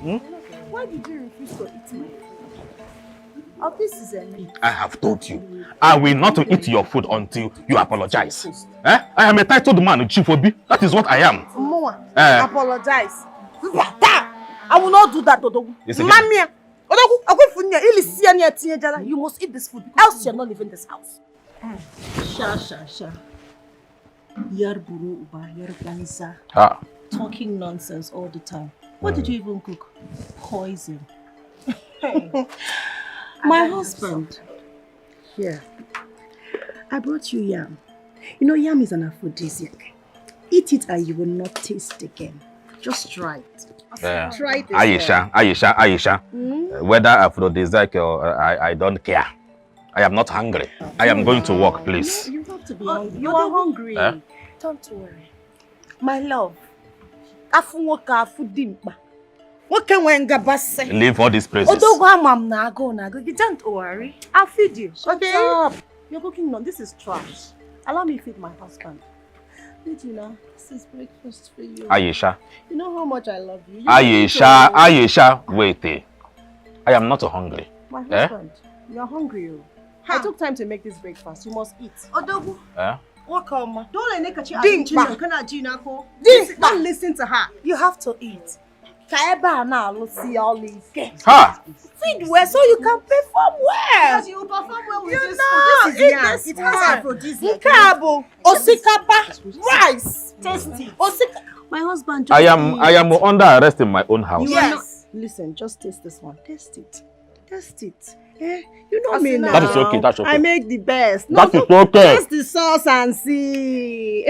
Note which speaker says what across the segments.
Speaker 1: Why did you refuse to eat my food? Oh, this is a meat.
Speaker 2: I have told you, I will not eat your food until you apologize. I am a titled man, Chief Obi. That is what I am.
Speaker 1: Moa, apologize. I will not do that, Odogu. Mamma, Odogu, you must eat this food, else you're not leaving this house. Sha. Yarburu uba, yarbanza. Talking nonsense all the time. What did you even cook? Poison. My husband. Here. I brought you yam. You know, yam is an aphrodisiac. Eat it and you will not taste again. Just try it. Try it.
Speaker 2: Aisha. Whether aphrodisiac or I don't care. I am not hungry. I am going to work, please.
Speaker 1: You have to be hungry. You are hungry. Don't worry. My love.
Speaker 2: Leave all these places.
Speaker 1: Don't worry. I'll feed you. Okay? You're cooking on. This is trash. Allow me to feed my husband. Regina, this is breakfast for you.
Speaker 2: Aisha.
Speaker 1: You know how much I love you.
Speaker 2: Aisha, wait. I am not hungry.
Speaker 1: My husband, you're hungry. I took time to make this breakfast. You must eat. Odogu. Welcome. Don't listen to her. You have to eat. Feed well so you can perform well. Because you perform well with this food. This is it has aphrodisiac. Osikapa, rice, tasty. My husband.
Speaker 2: I am under arrest in my own house.
Speaker 1: Yes. Listen, just taste this one. Taste it. You know me now.
Speaker 2: That is okay. That's okay.
Speaker 1: I make the best.
Speaker 2: That is okay.
Speaker 1: Taste the sauce and see.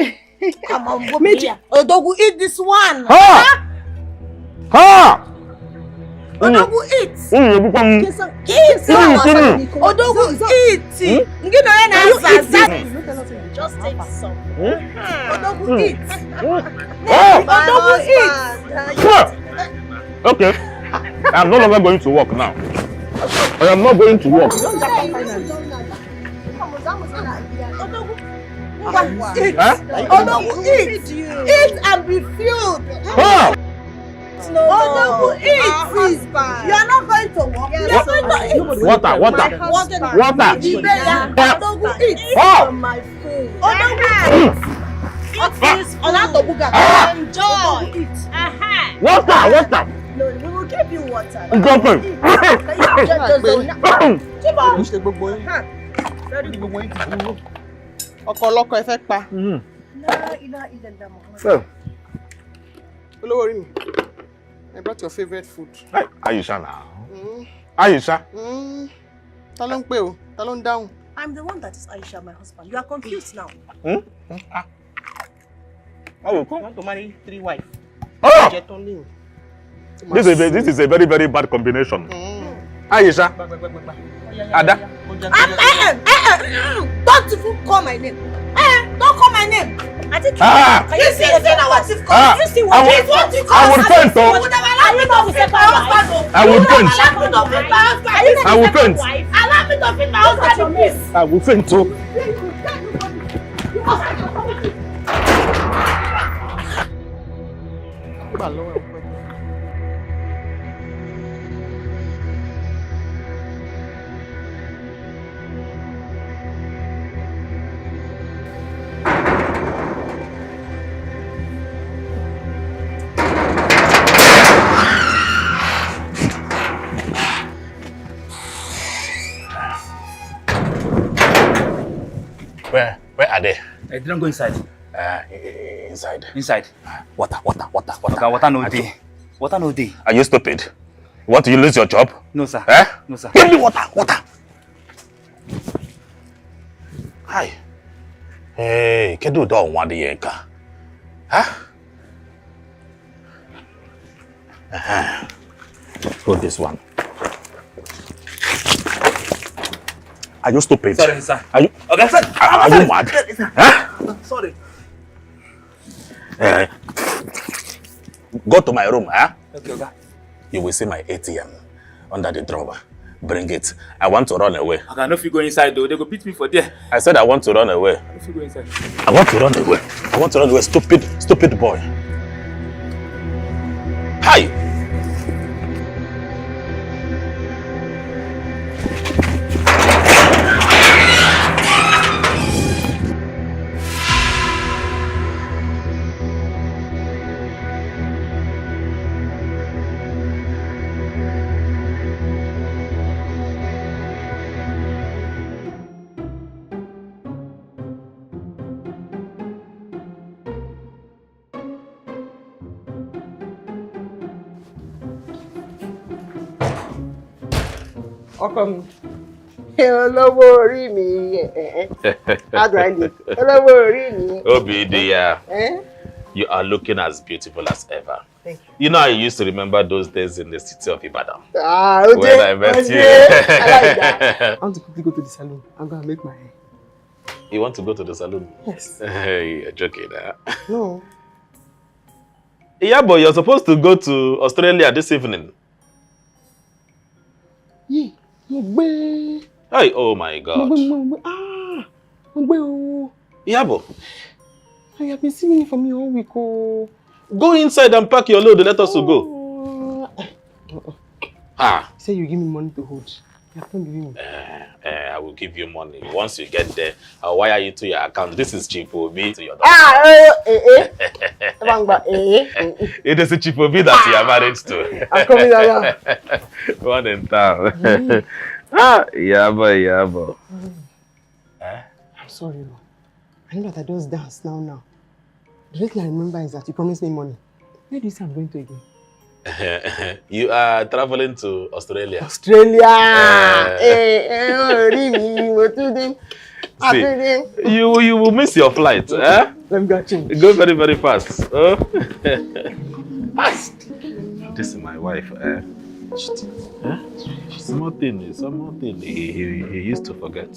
Speaker 1: Come on, Odogu, eat this one. Odogu, eat. Odogu, eat. Just take some. Odogu, eat. Odogu, eat.
Speaker 2: Okay. I am no longer going to work now. I am not going to work.
Speaker 1: Odogu, eat. Eat and be filled. No, Odogu, eat, please. You are not going to work. You are going to eat.
Speaker 2: Water.
Speaker 1: Odogu, eat. From my food. Odogu, eat. Enjoy.
Speaker 2: Water.
Speaker 1: No, we will give you water.
Speaker 3: I brought your favorite food.
Speaker 2: Aisha now. Aisha.
Speaker 3: Talon down.
Speaker 1: I'm the one that is Aisha, my husband. You are confused now.
Speaker 3: You want to marry 3 wives.
Speaker 2: This is a very, very bad combination. Aisha. Ada.
Speaker 1: Don't even call my name. Don't call my name. I think you see what you've called. You see what you call.
Speaker 2: I will faint.
Speaker 1: Allow me to feed my husband, please.
Speaker 2: I will faint. Where are they?
Speaker 4: I didn't go inside.
Speaker 2: Inside.
Speaker 4: Inside.
Speaker 2: Water.
Speaker 4: Okay, water no day. Water no day.
Speaker 2: Are you stupid? Want you lose your job?
Speaker 4: No, sir. No, sir.
Speaker 2: Give me water. Hi. Hey, can you do Unwanted yenka? Hold this one. Are you stupid?
Speaker 4: Sorry, sir.
Speaker 2: Are you?
Speaker 4: Okay, sir.
Speaker 2: Are you mad?
Speaker 4: Sorry.
Speaker 2: Go to my room,
Speaker 4: Okay, okay.
Speaker 2: You will see my ATM under the drawer. Bring it. I want to run away.
Speaker 4: Okay, I know if you go inside though, they go beat me for there.
Speaker 2: I said I want to run away.
Speaker 4: If you go inside.
Speaker 2: I want to run away. Stupid boy. Hi.
Speaker 3: Welcome. Hello, me. How do I look? Hello, me.
Speaker 2: Obi, dear. You are looking as beautiful as ever.
Speaker 3: Thank you.
Speaker 2: You know, I used to remember those days in the city of Ibadan.
Speaker 3: Okay.
Speaker 2: When I met you.
Speaker 3: I like that. I want to quickly go to the salon. I'm going to make my hair.
Speaker 2: You want to go to the salon?
Speaker 3: Yes.
Speaker 2: You're joking, huh?
Speaker 3: No.
Speaker 2: Yeah, but you're supposed to go to Australia this evening.
Speaker 3: Yeah.
Speaker 2: Hey, oh my God. Yabo.
Speaker 3: I have been singing it for me all week. Oh.
Speaker 2: Go inside and pack your load. Let us go.
Speaker 3: Say you give me money to hold. You have to give me.
Speaker 2: I will give you money. Once you get there, I'll wire you to your account. This is cheap for me to your daughter. It is a cheap for me that you are married to.
Speaker 3: I'm coming down.
Speaker 2: One in town. Yabo.
Speaker 3: I'm sorry. I know that I just dance now. The only thing I remember is that you promised me money. Where do you say I'm going to again?
Speaker 2: You are traveling to Australia.
Speaker 3: Australia!
Speaker 2: See, you will miss your flight.
Speaker 3: Let me go change.
Speaker 2: Go very, very fast. Fast! This is my wife. Small thing. He used to forget.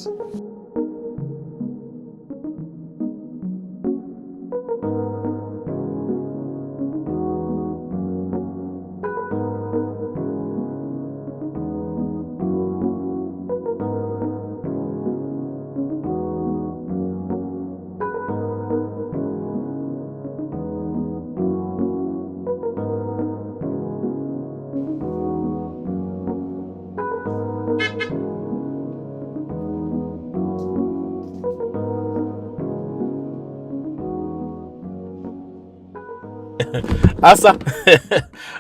Speaker 2: Asa,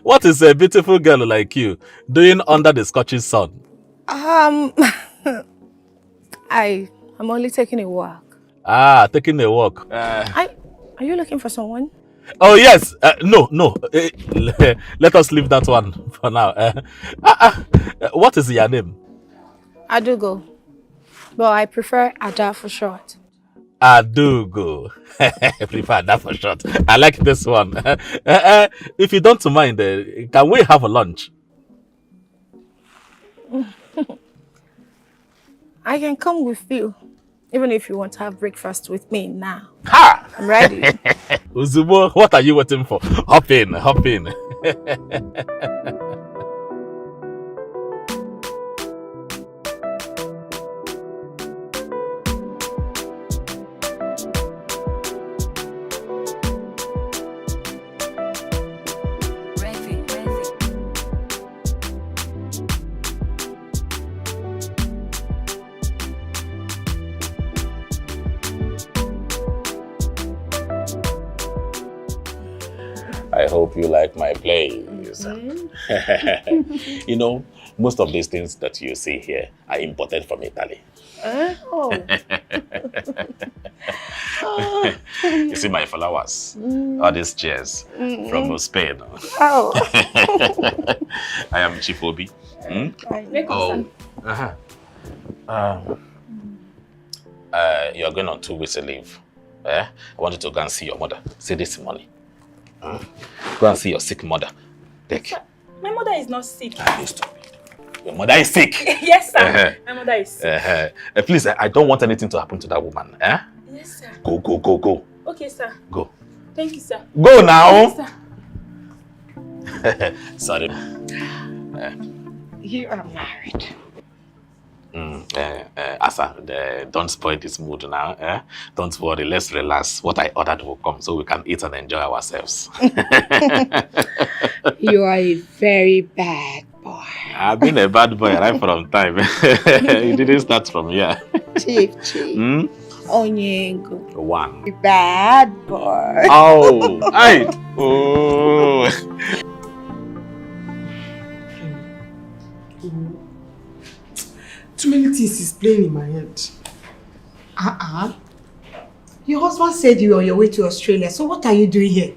Speaker 2: what is a beautiful girl like you doing under the scorching sun?
Speaker 5: I'm only taking a walk.
Speaker 2: Taking a walk.
Speaker 5: Are you looking for someone?
Speaker 2: Oh yes. No. Let us leave that one for now. What is your name?
Speaker 5: Adugo. But I prefer Ada for short.
Speaker 2: Adugo. I prefer that for short. I like this one. If you don't mind, can we have a lunch?
Speaker 5: I can come with you, even if you want to have breakfast with me now.
Speaker 2: Ha!
Speaker 5: I'm ready.
Speaker 2: Uzubo, what are you waiting for? Hop in. I hope you like my plays. You know, most of these things that you see here are imported from Italy. You see my flowers, all these chairs from Spain. I am Chief Obi. You're going on 2 weeks of leave. I wanted to go and see your mother. See this money. Go and see your sick mother. Take.
Speaker 6: My mother is not sick.
Speaker 2: Your mother is sick.
Speaker 6: Yes, sir. My mother is sick.
Speaker 2: Please, I don't want anything to happen to that woman.
Speaker 6: Yes, sir.
Speaker 2: Go.
Speaker 6: Okay, sir.
Speaker 2: Go.
Speaker 6: Thank you, sir.
Speaker 2: Go now.
Speaker 6: Yes, sir.
Speaker 2: Sorry.
Speaker 1: You are married.
Speaker 2: Asa, don't spoil this mood now. Don't worry, let's relax. What I ordered will come so we can eat and enjoy ourselves.
Speaker 1: You are a very bad boy.
Speaker 2: I've been a bad boy right from time. It didn't start from here.
Speaker 1: Chief. Onyengo.
Speaker 2: One.
Speaker 1: Bad boy.
Speaker 2: Oh, hey. Oh.
Speaker 3: Too many things is playing in my head.
Speaker 7: Your husband said you were on your way to Australia, so what are you doing here?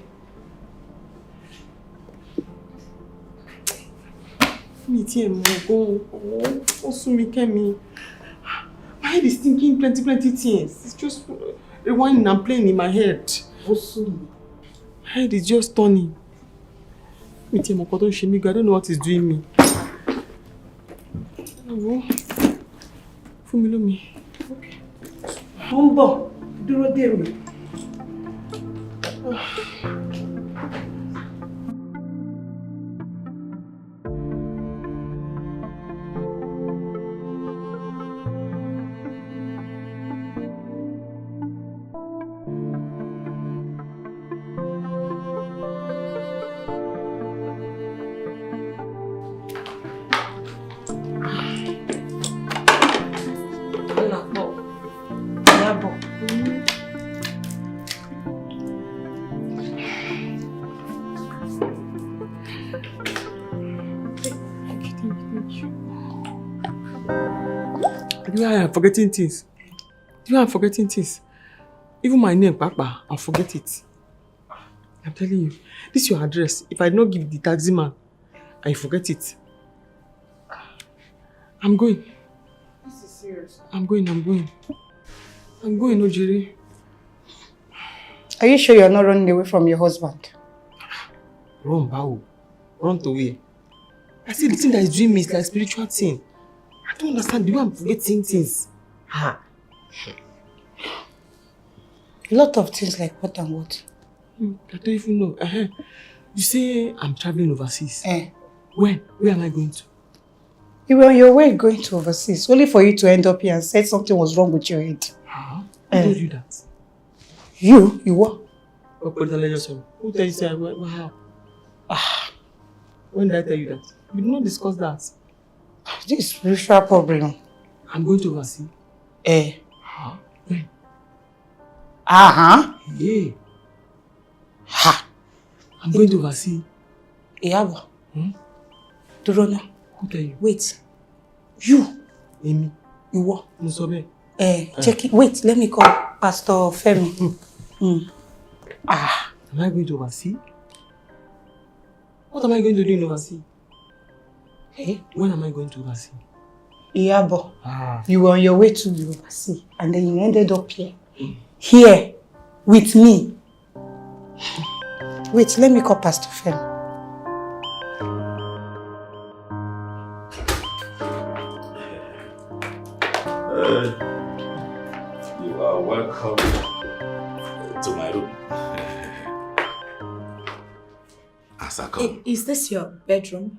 Speaker 3: My head is thinking plenty things. It's just rewinding and playing in my head. My head is just turning. I don't know what is doing me. Follow me. Okay.
Speaker 7: Humbo, dúró dè mí.
Speaker 3: I'm forgetting things. I'm forgetting things. Even my name, Papa, I'll forget it. I'm telling you, this is your address. If I don't give the taxi man, I forget it. I'm going.
Speaker 7: This is serious.
Speaker 3: I'm going, Ojiri.
Speaker 7: Are you sure you're not running away from your husband?
Speaker 3: Run, Bao. Run away. I see the thing that is doing me is like spiritual thing. I don't understand the way I'm forgetting things.
Speaker 7: A lot of things like what and what?
Speaker 3: I don't even know. You say I'm traveling overseas.
Speaker 7: Eh.
Speaker 3: When? Where am I going to?
Speaker 7: You were on your way going to overseas, only for you to end up here and say something was wrong with your head.
Speaker 3: Who told you that?
Speaker 7: You what?
Speaker 3: Who told you that? When did I tell you that? We did not discuss that.
Speaker 7: This is spiritual problem.
Speaker 3: I'm going to overseas.
Speaker 7: Eh.
Speaker 3: When?
Speaker 7: Yeah.
Speaker 3: I'm going to overseas.
Speaker 7: Iyabo. Durona.
Speaker 3: Who tell you?
Speaker 7: Wait. You.
Speaker 3: Amy.
Speaker 7: You what?
Speaker 3: Musobe.
Speaker 7: Check it. Wait, let me call Pastor Femi.
Speaker 3: Am I going to overseas? What am I going to do in overseas?
Speaker 7: Hey.
Speaker 3: When am I going to overseas?
Speaker 7: Iyabo. You were on your way to overseas and then you ended up here. Here. With me. Wait, let me call Pastor Femi.
Speaker 2: You are welcome to my room. As I come.
Speaker 6: Is this your bedroom?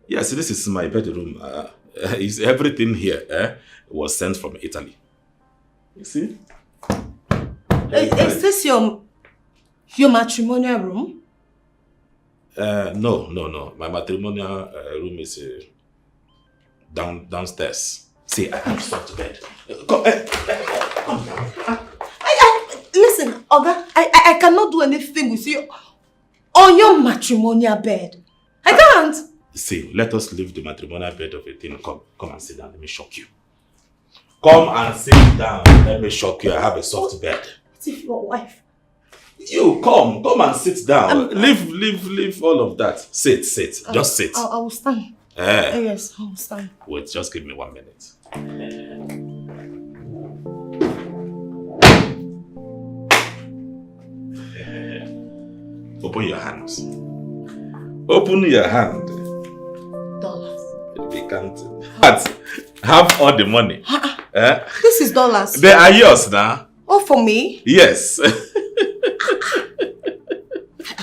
Speaker 2: Yes, this is my bedroom. Everything here was sent from Italy. You see?
Speaker 6: Is this your matrimonial room?
Speaker 2: No. My matrimonial room is downstairs. See, I have stuff to bed. Come.
Speaker 6: Listen, Oga, I cannot do anything with you on your matrimonial bed. I can't.
Speaker 2: See, let us leave the matrimonial bed of a thing. Come and sit down. Let me shock you. Come and sit down. Let me shock you. I have a soft bed.
Speaker 6: What if your wife?
Speaker 2: You come and sit down. Leave all of that. Sit. Just sit.
Speaker 6: I will stand. Yes, I will stand.
Speaker 2: Wait, just give me 1 minute. Open your hands. Open your hand.
Speaker 6: $.
Speaker 2: We can't have all the money.
Speaker 6: This is $.
Speaker 2: They are yours now.
Speaker 6: Oh, for me?
Speaker 2: Yes.
Speaker 6: I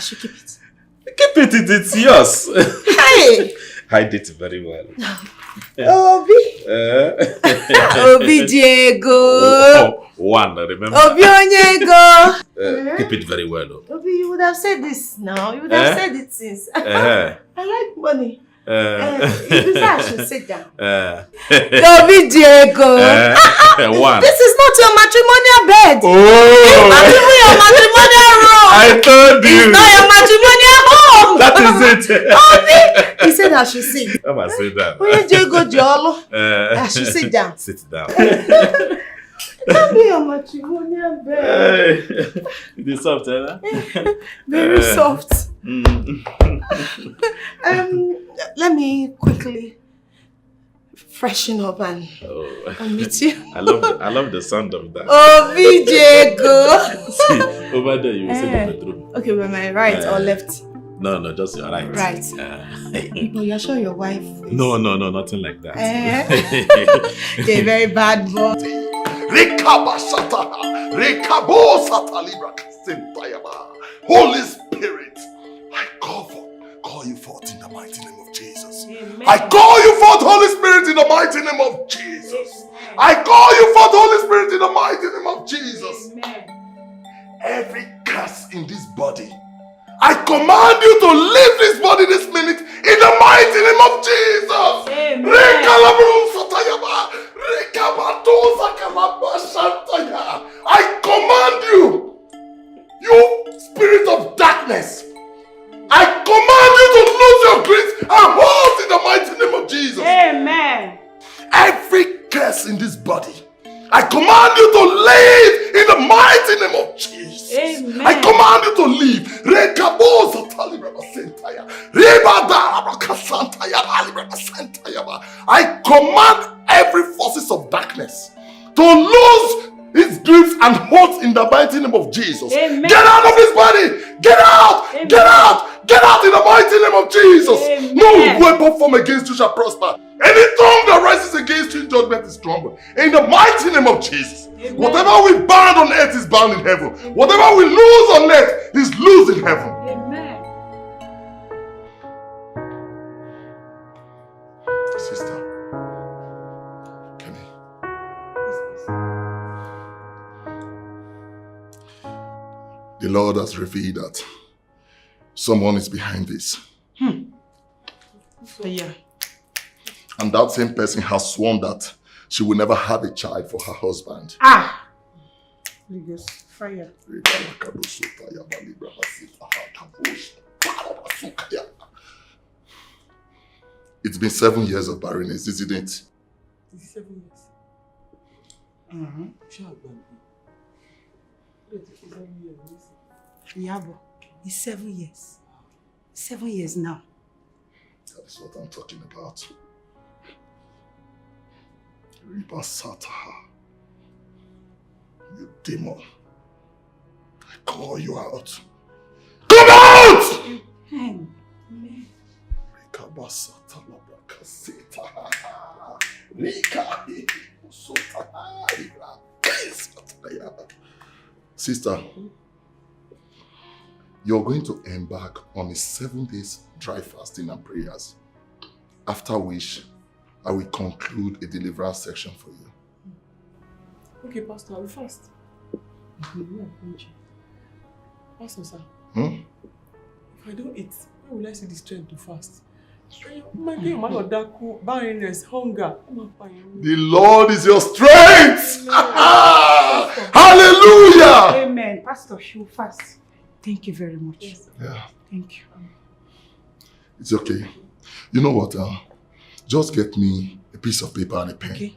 Speaker 6: should keep it.
Speaker 2: Keep it, it's yours.
Speaker 6: Hey!
Speaker 2: Hide it very well.
Speaker 6: Obi. Obi Diego.
Speaker 2: One, remember.
Speaker 6: Obi Onyego.
Speaker 2: Keep it very well.
Speaker 6: Obi, you would have said this now. You would have said it since. I like money. You I should sit down. Obi Diego.
Speaker 2: One.
Speaker 6: This is not your matrimonial bed.
Speaker 2: Oh.
Speaker 6: It's not even your matrimonial room.
Speaker 2: I told you.
Speaker 6: It's not your matrimonial home.
Speaker 2: That is it.
Speaker 6: Obi. He said I should sit.
Speaker 2: Come and sit down.
Speaker 6: Oye Diego Jolo. I should sit down.
Speaker 2: Sit down.
Speaker 6: Can't be your matrimonial bed.
Speaker 2: It is soft, eh?
Speaker 6: Very soft. Let me quickly freshen up and meet you.
Speaker 2: I love the sound of that.
Speaker 6: Oh, VJ, go.
Speaker 2: See, over there you will see the bedroom.
Speaker 6: Okay, by my right or left?
Speaker 2: No, just your right.
Speaker 6: Right. But you're sure your wife is...
Speaker 2: No, nothing like that.
Speaker 6: You're a very bad boy.
Speaker 8: Holy Spirit, I call you forth in the mighty name of Jesus. Amen. I call you forth, Holy Spirit, in the mighty name of Jesus. Amen. I call you forth, Holy Spirit, in the mighty name of Jesus. Amen. Every curse in this body, I command you to leave this body this minute in the mighty name of Jesus. Amen. I command you, you spirit of darkness, I command you to lose your grip and hold in the mighty name of Jesus. Amen. Every curse in this body, I command you to leave in the mighty name of Jesus. Amen. I command you to leave. I command every forces of darkness to lose its grips and holds in the mighty name of Jesus. Amen. Get out of this body! Get out! Amen. Get out! Get out in the mighty name of Jesus! Amen. No weapon formed against you shall prosper. Any tongue that rises against you in judgment is stronger. In the mighty name of Jesus. Amen. Whatever we bind on earth is bound in heaven. Amen. Whatever we lose on earth is loose in heaven. Amen. Sister, come here. The Lord has revealed that someone is behind this.
Speaker 6: Yeah.
Speaker 8: And that same person has sworn that she will never have a child for her husband.
Speaker 6: Ah! Fire.
Speaker 8: It's been 7 years of barrenness, isn't it?
Speaker 3: Is it 7 years?
Speaker 7: Yeah, but it's 7 years. 7 years now.
Speaker 8: That is what I'm talking about. You demon. I call you out. Come out!
Speaker 7: Amen.
Speaker 8: Sister, you're going to embark on a 7 days dry fasting and prayers, after which I will conclude a deliverance section for you.
Speaker 3: Okay, Pastor, I will fast. Pastor, sir. If I don't eat, where will I see the strength to fast? Barrenness, hunger.
Speaker 8: The Lord is your strength! Hallelujah!
Speaker 7: Amen. Pastor, she will fast. Thank you very much. Yes.
Speaker 8: Yeah.
Speaker 7: Thank you.
Speaker 8: It's okay. You know what? Just get me a piece of paper and a pen. Okay.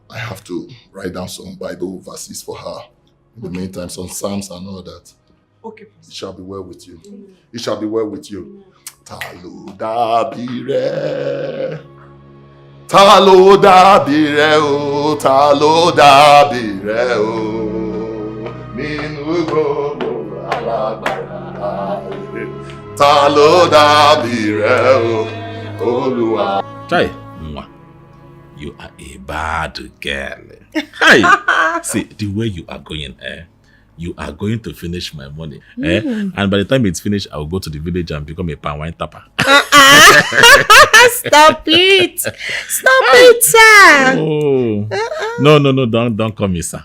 Speaker 8: I have to write down some Bible verses for her. In the meantime, some Psalms and all that.
Speaker 3: Okay.
Speaker 8: It shall be well with you. It shall be well with you. Talo da bire. Talo da bire o. Talo da bire o. Minu go alagbara. Talo da bire o. Olúwa.
Speaker 2: Chai, you are a bad girl. Hi. See, the way you are going, you are going to finish my money. And by the time it's finished, I will go to the village and become a pan wine tapper.
Speaker 6: Stop it! Stop it, sir!
Speaker 2: Oh. No, don't call me sir.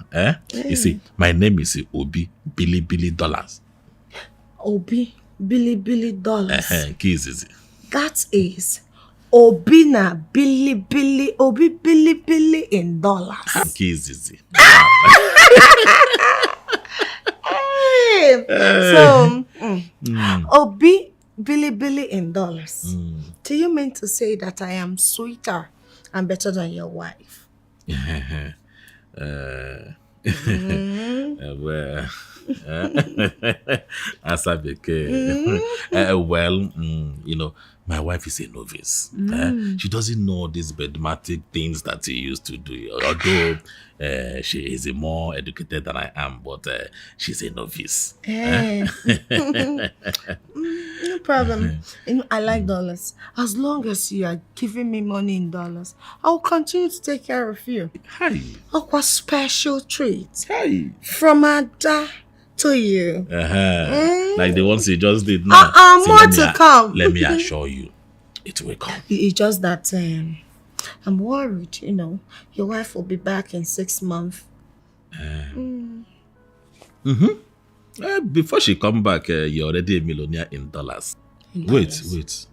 Speaker 2: You see, my name is Obi Billy Dollars.
Speaker 6: Obi Billy Dollars.
Speaker 2: Keys is it?
Speaker 6: That is Obina Billy Obi Billy in dollars.
Speaker 2: Keys is it?
Speaker 6: So, Obi Billy in dollars. Do you mean to say that I am sweeter and better than your wife?
Speaker 2: Well, well, you know, my wife is a novice. She doesn't know these bedmatic things that he used to do. Although she is more educated than I am, but she's a novice.
Speaker 6: No problem. You know, I like dollars. As long as you are giving me money in dollars, I'll continue to take care of you.
Speaker 2: Hi.
Speaker 6: Aqua special treat.
Speaker 2: Hi.
Speaker 6: From Ada to you.
Speaker 2: Like the ones you just did now. So
Speaker 6: more to come.
Speaker 2: Let me assure you, it will come.
Speaker 6: It's just that I'm worried, you know. Your wife will be back in 6 months.
Speaker 2: Before she come back, you're already a millionaire in dollars. Wait.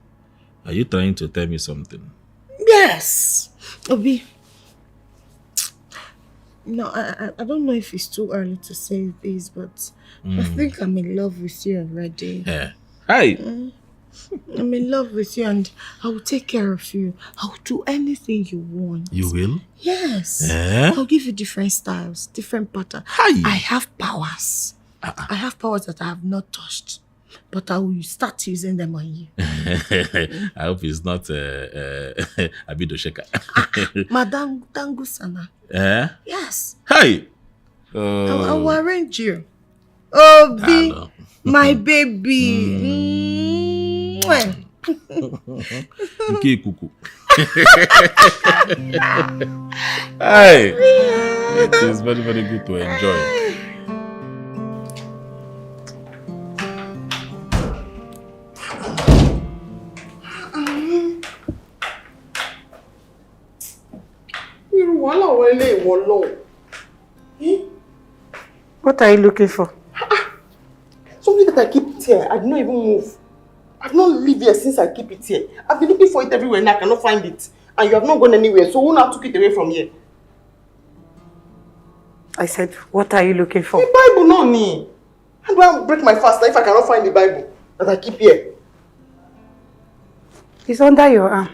Speaker 2: Are you trying to tell me something?
Speaker 6: Yes. Obi. No, I don't know if it's too early to say this, but I think I'm in love with you already.
Speaker 2: Hi.
Speaker 6: I'm in love with you and I will take care of you. I will do anything you want.
Speaker 2: You will?
Speaker 6: Yes. I'll give you different styles, different patterns.
Speaker 2: Hi.
Speaker 6: I have powers. I have powers that I have not touched. But I will start using them on you.
Speaker 2: I hope it's not Abido Sheka.
Speaker 6: Madam Dangusana. Yes.
Speaker 2: Hi.
Speaker 6: I will arrange you. Oh, my baby.
Speaker 2: Okay, cuckoo. Hi. It is very, very good to enjoy.
Speaker 7: What are you looking for?
Speaker 3: Something that I keep it here. I did not even move. I've not lived here since I keep it here. I've been looking for it everywhere and I cannot find it. And you have not gone anywhere. So who now took it away from here?
Speaker 7: I said, what are you looking for?
Speaker 3: The Bible, no me. How do I break my fast if I cannot find the Bible that I keep here?
Speaker 7: It's under your arm.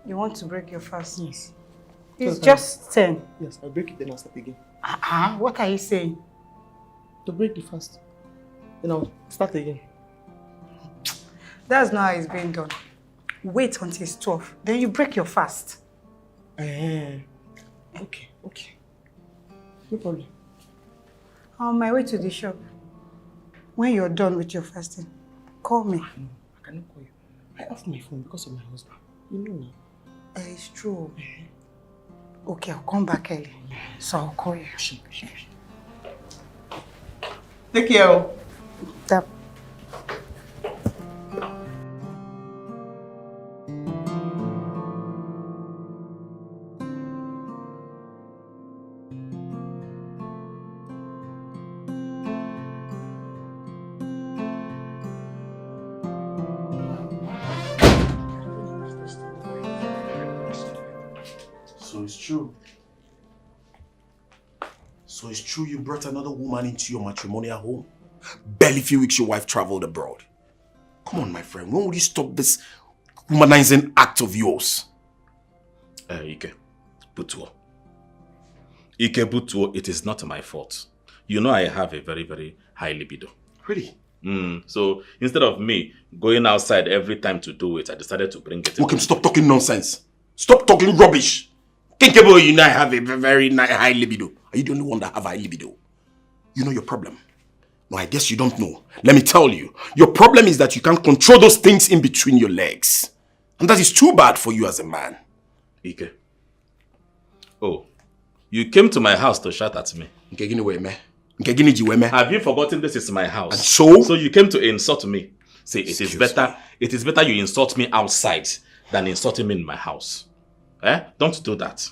Speaker 7: You want to break your fast?
Speaker 3: Yes.
Speaker 7: It's just 10.
Speaker 3: Yes, I'll break it then I'll start again.
Speaker 7: What are you saying?
Speaker 3: To break the fast. Then I'll start again.
Speaker 7: That's not how it's being done. Wait until it's 12. Then you break your fast.
Speaker 3: Okay. No problem.
Speaker 7: I'm on my way to the shop. When you're done with your fasting, call me.
Speaker 3: No, I cannot call you. I off my phone because of my husband. You know now.
Speaker 7: It's true. Okay, I'll come back early. So I'll call you.
Speaker 3: Take care.
Speaker 7: That.
Speaker 8: So it's true you brought another woman into your matrimonial home? Barely few weeks your wife traveled abroad. Come on, my friend, when will you stop this humanizing act of yours?
Speaker 2: Ike Butuo, it is not my fault. You know I have a very, very high libido.
Speaker 8: Really?
Speaker 2: So instead of me going outside every time to do it, I decided to bring it in.
Speaker 8: Okay, stop talking nonsense. Stop talking rubbish. Thinkable, you know I have a very high libido. Are you the only one that have a high libido? You know your problem. No, I guess you don't know. Let me tell you. Your problem is that you can't control those things in between your legs. And that is too bad for you as a man.
Speaker 2: Ike. Oh, you came to my house to shout at me. Have you forgotten this is my house?
Speaker 8: And so?
Speaker 2: So you came to insult me. See, it is better you insult me outside than insulting me in my house. Don't do that.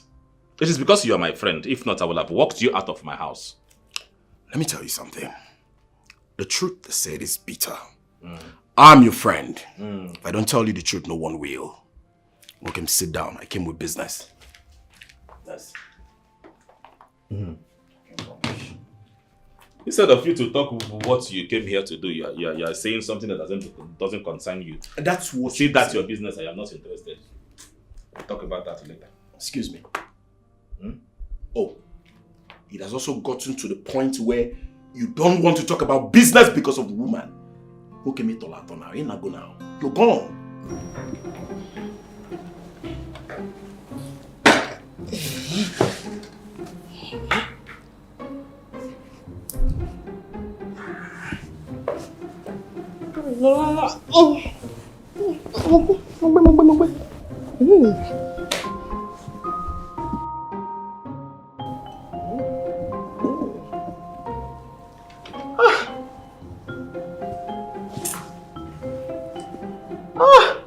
Speaker 2: It is because you are my friend. If not, I will have walked you out of my house.
Speaker 8: Let me tell you something. The truth they said is bitter. I'm your friend. If I don't tell you the truth, no one will. Okay, sit down. I came with business. Yes.
Speaker 2: Instead of you to talk what you came here to do, you are saying something that doesn't concern you.
Speaker 8: That's what.
Speaker 2: See, that's your business. I am not interested. We'll talk about that later.
Speaker 8: Excuse me. Oh, it has also gotten to the point where you don't want to talk about business because of the woman. Okay, me tolato now. You're not go now. You're gone.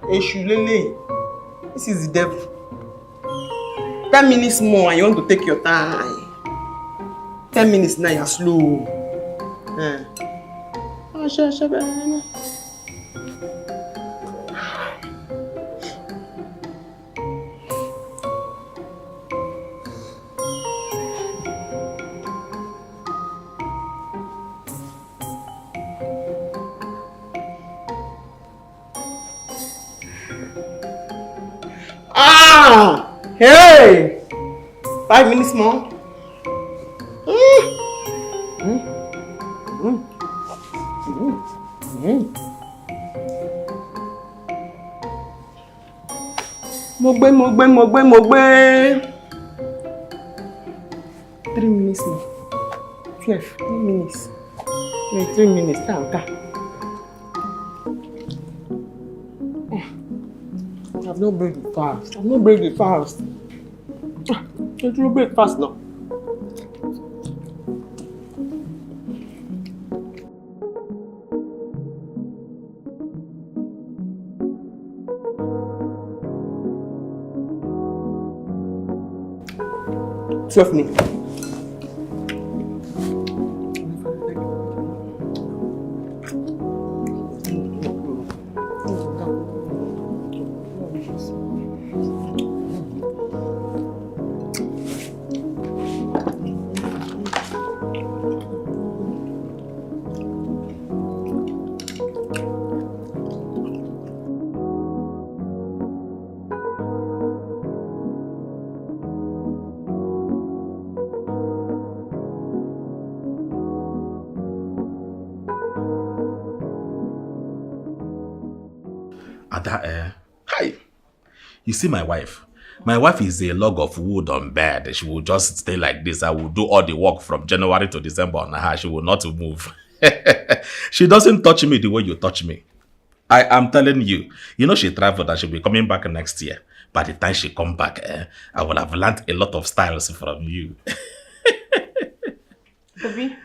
Speaker 3: Eshulele. This is the devil. 10 minutes more and you want to take your time. 10 minutes now you're slow. Hey! 5 minutes more. Mogbe. 3 minutes more. 12. 3 minutes. 3 minutes. I've not break it fast. Let's do break fast now. Twelve minutes.
Speaker 2: Hi. You see my wife? My wife is a log of wood on bed. She will just stay like this. I will do all the work from January to December on her. She will not move. She doesn't touch me the way you touch me. I am telling you. You know she traveled and she'll be coming back next year. By the time she come back, I will have learned a lot of styles from you.
Speaker 6: Baby,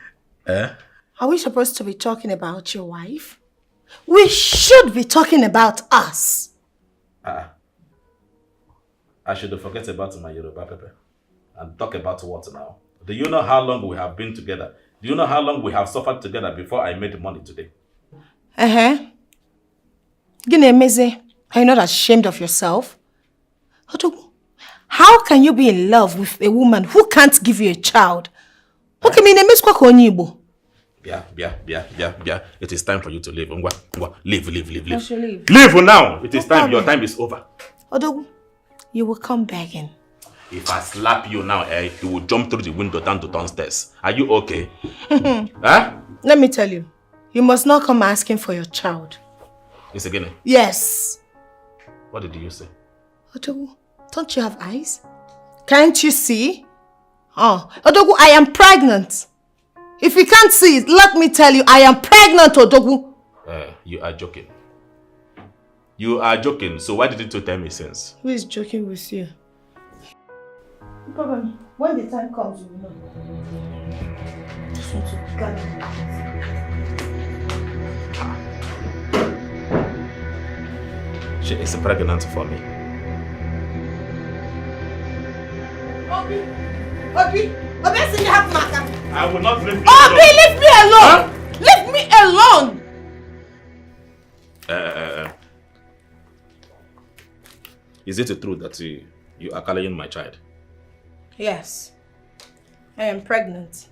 Speaker 6: are we supposed to be talking about your wife? We should be talking about us.
Speaker 2: I should forget about my Yoruba Pepe and talk about what now? Do you know how long we have been together? Do you know how long we have suffered together before I made money today?
Speaker 6: Gine Meze, are you not ashamed of yourself? How can you be in love with a woman who can't give you a child? Okay,
Speaker 2: Yeah. It is time for you to leave. Leave.
Speaker 6: Leave
Speaker 2: Now. It is time. Your time is over.
Speaker 6: Odogu, you will come begging.
Speaker 2: If I slap you now, you will jump through the window down to downstairs. Are you okay? Huh?
Speaker 6: Let me tell you, you must not come asking for your child.
Speaker 2: It's again.
Speaker 6: Yes.
Speaker 2: What did you say?
Speaker 6: Odogu, don't you have eyes? Can't you see? Oh, Odogu, I am pregnant. If you can't see it, let me tell you, I am pregnant, Odogu.
Speaker 2: You are joking. You are joking, so why didn't you tell me since?
Speaker 6: Who is joking with you? Problem. When the time comes, you will know. Just want to get it out.
Speaker 2: She is pregnant for me.
Speaker 6: Obi, I see you have marker.
Speaker 2: I will not leave you
Speaker 6: alone. Leave me alone!
Speaker 2: Huh?
Speaker 6: Leave me alone!
Speaker 2: Is it true that you are carrying my child?
Speaker 6: Yes. I am pregnant.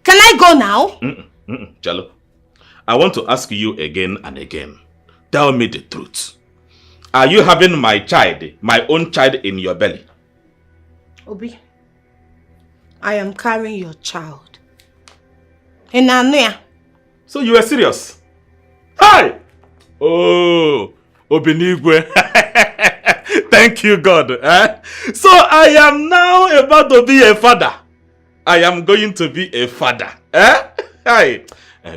Speaker 6: Can I go now?
Speaker 2: Jalo, I want to ask you again and again. Tell me the truth. Are you having my child, my own child in your belly?
Speaker 6: Obi, I am carrying your child. In Anuya.
Speaker 2: So you are serious? Hi! Oh, Obinigwe. Thank you, God. So I am now about to be a father. I am going to be a father. Hi.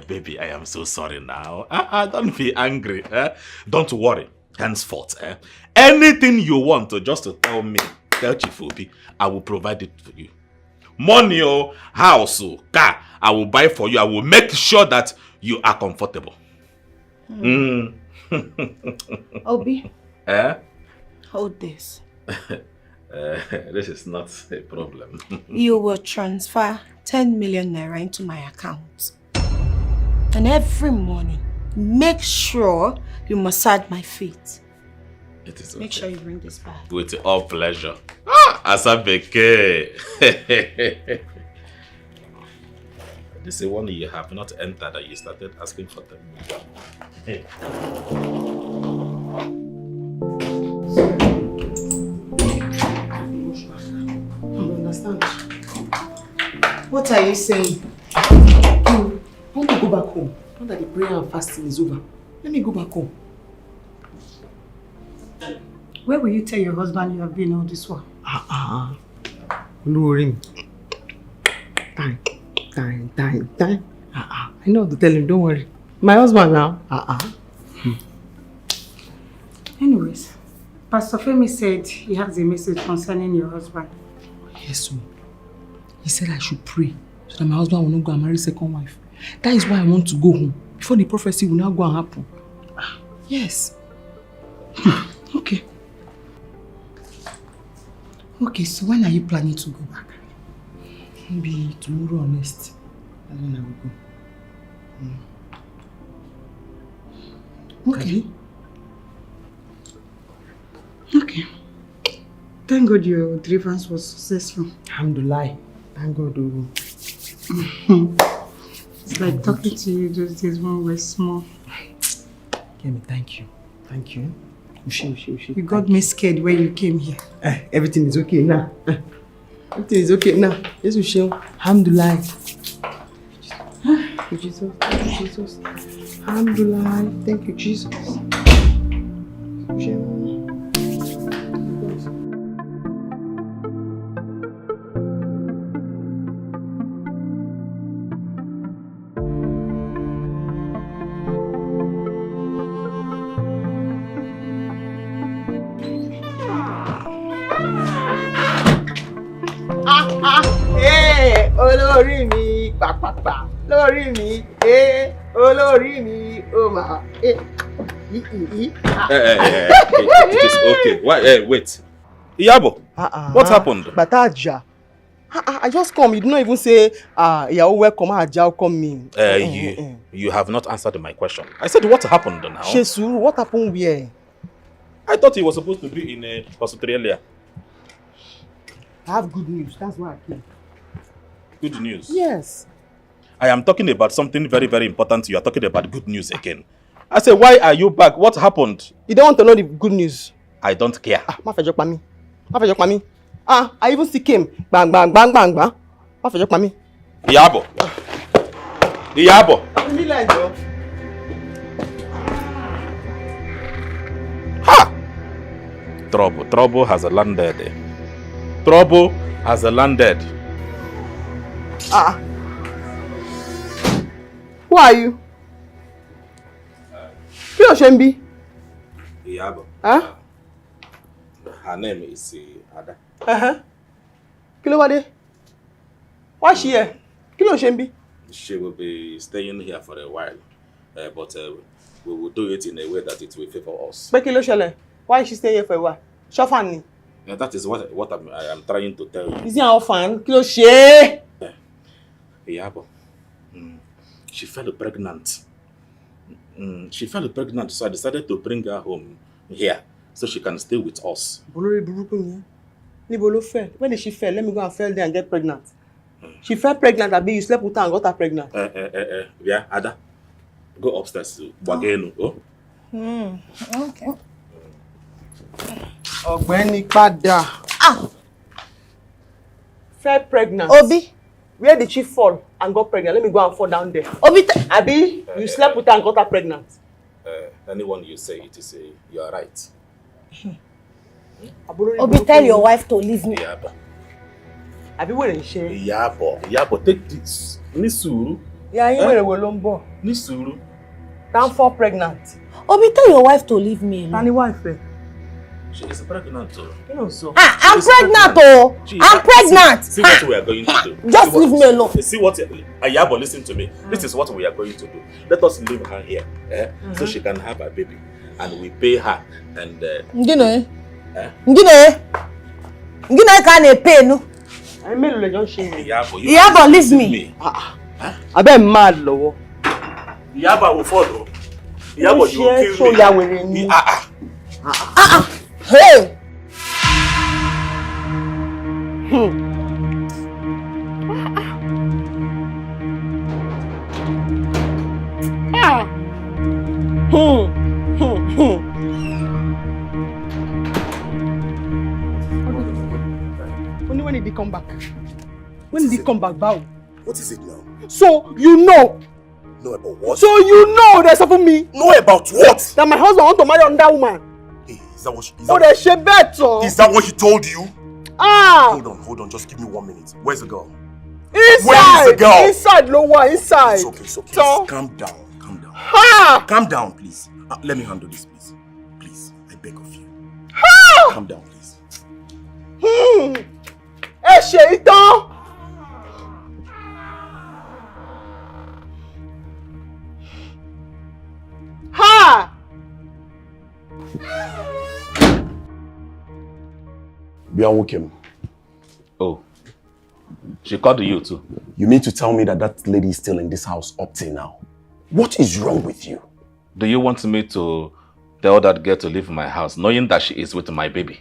Speaker 2: Baby, I am so sorry now. Don't be angry. Don't worry. Henceforth, anything you want to just to tell me, tell Chief Obi, I will provide it for you. Money or house or car, I will buy for you. I will make sure that you are comfortable.
Speaker 6: Obi, hold this.
Speaker 2: This is not a problem.
Speaker 6: You will transfer 10 million naira into my account. And every morning, make sure you massage my feet.
Speaker 2: It is okay.
Speaker 6: Make sure you bring this back.
Speaker 2: With all pleasure. Asabeke. This is one you have not entered that you started asking for them. Hey.
Speaker 3: I don't understand.
Speaker 6: What are you saying?
Speaker 3: I want to go back home. Now that the prayer and fasting is over, let me go back home.
Speaker 7: Where will you tell your husband you have been all this while?
Speaker 3: Lure him. Time. I know how to tell him, don't worry. My husband now.
Speaker 7: Anyways, Pastor Femi said he has a message concerning your husband.
Speaker 3: Yes, sir. He said I should pray so that my husband will not go and marry second wife. That is why I want to go home before the prophecy will not go and happen. Yes. Okay.
Speaker 7: Okay, so when are you planning to go back?
Speaker 3: Maybe tomorrow or next. That's when I will go.
Speaker 7: Okay. Okay. Thank God your deliverance was successful.
Speaker 3: Alhamdulillah. Thank God.
Speaker 7: It's like talking to you those days when we were small.
Speaker 3: Kemi, thank you. Thank you.
Speaker 7: You got me scared when you came here.
Speaker 3: Everything is okay now. Everything is okay now. Yes, Ushe. Alhamdulillah. Thank you, Jesus. Thank you, Jesus. Alhamdulillah. Thank you, Jesus. Olórí mi pàpàpà lórí mi olórí mi ó mà
Speaker 2: It is okay. Wait. Iyabo, what happened?
Speaker 3: Bataja. I just come. You did not even say, "You're welcome." Welcome me.
Speaker 2: You have not answered my question. I said, what happened now?
Speaker 3: Shesu, what happened where?
Speaker 2: I thought he was supposed to be in Australia.
Speaker 3: I have good news. That's why I came.
Speaker 2: Good news?
Speaker 3: Yes.
Speaker 2: I am talking about something very, very important. You are talking about good news again. I said, why are you back? What happened?
Speaker 3: You don't want to know the good news?
Speaker 2: I don't care.
Speaker 3: Ma fejok pa mi. I even see him. Bang. Ma fejok pa mi.
Speaker 2: Iyabo. Ha! Trouble has landed. Trouble has landed.
Speaker 3: Who are you? Kí ló ṣe ń bí?
Speaker 2: Iyabo.
Speaker 3: Huh?
Speaker 2: Her name is Ada.
Speaker 3: Kí ló wá dé? Why is she here? Kí ló ṣe ń bí?
Speaker 2: She will be staying here for a while, but we will do it in a way that it will favor us.
Speaker 3: Pé kí ló ṣẹlẹ̀? Why is she staying here for a while? Ṣọ́fàn ni.
Speaker 2: That is what I am trying to tell you.
Speaker 3: Is he an orphan? Kí ló ṣe?
Speaker 2: Iyabo. She fell pregnant. She fell pregnant, so I decided to bring her home here so she can stay with us.
Speaker 3: Olórí burúkú ni. Níbo ló fell? When did she fell? Let me go and fell there and get pregnant. She fell pregnant, Abi, you slept with her and got her pregnant.
Speaker 2: Yeah, Ada. Go upstairs to Bageno. Oh.
Speaker 5: Okay.
Speaker 3: Ọ̀gbẹ́ni padà. Fell pregnant.
Speaker 6: Obi.
Speaker 3: Where did she fall and got pregnant? Let me go and fall down there.
Speaker 6: Obi.
Speaker 3: Abi, you slept with her and got her pregnant.
Speaker 2: Anyone you say it is you are right.
Speaker 6: Obi, tell your wife to leave me.
Speaker 2: Iyabo.
Speaker 3: Abi, where is she?
Speaker 2: Iyabo, take this. Nisuru.
Speaker 3: Yeah, you were Wolombo.
Speaker 2: Nisuru.
Speaker 3: Down fall pregnant.
Speaker 6: Obi, tell your wife to leave me alone.
Speaker 3: And the wife,
Speaker 2: She is pregnant too.
Speaker 3: You know so.
Speaker 6: I'm pregnant, oh! I'm pregnant!
Speaker 2: See what we are going to do.
Speaker 6: Just leave me alone.
Speaker 2: See what Iyabo, listen to me. This is what we are going to do. Let us leave her here, so she can have a baby, and we pay her. And
Speaker 6: Ngine can't pay no.
Speaker 3: I mean, you don't shame me.
Speaker 6: Iyabo, leave me.
Speaker 3: I bet mad, low.
Speaker 2: Iyabo will follow. Iyabo, you will
Speaker 3: so
Speaker 2: kill me.
Speaker 6: Hey!
Speaker 3: Only when did he come back? When did he come back, Bao?
Speaker 8: What is it now?
Speaker 3: So, you know.
Speaker 8: Know about what?
Speaker 3: So, you know there's something me.
Speaker 8: Know about what?
Speaker 3: That my husband want to marry another woman.
Speaker 8: Hey, is that what she...
Speaker 3: Is that
Speaker 8: what she told you? Hold on, just give me 1 minute. Where's the girl?
Speaker 3: Inside!
Speaker 8: Where is the girl?
Speaker 3: Inside, lower, inside.
Speaker 8: It's okay.
Speaker 3: So?
Speaker 8: Calm down.
Speaker 3: Ha!
Speaker 8: Calm down, please. Let me handle this, please. Please, I beg of you.
Speaker 3: Ha!
Speaker 8: Calm down, please.
Speaker 3: Shaitan! Ha!
Speaker 8: Bianwokem.
Speaker 2: Oh, she called you too.
Speaker 8: You mean to tell me that lady is still in this house up till now? What is wrong with you?
Speaker 2: Do you want me to tell that girl to leave my house, knowing that she is with my baby?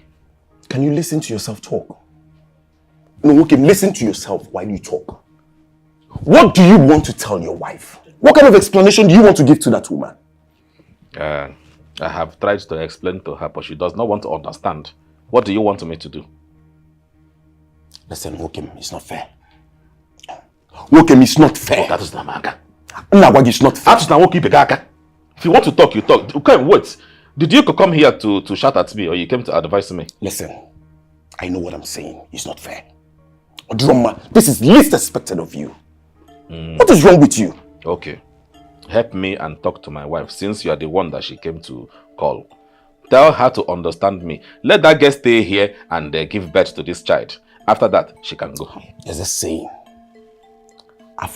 Speaker 8: Can you listen to yourself talk? No, okay, listen to yourself while you talk. What do you want to tell your wife? What kind of explanation do you want to give to that woman?
Speaker 2: I have tried to explain to her, but she does not want to understand. What do you want me to do?
Speaker 8: Listen, Wokim, it's not fair. Wokim, it's not fair.
Speaker 2: That is Namaka.
Speaker 8: It's not fair.
Speaker 2: If you want to talk, you talk. Okay, wait. Did you come here to shout at me, or you came to advise me?
Speaker 8: Listen, I know what I'm saying. It's not fair. Drama, this is least expected of you. What is wrong with you?
Speaker 2: Okay. Help me and talk to my wife, since you are the one that she came to call. Tell her to understand me. Let that girl stay here and give birth to this child. After that, she can go.
Speaker 8: There's a saying. I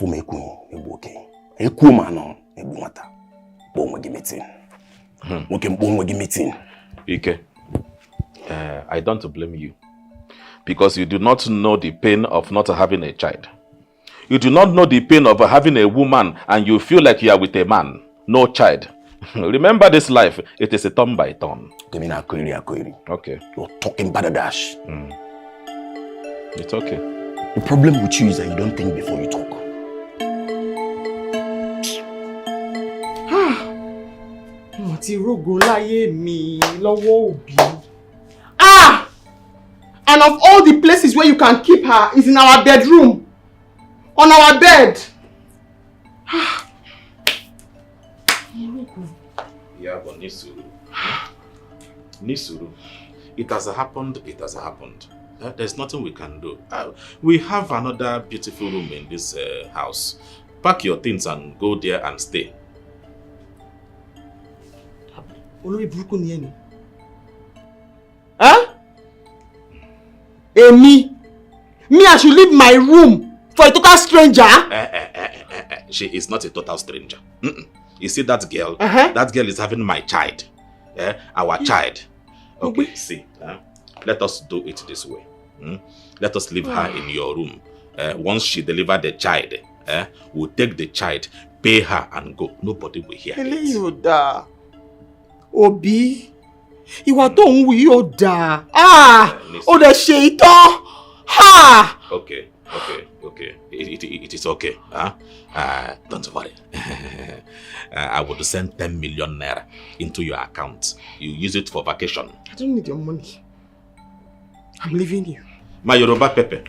Speaker 2: don't blame you. Because you do not know the pain of not having a child. You do not know the pain of having a woman and you feel like you are with a man. No child. Remember this life, it is a turn by turn.
Speaker 8: Okay.
Speaker 2: You're
Speaker 8: talking badadash.
Speaker 2: It's okay.
Speaker 8: The problem with you is that you don't think before you talk.
Speaker 3: And of all the places where you can keep her is in our bedroom. On our bed.
Speaker 2: Yeah, but Nisuru. It has happened. There's nothing we can do. We have another beautiful room in this house. Pack your things and go there and stay.
Speaker 3: Huh? Me, I should leave my room for a total stranger?
Speaker 2: She is not a total stranger. You see that girl? That girl is having my child. Our child. Okay, see. Let us do it this way. Let us leave her in your room. Once she delivers the child, we'll take the child, pay her and go. Nobody will hear it.
Speaker 3: Obi, ìwà tó ń wí ó dáa. Ó dẹ̀ ṣe ìtàn. Ha!
Speaker 2: Okay, Okay. It is okay. Don't worry. I will send 10 million naira into your account. You use it for vacation.
Speaker 3: I don't need your money. I'm leaving you.
Speaker 2: My Yoruba Pepe.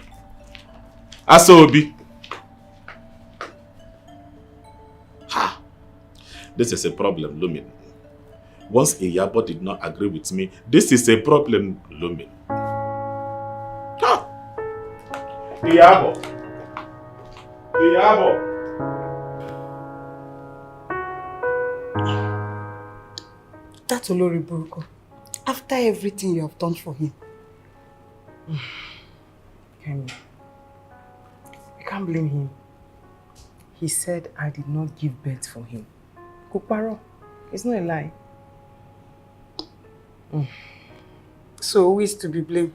Speaker 2: Asobi. This is a problem, Lumin. Once Iyabo did not agree with me, this is a problem, Lumin. Iyabo.
Speaker 7: That's Olori Buruko. After everything you have done for him.
Speaker 3: Kemi, you can't blame him. He said I did not give birth for him. Kuparo, it's not a lie.
Speaker 7: So who is to be blamed?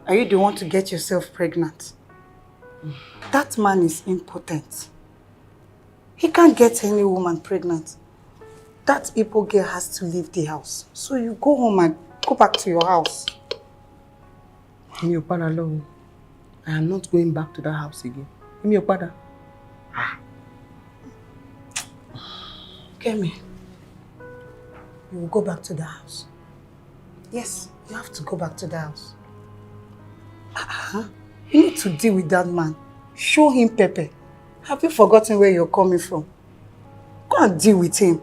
Speaker 7: Are you the one to get yourself pregnant? That man is impotent. He can't get any woman pregnant. That Igbo girl has to leave the house. So you go home and go back to your house.
Speaker 3: In your father alone, I am not going back to that house again. In your father.
Speaker 7: Kemi, you will go back to the house. Yes, you have to go back to the house. You need to deal with that man. Show him Pepe. Have you forgotten where you're coming from? Go and deal with him.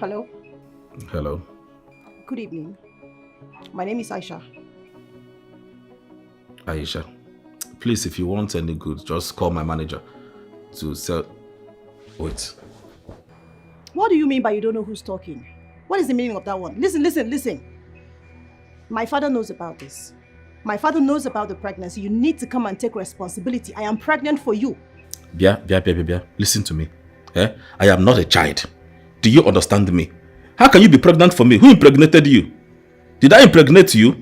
Speaker 1: Hello.
Speaker 2: Hello.
Speaker 1: Good evening. My name is Aisha.
Speaker 2: Aisha, please, if you want any good, just call my manager to sell. Wait.
Speaker 1: What do you mean by you don't know who's talking? What is the meaning of that one? Listen. My father knows about this. My father knows about the pregnancy. You need to come and take responsibility. I am pregnant for you.
Speaker 2: Bia, listen to me. I am not a child. Do you understand me? How can you be pregnant for me? Who impregnated you? Did I impregnate you?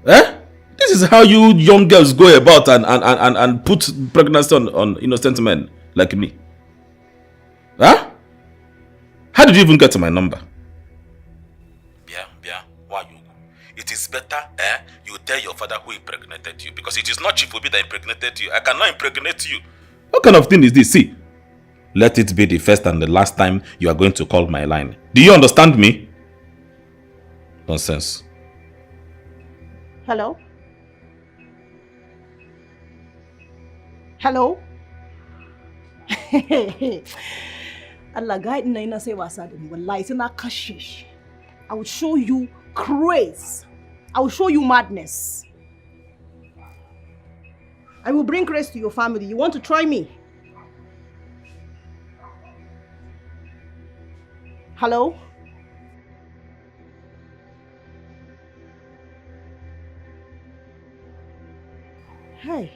Speaker 2: This is how you young girls go about and put pregnancy on innocent men like me. How did you even get to my number? Bia, why you? It is better you tell your father who impregnated you, because it is not Chief Obi that impregnated you. I cannot impregnate you. What kind of thing is this? See, let it be the first and the last time you are going to call my line. Do you understand me? Nonsense.
Speaker 1: Hello? Hello? Allah guide na ina say wasa da ni wallahi sai na kashe shi. I will show you craze. I will show you madness. I will bring grace to your family. You want to try me? Hello? Hey.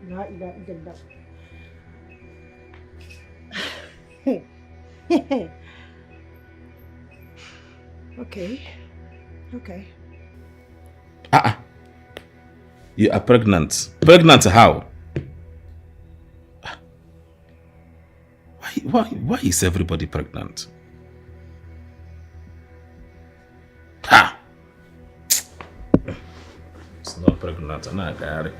Speaker 1: La ilaha illallah. Okay.
Speaker 2: You are pregnant. Pregnant how? Why is everybody pregnant? It's not pregnant, I'm not got it.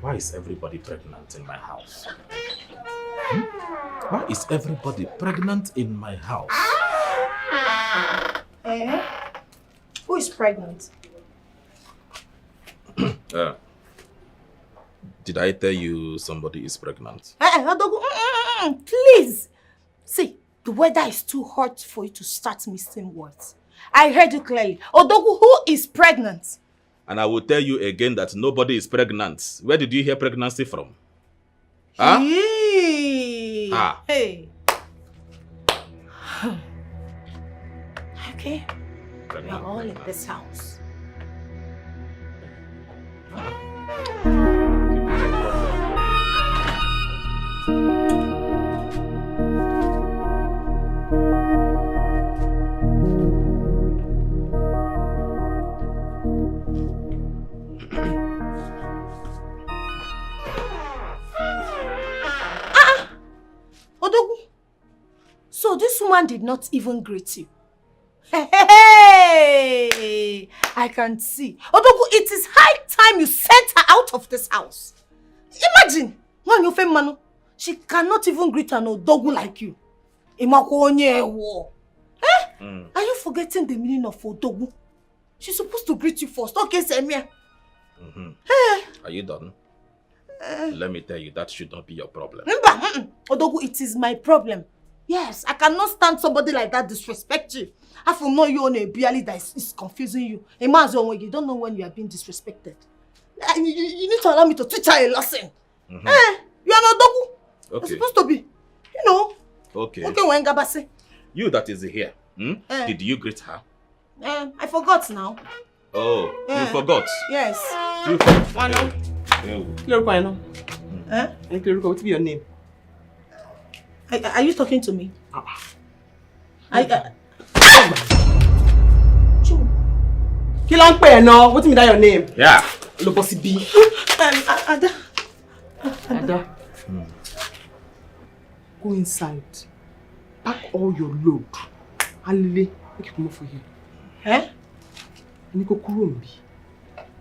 Speaker 2: Why is everybody pregnant in my house? Why is everybody pregnant in my house?
Speaker 1: Who is pregnant?
Speaker 2: Did I tell you somebody is pregnant?
Speaker 1: Please. See, the weather is too hot for you to start missing words.
Speaker 6: I heard you clearly. Odogu, who is pregnant?
Speaker 2: And I will tell you again that nobody is pregnant. Where did you hear pregnancy from? Huh?
Speaker 6: Hey.
Speaker 2: Ah.
Speaker 6: Hey. Okay. We are all in this house. Odogu, so this woman did not even greet you. Hey, I can see. Odogu, it is high time you sent her out of this house. Imagine, when you Philmond, she cannot even greet an Odogu like you. Are you forgetting the meaning of Odogu? She's supposed to greet you first. Okay, Semia.
Speaker 2: Are you done? Let me tell you, that should not be your problem.
Speaker 6: Odogu, it is my problem. Yes, I cannot stand somebody like that disrespect you. I will know you on a barely that is confusing you. A man's own way, you don't know when you are being disrespected. You need to allow me to teach her a lesson. You are not Odogu.
Speaker 2: Okay.
Speaker 6: You're supposed to be, you know.
Speaker 2: Okay.
Speaker 6: Okay, when Gabase.
Speaker 2: You that is here, did you greet her?
Speaker 6: I forgot now.
Speaker 2: Oh, you forgot?
Speaker 6: Yes.
Speaker 2: You forgot?
Speaker 3: Why not? What will be your name?
Speaker 6: Are you talking to me?
Speaker 3: What's your name?
Speaker 2: Yeah.
Speaker 3: Lobosi B. Ada. Go inside. Pack all your load. Alile, make it move for you. Niko kurumbi.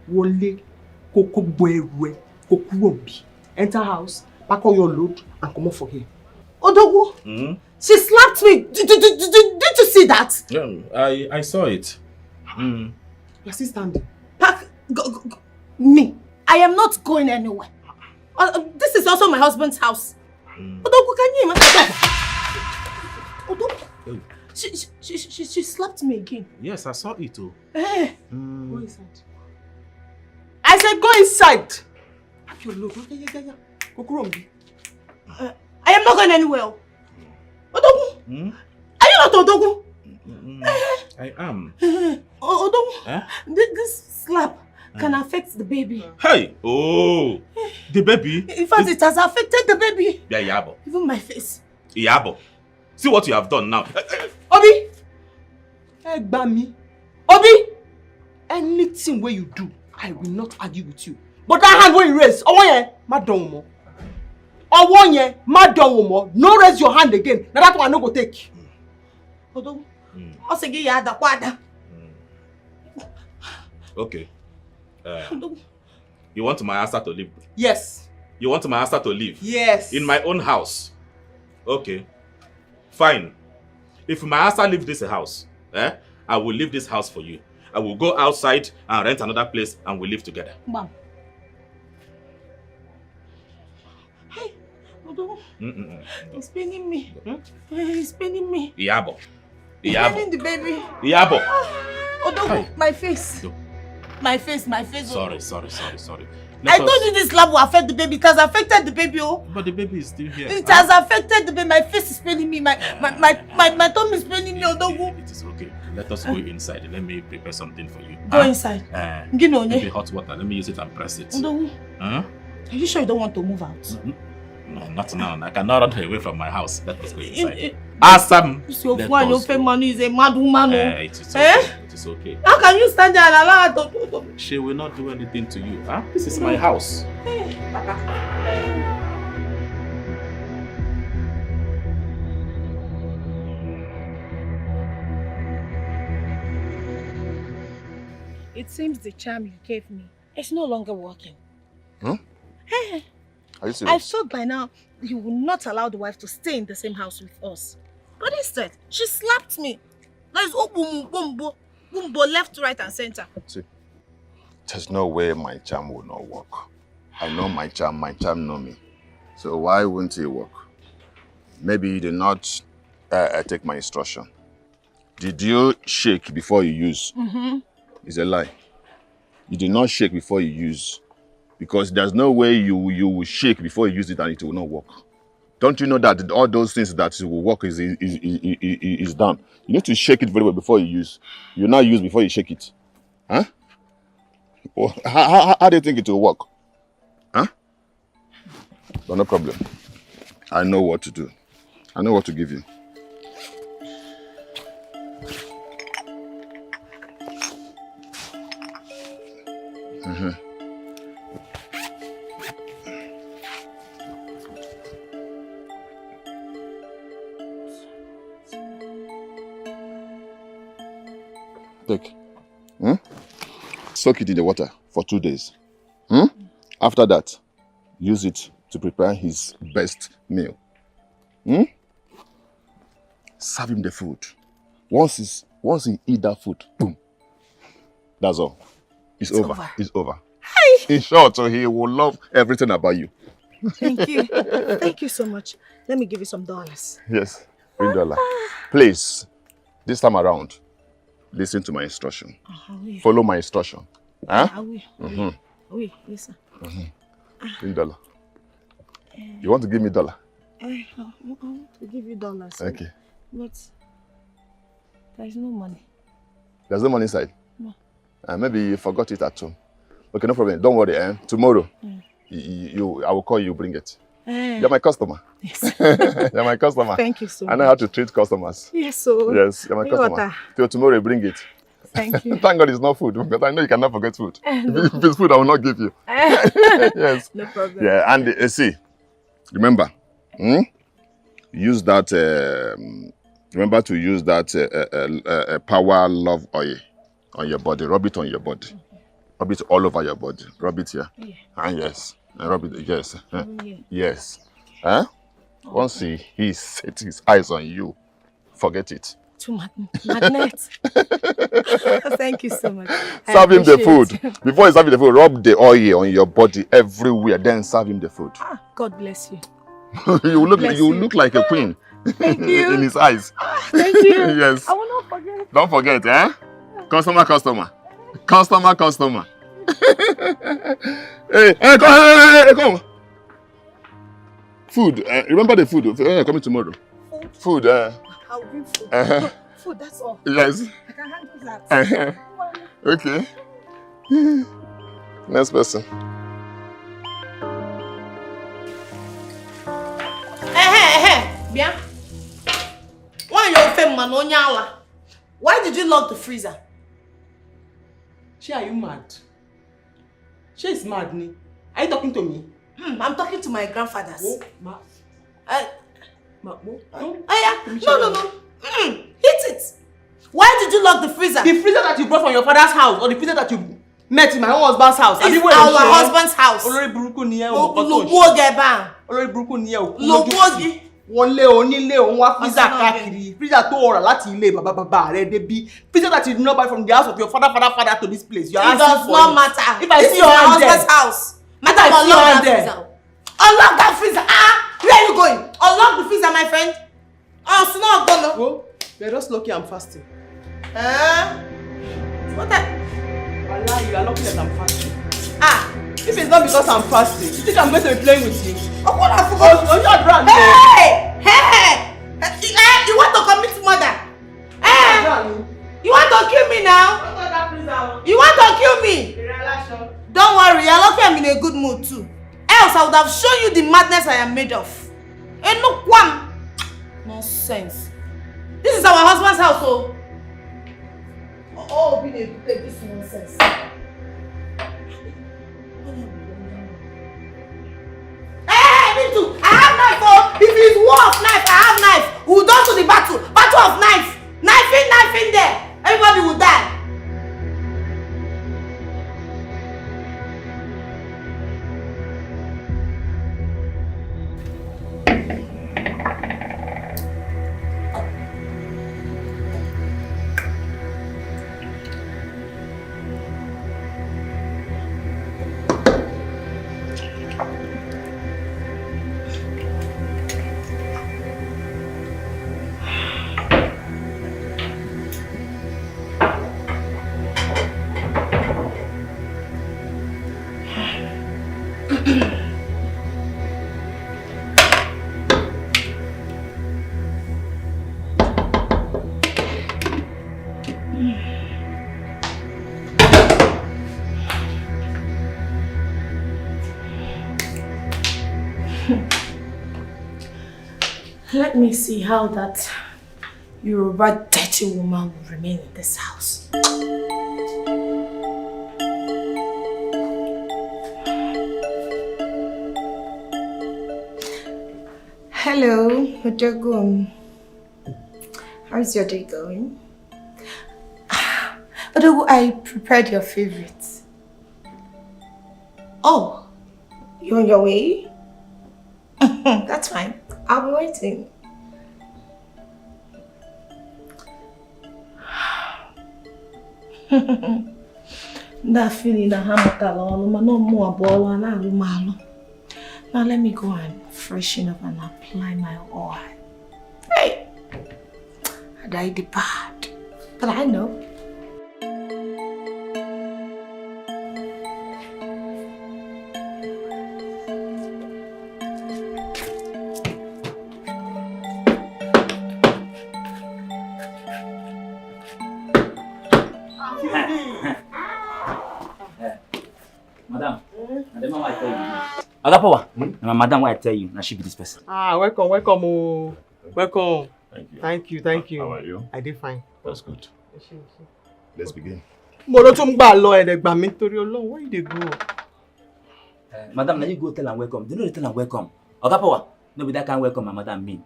Speaker 3: Wole koko boewe kokurumbi. Enter house, pack all your load and come off for here.
Speaker 6: Odogu, she slapped me. Did you see that?
Speaker 2: Yeah, I saw it.
Speaker 3: You're still standing.
Speaker 6: Pack, go. Me. I am not going anywhere. This is also my husband's house. Odogu, can you imagine? Odogu, she slapped me again.
Speaker 2: Yes, I saw it too.
Speaker 3: Go inside. I said go inside. Pack your load. Yeah. Go kurumbi.
Speaker 6: I am not going anywhere. Odogu, are you not Odogu?
Speaker 2: I am.
Speaker 6: Odogu, this slap can affect the baby.
Speaker 2: Hey! Oh! The baby?
Speaker 6: In fact, it has affected the baby.
Speaker 2: Yeah, Yabo.
Speaker 6: Even my face.
Speaker 2: Yabo. See what you have done now.
Speaker 3: Obi! Egbami. Obi! Anything where you do, I will not argue with you. But that hand where you raise, madam. No raise your hand again. Now that one no go take.
Speaker 6: Odogu.
Speaker 2: Okay. You want my answer to leave?
Speaker 3: Yes.
Speaker 2: You want my answer to leave?
Speaker 3: Yes.
Speaker 2: In my own house? Okay. Fine. If my answer leave this house, I will leave this house for you. I will go outside and rent another place and we'll live together.
Speaker 6: Mom. Hey, Odogu. He's paining me. He's paining me.
Speaker 2: Yabo.
Speaker 6: He's paining the baby.
Speaker 2: Yabo.
Speaker 6: Odogu, my face. My face.
Speaker 2: Sorry.
Speaker 6: I told you this slap will affect the baby. It has affected the baby,
Speaker 2: But the baby is still here.
Speaker 6: It has affected the baby. My face is paining me. My tongue is paining me, Odogu.
Speaker 2: It is okay. Let us go inside. Let me prepare something for you.
Speaker 6: Go inside.
Speaker 2: Maybe hot water. Let me use it and press it.
Speaker 6: Odogu. Are you sure you don't want to move out?
Speaker 2: No, not now. I cannot run away from my house. Let us go inside. Awesome.
Speaker 6: Your Philmond is a mad woman.
Speaker 2: It is okay. It is okay.
Speaker 6: How can you stand there and allow her to...
Speaker 2: She will not do anything to you. This is my house.
Speaker 5: It seems the charm you gave me is no longer working.
Speaker 8: Are you serious?
Speaker 5: I thought by now you would not allow the wife to stay in the same house with us. But instead, she slapped me. There's bumbo left, right, and center.
Speaker 8: See, there's no way my charm will not work. I know my charm know me. So why wouldn't it work? Maybe you did not take my instruction. Did you shake before you use? It's a lie. You did not shake before you use. Because there's no way you will shake before you use it and it will not work. Don't you know that all those things that will work is done? You need to shake it very well before you use. You not use before you shake it. Huh? Well, how do you think it will work? Huh? But no problem. I know what to do. I know what to give you. Take. Soak it in the water for 2 days. After that, use it to prepare his best meal. Serve him the food. Once he eat that food, boom. That's all. It's over. It's over. Hi. In short, so he will love everything about you.
Speaker 5: Thank you. Thank you so much. Let me give you some dollars.
Speaker 8: Yes, $3. Please, this time around, listen to my instruction. Follow my instruction. Huh?
Speaker 5: I will. Oui, listen.
Speaker 8: $3. You want to give me $1?
Speaker 5: I want to give you dollars.
Speaker 8: Okay.
Speaker 5: But there is no money.
Speaker 8: There's no money inside?
Speaker 5: No.
Speaker 8: Maybe you forgot it at home. Okay, no problem. Don't worry. Tomorrow, I will call you, bring it. You're my customer.
Speaker 5: Yes.
Speaker 8: You're my customer.
Speaker 5: Thank you so much.
Speaker 8: I know how to treat customers.
Speaker 5: Yes, so.
Speaker 8: Yes, you're my customer. Till tomorrow, you bring it.
Speaker 5: Thank you.
Speaker 8: Thank God it's not food, because I know you cannot forget food. If it's food, I will not give you. Yes.
Speaker 5: No problem.
Speaker 8: Yeah, and see, remember, use that, remember to use that power love oil on your body. Rub it on your body. Rub it all over your body. Rub it here. Yeah. And yes. And rub it, yes. Yes. Huh? Once he sets his eyes on you, forget it.
Speaker 5: To magnet. Thank you so much.
Speaker 8: Serve him the food. Before you serve him the food, rub the oil on your body everywhere. Then serve him the food.
Speaker 5: God bless you.
Speaker 8: you look like a queen.
Speaker 5: Thank you.
Speaker 8: In his eyes.
Speaker 5: Thank you.
Speaker 8: Yes.
Speaker 5: I will not forget.
Speaker 8: Don't forget, eh? Customer. Hey, come. Food. Remember the food. Coming tomorrow. Food.
Speaker 5: I'll bring food. Food, that's all.
Speaker 8: Yes.
Speaker 5: I can handle that.
Speaker 8: Okay. Next person.
Speaker 6: Bien. Why you Philmond Onyala? Why did you lock the freezer?
Speaker 3: She, are you mad? She is mad, ni. Are you talking to me?
Speaker 6: I'm talking to my grandfathers.
Speaker 3: Oh, ma. No.
Speaker 6: No. Hit it. Why did you lock the freezer?
Speaker 3: The freezer that you brought from your father's house, or the freezer that you met in my own husband's house?
Speaker 6: It's our husband's house.
Speaker 3: Olórí burúkú ni ẹ́
Speaker 6: o. Logbo geba.
Speaker 3: Olórí burúkú ni ẹ́ o.
Speaker 6: Logbo gi.
Speaker 3: Wọlé onílé òun wá freezer káàkiri. Freezer tó rà láti ilé bàbá rẹ̀ débi. Freezer that you did not buy from the house of your father to this place. You are
Speaker 6: it does not matter.
Speaker 3: If I see your hand there.
Speaker 6: Husband's house.
Speaker 3: If I see your hand there.
Speaker 6: Unlock that freezer. Where are you going? Unlock the freezer, my friend. Oh, it's not gonna.
Speaker 3: Oh, you're just lucky I'm fasting.
Speaker 6: What the?
Speaker 3: Allah, you are lucky that I'm fasting. If it's not because I'm fasting, you think I'm going to be playing with you?
Speaker 6: Oh, what I forgot.
Speaker 3: Oh, you're drunk.
Speaker 6: Hey! You want to commit murder? You want to kill me now? You want to kill me? Don't worry, you're lucky I'm in a good mood too. Else I would have shown you the madness I am made of. Ain't no quam. Nonsense. This is our husband's house, oh. Oh, be this nonsense. Hey, me too. I have knife, oh. If it's war of knife, I have knife. We'll go to the battle. Battle of knife. Knife in there. Everybody will die. Let me see how that Yoruba dirty woman will remain in this house. Hello, Odogun. How's your day going? Odogun, I prepared your favorites. Oh, you're on your way? That's fine. I'll be waiting. That feeling that now let me go and freshen up and apply my oil. Hey! I died the bad, but I know.
Speaker 4: Madam, and the mama I tell you. Agapowa, my madam, what I tell you, now she be this person.
Speaker 3: Ah, welcome, welcome, oh. Welcome.
Speaker 8: Thank you.
Speaker 3: Thank you.
Speaker 8: How are you?
Speaker 3: I did fine.
Speaker 8: That's good. Let's begin.
Speaker 3: Molo tún gbà lọ ẹ̀dẹ̀gbà mi torí Ọlọ́run, where you dey go?
Speaker 4: Madam, now you go tell her welcome. Do you know they tell her welcome? Agapowa, no be that kind welcome my madam mean.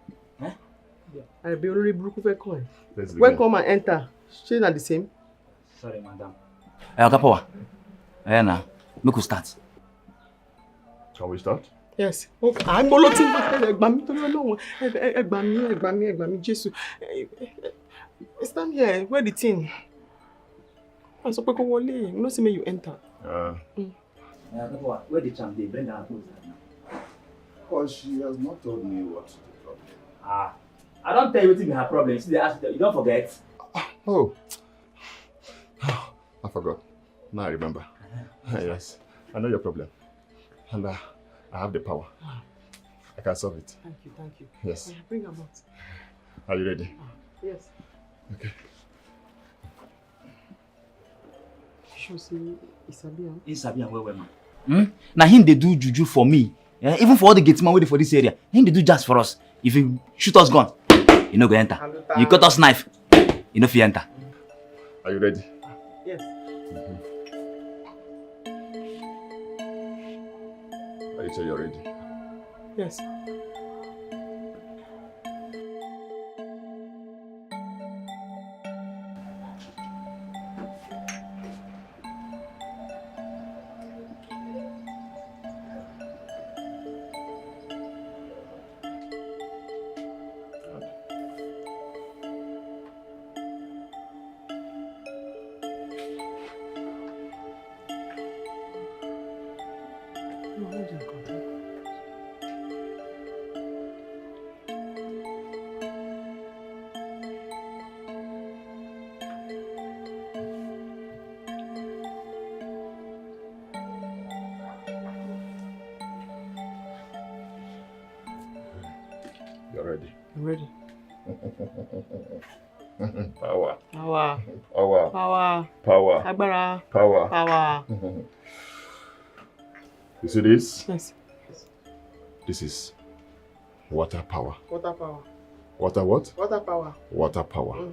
Speaker 3: I be olórí burúkú fẹ́ kàn ẹ́.
Speaker 8: Let's begin.
Speaker 3: Welcome and enter. Shey na the same?
Speaker 4: Sorry, madam. Agapowa, now, make we start.
Speaker 8: Can we start?
Speaker 3: Yes. Okay. I'm molo tún gbà ẹ̀dẹ̀gbà mi torí Ọlọ́run. Ẹ̀gbà mi, Jésù. Stand here, where the thing? I sọ pé kó wọlé. You know see me you enter.
Speaker 4: Agapowa, where the charm dey? Bring her close now.
Speaker 8: Well, she has not told me what the problem is.
Speaker 4: I don't tell you what be her problem. See, they ask you, you don't forget.
Speaker 8: Oh. I forgot. Now I remember. Yes. I know your problem. And I have the power. I can solve it.
Speaker 3: Thank you.
Speaker 8: Yes.
Speaker 3: Bring her out.
Speaker 8: Are you ready?
Speaker 3: Yes.
Speaker 8: Okay.
Speaker 3: Sure see Isabian.
Speaker 4: Isabian well, man. Now him they do juju for me. Yeah? Even for all the gateman waiting for this area. Him they do just for us. If you shoot us gun, you no go enter. You cut us knife, you no fit enter.
Speaker 8: Are you ready?
Speaker 3: Yes.
Speaker 8: Are you sure you're ready?
Speaker 3: Yes.
Speaker 8: You're ready.
Speaker 3: I'm ready.
Speaker 8: Power.
Speaker 3: Power.
Speaker 8: Power.
Speaker 3: Power.
Speaker 8: Power.
Speaker 3: Agbára.
Speaker 8: Power.
Speaker 3: Power.
Speaker 8: You see this?
Speaker 3: Yes.
Speaker 8: This is water power.
Speaker 3: Water power.
Speaker 8: Water what?
Speaker 3: Water power.
Speaker 8: Water power.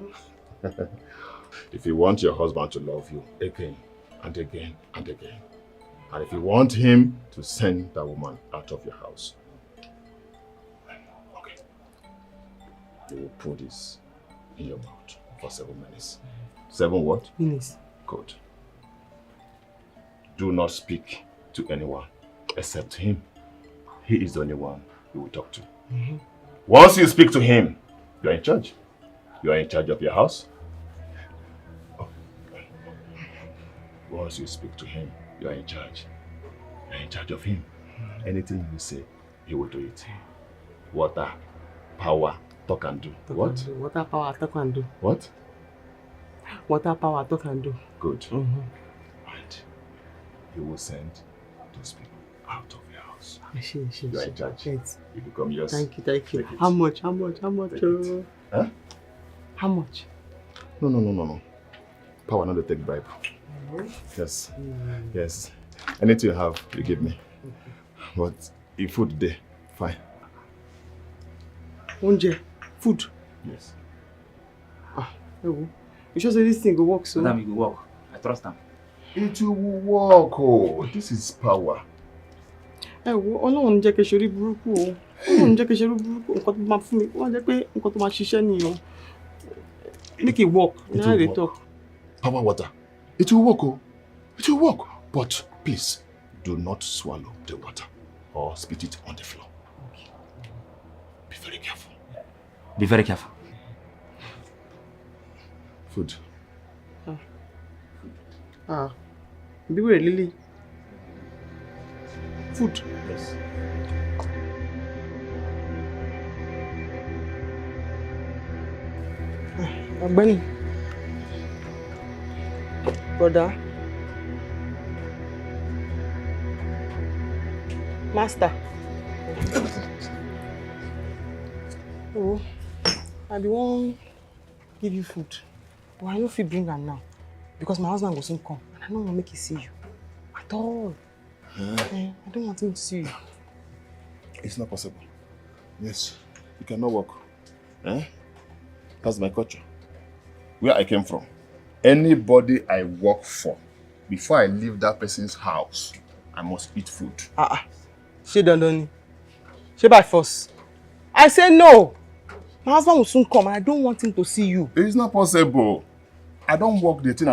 Speaker 8: If you want your husband to love you again and again and again, and if you want him to send that woman out of your house, okay, you will put this in your mouth for 7 minutes. 7 what?
Speaker 3: Minutes.
Speaker 8: Good. Do not speak to anyone except him. He is the only one you will talk to. Once you speak to him, you are in charge. You are in charge of your house. Once you speak to him, you are in charge. You are in charge of him. Anything you say, he will do it. Water, power, talk and do. What?
Speaker 3: Water power, talk and do.
Speaker 8: What?
Speaker 3: Water power, talk and do.
Speaker 8: Good. Right. You will send those people out of your house. You are in charge.
Speaker 3: Yes.
Speaker 8: You become yours.
Speaker 3: Thank you.
Speaker 8: Take it.
Speaker 3: How much?
Speaker 8: Take it. Huh?
Speaker 3: How much?
Speaker 8: No. Power not to take bribe. Yes. Yes. Anything you have, you give me. But if food there, Fine.
Speaker 3: Oúnjẹ, food.
Speaker 4: Yes.
Speaker 3: You sure say this thing go work so?
Speaker 4: Madam, you go work. I trust him.
Speaker 8: It will work. Oh, this is power.
Speaker 3: Ọlọ́run jẹ́ kí ṣe orí burúkú o. Ọlọ́run jẹ́ kí ṣe orí burúkú. Nǹkan tó máa fún mi, wọ́n jẹ́ pé nǹkan tó máa ṣiṣẹ́ ni o. Make it work.
Speaker 8: It
Speaker 3: Now
Speaker 8: will
Speaker 3: they
Speaker 8: work.
Speaker 3: talk.
Speaker 8: Power water. It will work. Oh. It will work. But please, do not swallow the water or spit it on the floor. Be very careful.
Speaker 4: Be very careful.
Speaker 8: Food.
Speaker 3: Be very Lily. Food.
Speaker 4: Yes.
Speaker 3: Ọ̀gbẹ́ni. Brother. Master. Oh, I be wan give you food. But I no fit bring am now. Because my husband go soon come. And I don't want to make him see you. At all. I don't want him to see you.
Speaker 8: It's not possible. Yes, you cannot work. That's my culture. Where I came from. Anybody I work for, before I leave that person's house, I must eat food.
Speaker 3: She don't. She by force. I say no. My husband will soon come and I don't want him to see you.
Speaker 8: It's not possible. I don't work the thing,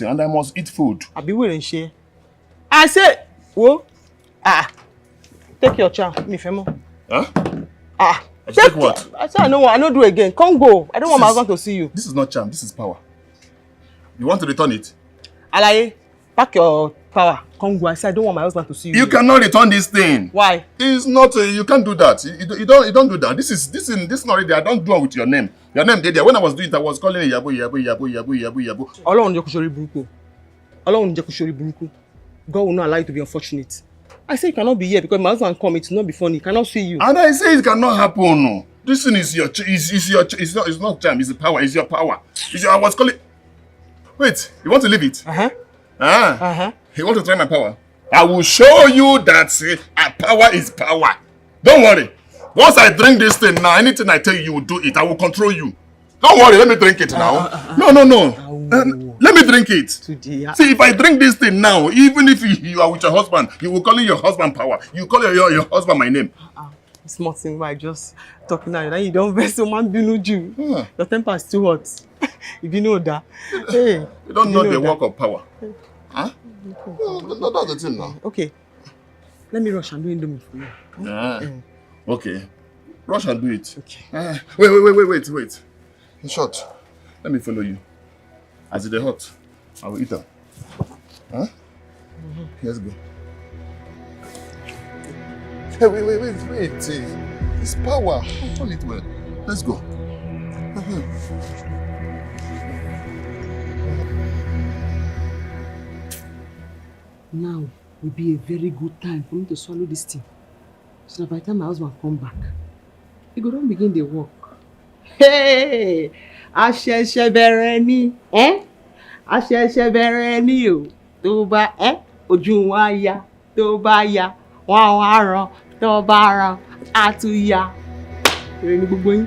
Speaker 8: and I must eat food.
Speaker 3: I be willing share. I say, whoa. Take your chance, me femo.
Speaker 8: Take what?
Speaker 3: I say I no do again. Come go. I don't want my husband to see you.
Speaker 8: This is not charm, this is power. You want to return it?
Speaker 3: Alaye, pack your power. Come go. I say I don't want my husband to see you.
Speaker 8: You cannot return this thing.
Speaker 3: Why?
Speaker 8: It's not. You can't do that. You don't do that. This not ready. I don't do it with your name. Your name there. When I was doing it, I was calling it Yabo.
Speaker 3: Ọlọ́run jẹ́ kó ṣorí burúkú. Ọlọ́run jẹ́ kó ṣorí burúkú. God will not allow you to be unfortunate. I say you cannot be here because my husband come. It will not be funny. He cannot see you.
Speaker 8: And I say it cannot happen. No. This thing is your. It's not charm. It's the power. It's your power. I was calling. Wait. You want to leave it? You want to try my power? I will show you that power is power. Don't worry. Once I drink this thing now, anything I tell you, you will do it. I will control you. Don't worry, let me drink it now. No. Let me drink it. See, if I drink this thing now, even if you are with your husband, you will call your husband power. You call your husband my name.
Speaker 3: Small thing by just talking now. You don't vex so man binu you. Your temper is too hot. If you know that. Hey.
Speaker 8: You don't know the work of power. Huh? No, that's the thing now.
Speaker 3: Okay. Let me rush and do Indomie for you.
Speaker 8: Okay. Rush and do it.
Speaker 3: Okay.
Speaker 8: Wait. In short, let me follow you. As it's hot, I will eat them. Let's go. Hey, wait. It's power. Hold it well. Let's go.
Speaker 3: Now will be a very good time for me to swallow this thing. So that by the time my husband come back, he go don begin the work. Hey! Àṣẹ̀ṣẹ̀ bẹ̀rẹ̀ ni, àṣẹ̀ṣẹ̀ bẹ̀rẹ̀ ni o. Tó bá ojú wa ya, tó bá ya, wọ́n á ràn, tó bá ràn, á tún ya. Èrè ni gbogbo yín.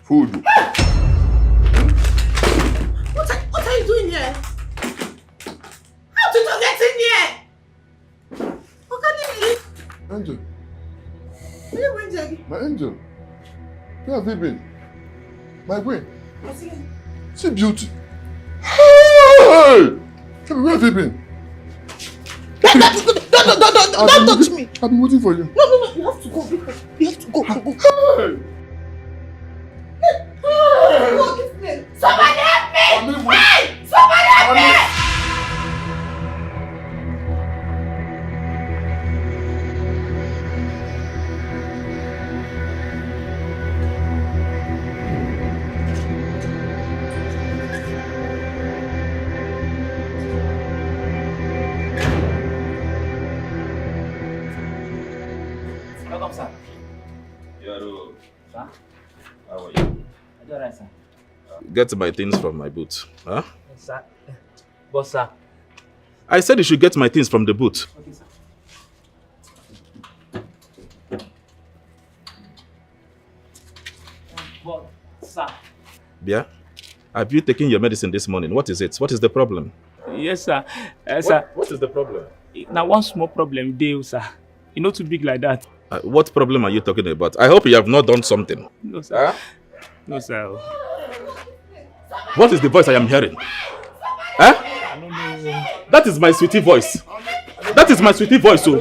Speaker 8: Food.
Speaker 6: What are you doing here? How did you get in here? Okay, leave me.
Speaker 8: Andrew. My angel. Where have you been? My queen. See beauty. Hey! Where have you been?
Speaker 6: Don't touch me.
Speaker 8: I've been waiting for you.
Speaker 6: No, you have to go. You have to go.
Speaker 8: Hey!
Speaker 6: Somebody help me! Hey! Somebody help me!
Speaker 4: Welcome, sir.
Speaker 2: Yaro,
Speaker 4: Sir?
Speaker 2: how are you?
Speaker 4: I do alright, sir.
Speaker 2: Get my things from my boot. Huh?
Speaker 4: Yes, sir. But, sir.
Speaker 2: I said you should get my things from the boot.
Speaker 4: Okay, sir. But, sir.
Speaker 2: Yeah? Have you taken your medicine this morning? What is it? What is the problem?
Speaker 9: Yes, sir. Sir.
Speaker 2: What is the problem?
Speaker 9: Now, one small problem, deal, sir. It's not too big like that.
Speaker 2: What problem are you talking about? I hope you have not done something.
Speaker 9: No, sir. No, sir.
Speaker 2: What is the voice I am hearing?
Speaker 9: I don't know.
Speaker 2: That is my sweetie voice. That is my sweetie voice, so.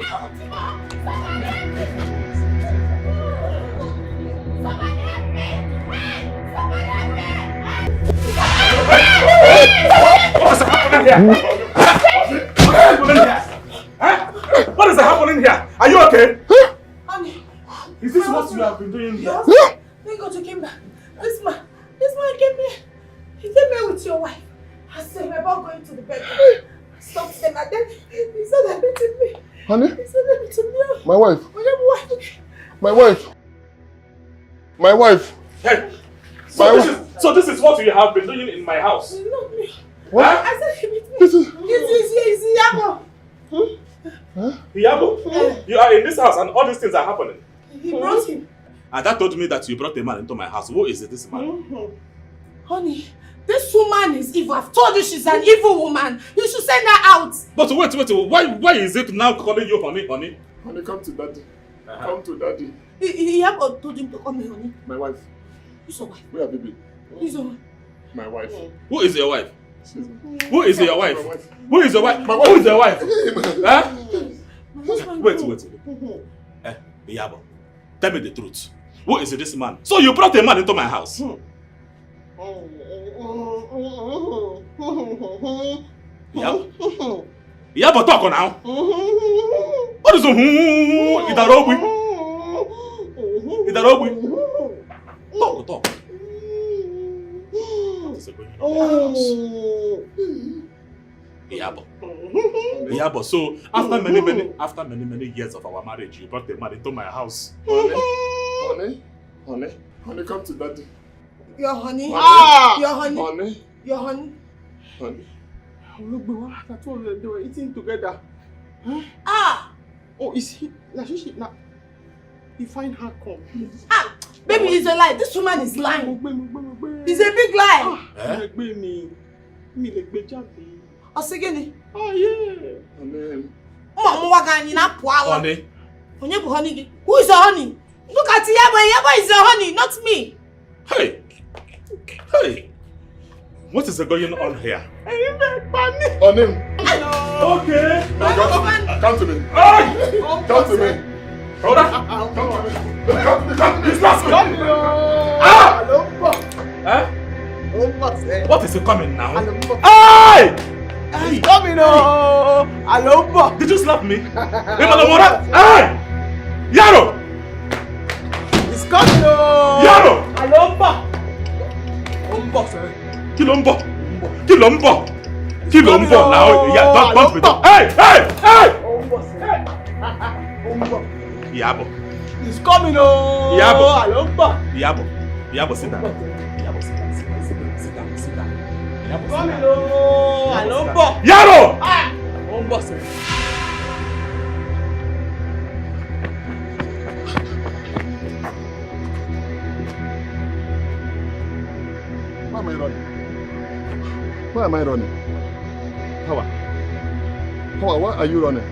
Speaker 2: What is happening here? Are you okay?
Speaker 6: Honey,
Speaker 2: Is this what you have been doing here?
Speaker 6: thank God you came back. This man came here. He came here with your wife. I said we're about going to the bedroom. I stopped them and then he said they're beating me.
Speaker 8: Honey?
Speaker 6: He said they're beating me.
Speaker 8: My wife.
Speaker 6: My wife.
Speaker 8: My wife.
Speaker 2: Hey!
Speaker 8: My
Speaker 2: So this is what you have been doing in my house?
Speaker 6: It's not me.
Speaker 8: What?
Speaker 6: I said he beat me.
Speaker 8: This is...
Speaker 6: It's Yabo.
Speaker 2: Yabo, you are in this house and all these things are happening.
Speaker 6: He brought him.
Speaker 2: And that told me that you brought a man into my house. Who is it, this man?
Speaker 6: Honey, this woman is evil. I've told you she's an evil woman. You should send her out.
Speaker 2: But wait, why is it now calling you honey?
Speaker 8: Honey, come to daddy. Come to daddy.
Speaker 6: Yabo told him to come here, honey.
Speaker 8: My wife.
Speaker 6: Who's your wife?
Speaker 8: Where have you been?
Speaker 6: Who's your wife?
Speaker 8: My wife.
Speaker 2: Who is your wife?
Speaker 8: Who
Speaker 2: is your wife?
Speaker 8: My wife.
Speaker 2: Who is your wife?
Speaker 8: My wife.
Speaker 2: Who is your wife? Huh? Wait. Yabo, tell me the truth. Who is this man? So you brought a man into my house? Yabo, talk now. What is Idarogui? Talk. What is going on in my house? Yabo, so after many years of our marriage, you brought a man into my house.
Speaker 8: Honey, come to daddy.
Speaker 6: Your honey. Your honey.
Speaker 8: Honey.
Speaker 6: Your honey.
Speaker 8: Honey.
Speaker 3: Look, I told you they were eating together. Huh? Oh, is he? Like she now. He find her come.
Speaker 6: Baby, it's a lie. This woman is lying. It's a big lie. Osigeni.
Speaker 3: Oh yeah.
Speaker 2: Honey.
Speaker 6: Honey. Who is your honey? Look at Yabo. Yabo is your honey, not me.
Speaker 2: Hey. What is going on here?
Speaker 8: On him.
Speaker 2: Okay.
Speaker 8: Come to me. Come to me.
Speaker 2: Hold on.
Speaker 8: Come to me. Come to me.
Speaker 2: He's not coming. What is he coming now? Hey!
Speaker 3: He's coming, oh!
Speaker 2: Did you slap me? Hey! Yaro!
Speaker 3: He's coming, oh!
Speaker 2: Yaro! Kí ló ń bọ̀ now? Yeah, don't be done. Hey! Yabo.
Speaker 3: He's coming, oh!
Speaker 2: Yabo, sit down.
Speaker 3: Coming, oh!
Speaker 2: Yaro!
Speaker 8: Why am I running? Power, why are you running?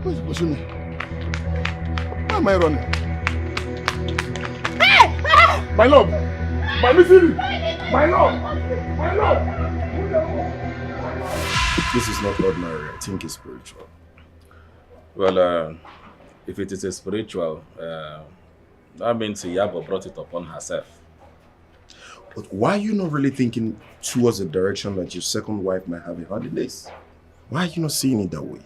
Speaker 8: Why is he pushing me? am I running? My love! My missing! My love! My love! This is not ordinary. I think it's spiritual.
Speaker 2: Well, if it is a spiritual, that means Iyabo brought it upon herself.
Speaker 8: But why are you not really thinking towards the direction that your second wife might have a holidays? Why are you not seeing it that way?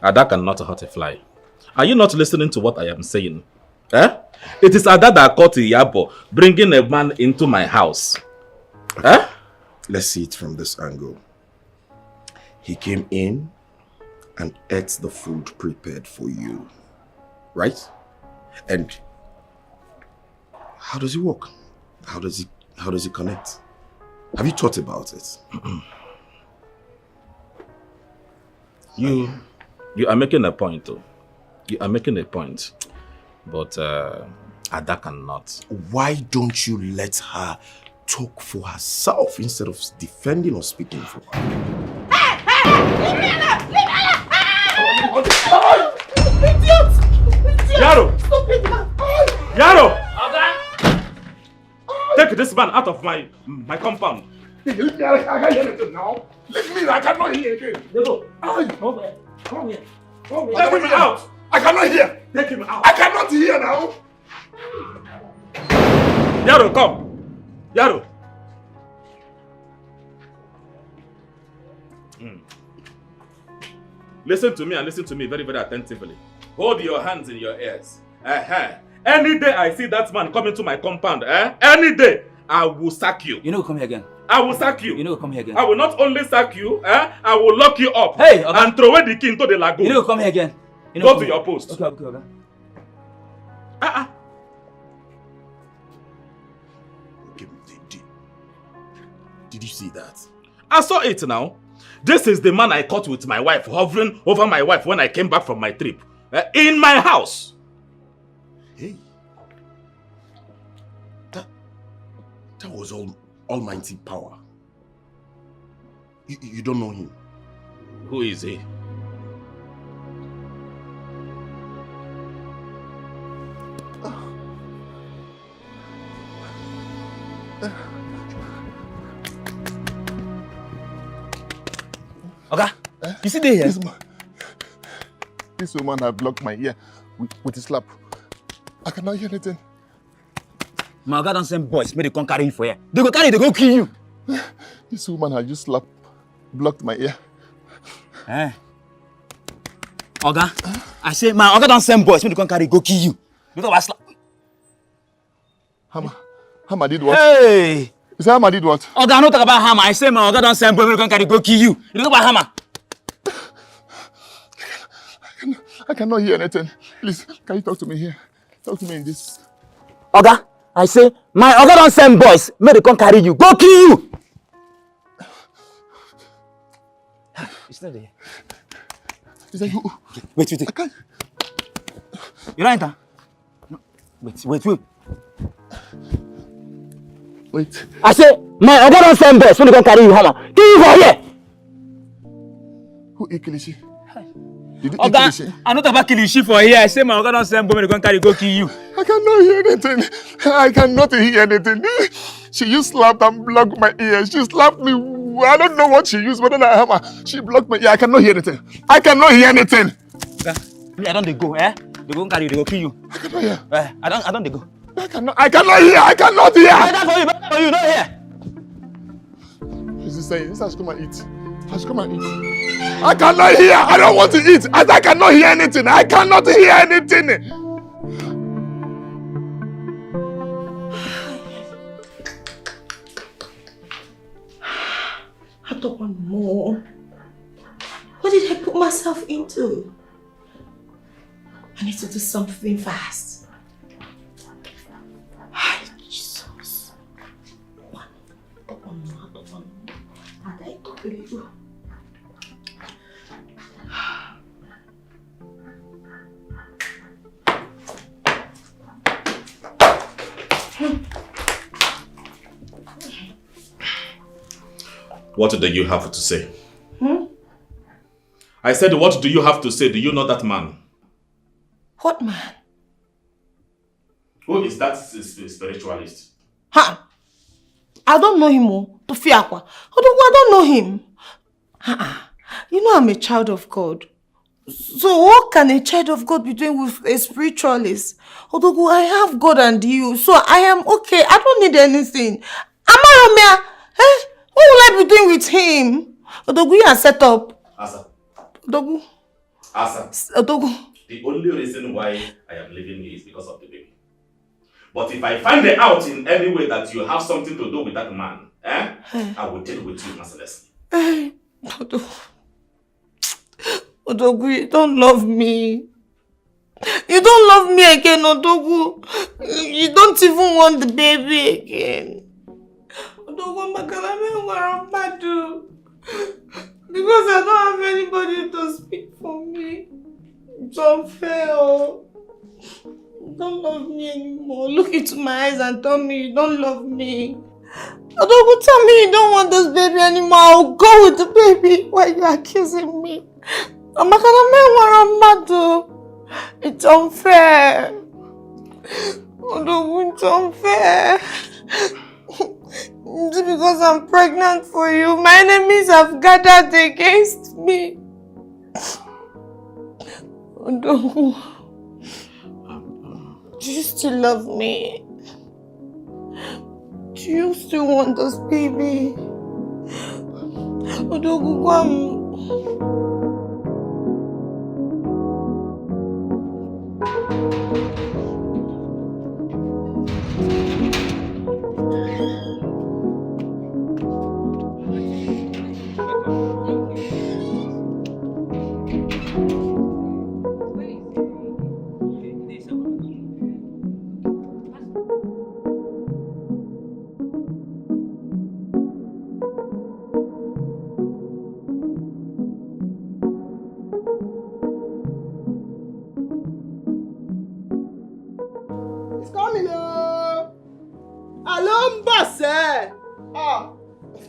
Speaker 2: Ada cannot hurt a fly. Are you not listening to what I am saying? Eh? It is Ada that caught Iyabo bringing a man into my house. Eh?
Speaker 8: Let's see it from this angle. He came in and ate the food prepared for you. Right? And how does it work? How does it connect? Have you thought about it?
Speaker 2: You are making a point, though. You are making a point. But Ada cannot.
Speaker 8: Why don't you let her talk for herself instead of defending or speaking for her?
Speaker 6: Hey! Leave me alone! Leave me alone! Idiot!
Speaker 2: Yaro!
Speaker 6: Stupid man!
Speaker 2: Yaro! Take this man out of my compound.
Speaker 8: Leave me, I can't hear anything now. Leave me, I cannot hear again.
Speaker 2: Come here.
Speaker 8: Take him out. I cannot hear.
Speaker 2: Take him out.
Speaker 8: I cannot hear now.
Speaker 2: Yaro, come. Yaro. Listen to me and listen to me very, very attentively. Hold your hands in your ears. Any day I see that man coming to my compound, any day, I will sack you.
Speaker 4: You know, come here again.
Speaker 2: I will sack you.
Speaker 4: You know, come here again.
Speaker 2: I will not only sack you, I will lock you up.
Speaker 4: Hey, okay.
Speaker 2: And throw away the key into the lagoon.
Speaker 4: You know, come here again. You know,
Speaker 2: go to your post.
Speaker 4: Okay.
Speaker 8: Did you see that?
Speaker 2: I saw it now. This is the man I caught with my wife, hovering over my wife when I came back from my trip. In my house.
Speaker 8: Hey. That was almighty power. You don't know him.
Speaker 2: Who is he?
Speaker 4: Okay, you see there here?
Speaker 8: This woman had blocked my ear with a slap. I cannot hear anything.
Speaker 4: My God don't send boys, may they come carry you for here. They go carry, they go kill you.
Speaker 8: This woman had just blocked my ear.
Speaker 4: Oga, I say my Oga don't send boys, may they come carry, go kill you. Because I slap.
Speaker 8: Hama did what?
Speaker 4: Hey!
Speaker 8: You say Hama did what?
Speaker 4: Oga, I don't talk about Hama. I say my Oga don't send boys, may they come carry, go kill you. You talk about Hama.
Speaker 8: I cannot hear anything. Please, can you talk to me here? Talk to me in this.
Speaker 4: Oga, I say, my Oga don't send boys, may they come carry you, go kill you! It's not there.
Speaker 8: Is that you?
Speaker 4: Wait.
Speaker 8: I can't.
Speaker 4: You don't enter? No. Wait.
Speaker 8: Wait.
Speaker 4: I say, my Oga don't send boys, may they come carry you, Hama. Kill you for here!
Speaker 8: Who eat Kilishi? Did you eat
Speaker 4: Oga,
Speaker 8: Kilishi?
Speaker 4: I don't talk about Kilishi for here. I say my Oga don't send boys, may they come carry, go kill you.
Speaker 8: I cannot hear anything. I cannot hear anything. She used slapped and blocked my ears. She slapped me. I don't know what she used, but then she blocked my ear. I cannot hear anything. I cannot hear anything.
Speaker 4: Me, I don't they go, They go carry you, they go kill you.
Speaker 8: I cannot hear.
Speaker 4: I don't they go.
Speaker 8: I cannot hear. I cannot hear.
Speaker 4: Better for you, not here.
Speaker 8: She's saying, this has come and eat. Has come and eat. I cannot hear. I don't want to eat. I cannot hear anything. I cannot hear anything.
Speaker 6: I don't want more. What did I put myself into? I need to do something fast. Hi, Jesus. I don't want more. And I don't believe you.
Speaker 2: What do you have to say? I said, what do you have to say? Do you know that man?
Speaker 6: What man?
Speaker 2: Who is that spiritualist?
Speaker 6: Ha! I don't know him, Tofiakwa. I don't know him. You know I'm a child of God. So what can a child of God be doing with a spiritualist? Odogu, I have God and you, so I am okay. I don't need anything. Am I Romeo? What will I be doing with him? Odogu, you are set up.
Speaker 2: Asa.
Speaker 6: Odogu.
Speaker 2: Asa.
Speaker 6: Odogu.
Speaker 2: The only reason why I am leaving you is because of the baby. But if I find it out in any way that you have something to do with that man, I will deal with you mercilessly.
Speaker 6: Odogu, you don't love me. You don't love me again, Odogu. You don't even want the baby again. Odogu, because I don't have anybody to speak for me. It's unfair. You don't love me anymore. Look into my eyes and tell me you don't love me. Odogu, tell me you don't want this baby anymore. I'll go with the baby. Why are you accusing me? It's unfair. Odogu, it's unfair. It's because I'm pregnant for you. My enemies have gathered against me. Odogu, do you still love me? Do you still want this baby? Odogu, come.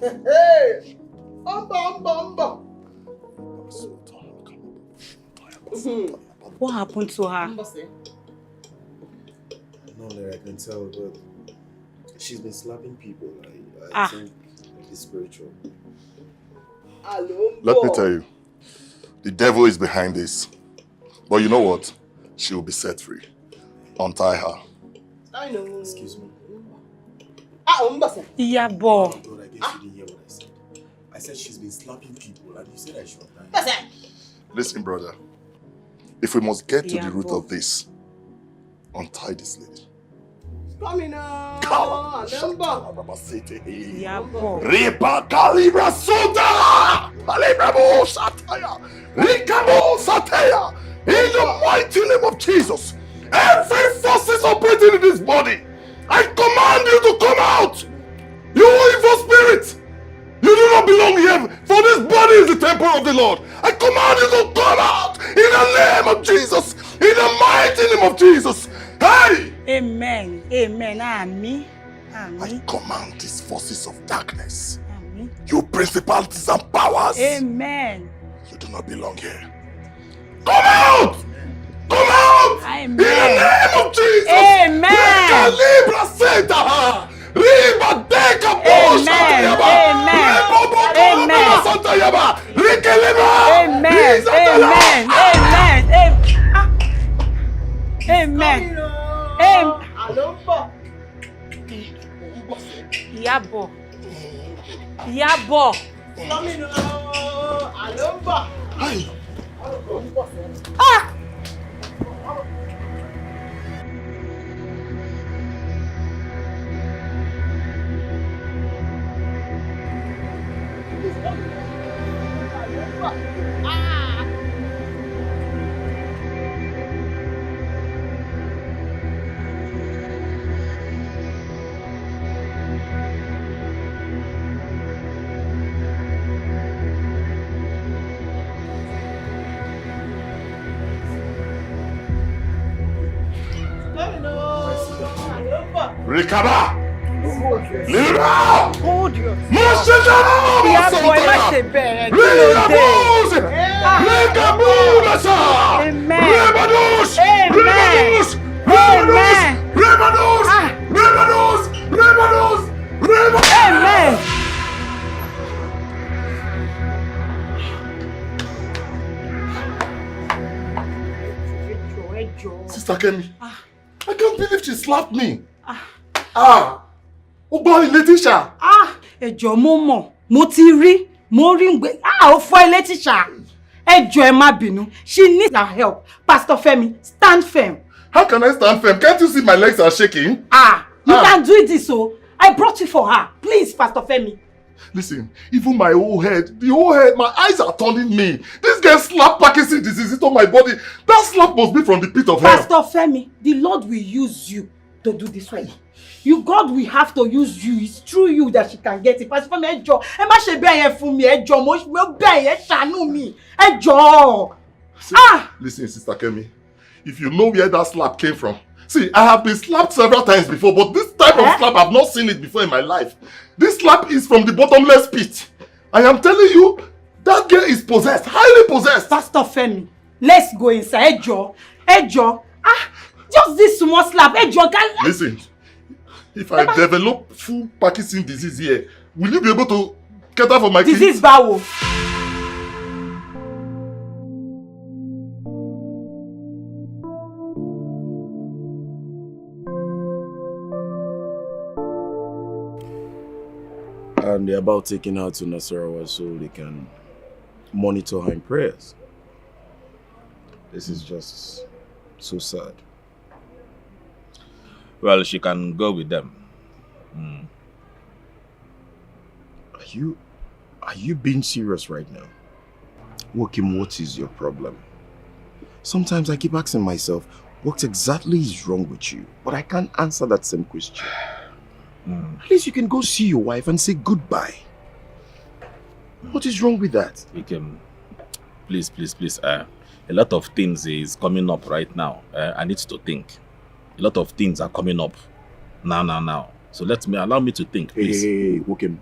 Speaker 8: Hey! Umba.
Speaker 7: What happened to her?
Speaker 10: No, I can tell, but she's been slapping people. I think it's spiritual.
Speaker 8: Let me tell you, the devil is behind this. But you know what? She will be set free. Untie her.
Speaker 10: I know. Excuse me.
Speaker 7: Yeah, boy.
Speaker 10: Oh God, I guess you didn't hear what I said. I said she's been slapping people, and you said I should untie.
Speaker 8: Listen, brother. If we must get to the root of this, untie this lady.
Speaker 10: Coming now.
Speaker 7: Yeah, boy.
Speaker 8: Ripa calibra suda! Calibramo sataya! Ricamo sataya! In the mighty name of Jesus, every force is operating in this body. I command you to come out! You evil spirit! You do not belong here, for this body is the temple of the Lord. I command you to come out in the name of Jesus, in the mighty name of Jesus. Hey!
Speaker 7: Amen. Amen. Amen.
Speaker 8: I command these forces of darkness, you principalities and powers.
Speaker 7: Amen.
Speaker 8: You do not belong here. Come out! Come out!
Speaker 7: Amen.
Speaker 8: In the name of Jesus!
Speaker 7: Amen.
Speaker 8: Libra Santa! Riba Deka Bosha!
Speaker 7: Amen. Yabo. Ah!
Speaker 8: Recover! Libra!
Speaker 7: Hold your
Speaker 8: Amen. Sister Kemi, I can't believe she slapped me. Oh boy, Letitia.
Speaker 7: Ẹjọ́ mo mọ̀, mo ti rí, mo rí ngbe. Ó fọ́ Letitia. Ẹjọ́ ẹ má bínú. She needs our help. Pastor Femi, stand firm.
Speaker 8: How can I stand firm? Can't you see my legs are shaking?
Speaker 7: You can't do it so. I brought you for her. Please, Pastor Femi.
Speaker 8: Listen, even my whole head, my eyes are turning me. This girl slapped Parkinson's disease into my body. That slap must be from the pit of hell.
Speaker 7: Pastor Femi, the Lord will use you to do this way. God will have to use you. It's through you that she can get it. Pastor Femi, ẹjọ́, ẹ má ṣe bẹ́ẹ̀ yẹn fún mi, ẹjọ́, mo bẹ́ẹ̀ yẹn ṣàánú mi, ẹjọ́.
Speaker 8: Listen, Sister Kemi, if you know where that slap came from. See, I have been slapped several times before, but this type of slap, I've not seen it before in my life. This slap is from the bottomless pit. I am telling you, that girl is possessed, highly possessed.
Speaker 7: Pastor Femi, let's go inside. Ẹjọ́. Just this small slap, ẹjọ́.
Speaker 8: Listen, if I develop full Parkinson's disease here, will you be able to cater for my kids?
Speaker 7: Disease báwo?
Speaker 10: And they're about taking her to Nasarawa so they can monitor her in prayers. This is just so sad.
Speaker 2: Well, she can go with them.
Speaker 10: Are you being serious right now? Wokim, what is your problem? Sometimes I keep asking myself, what exactly is wrong with you? But I can't answer that same question. At least you can go see your wife and say goodbye. What is wrong with that?
Speaker 2: Please. A lot of things is coming up right now. I need to think. A lot of things are coming up now. So allow me to think, please.
Speaker 10: Hey, Wokim.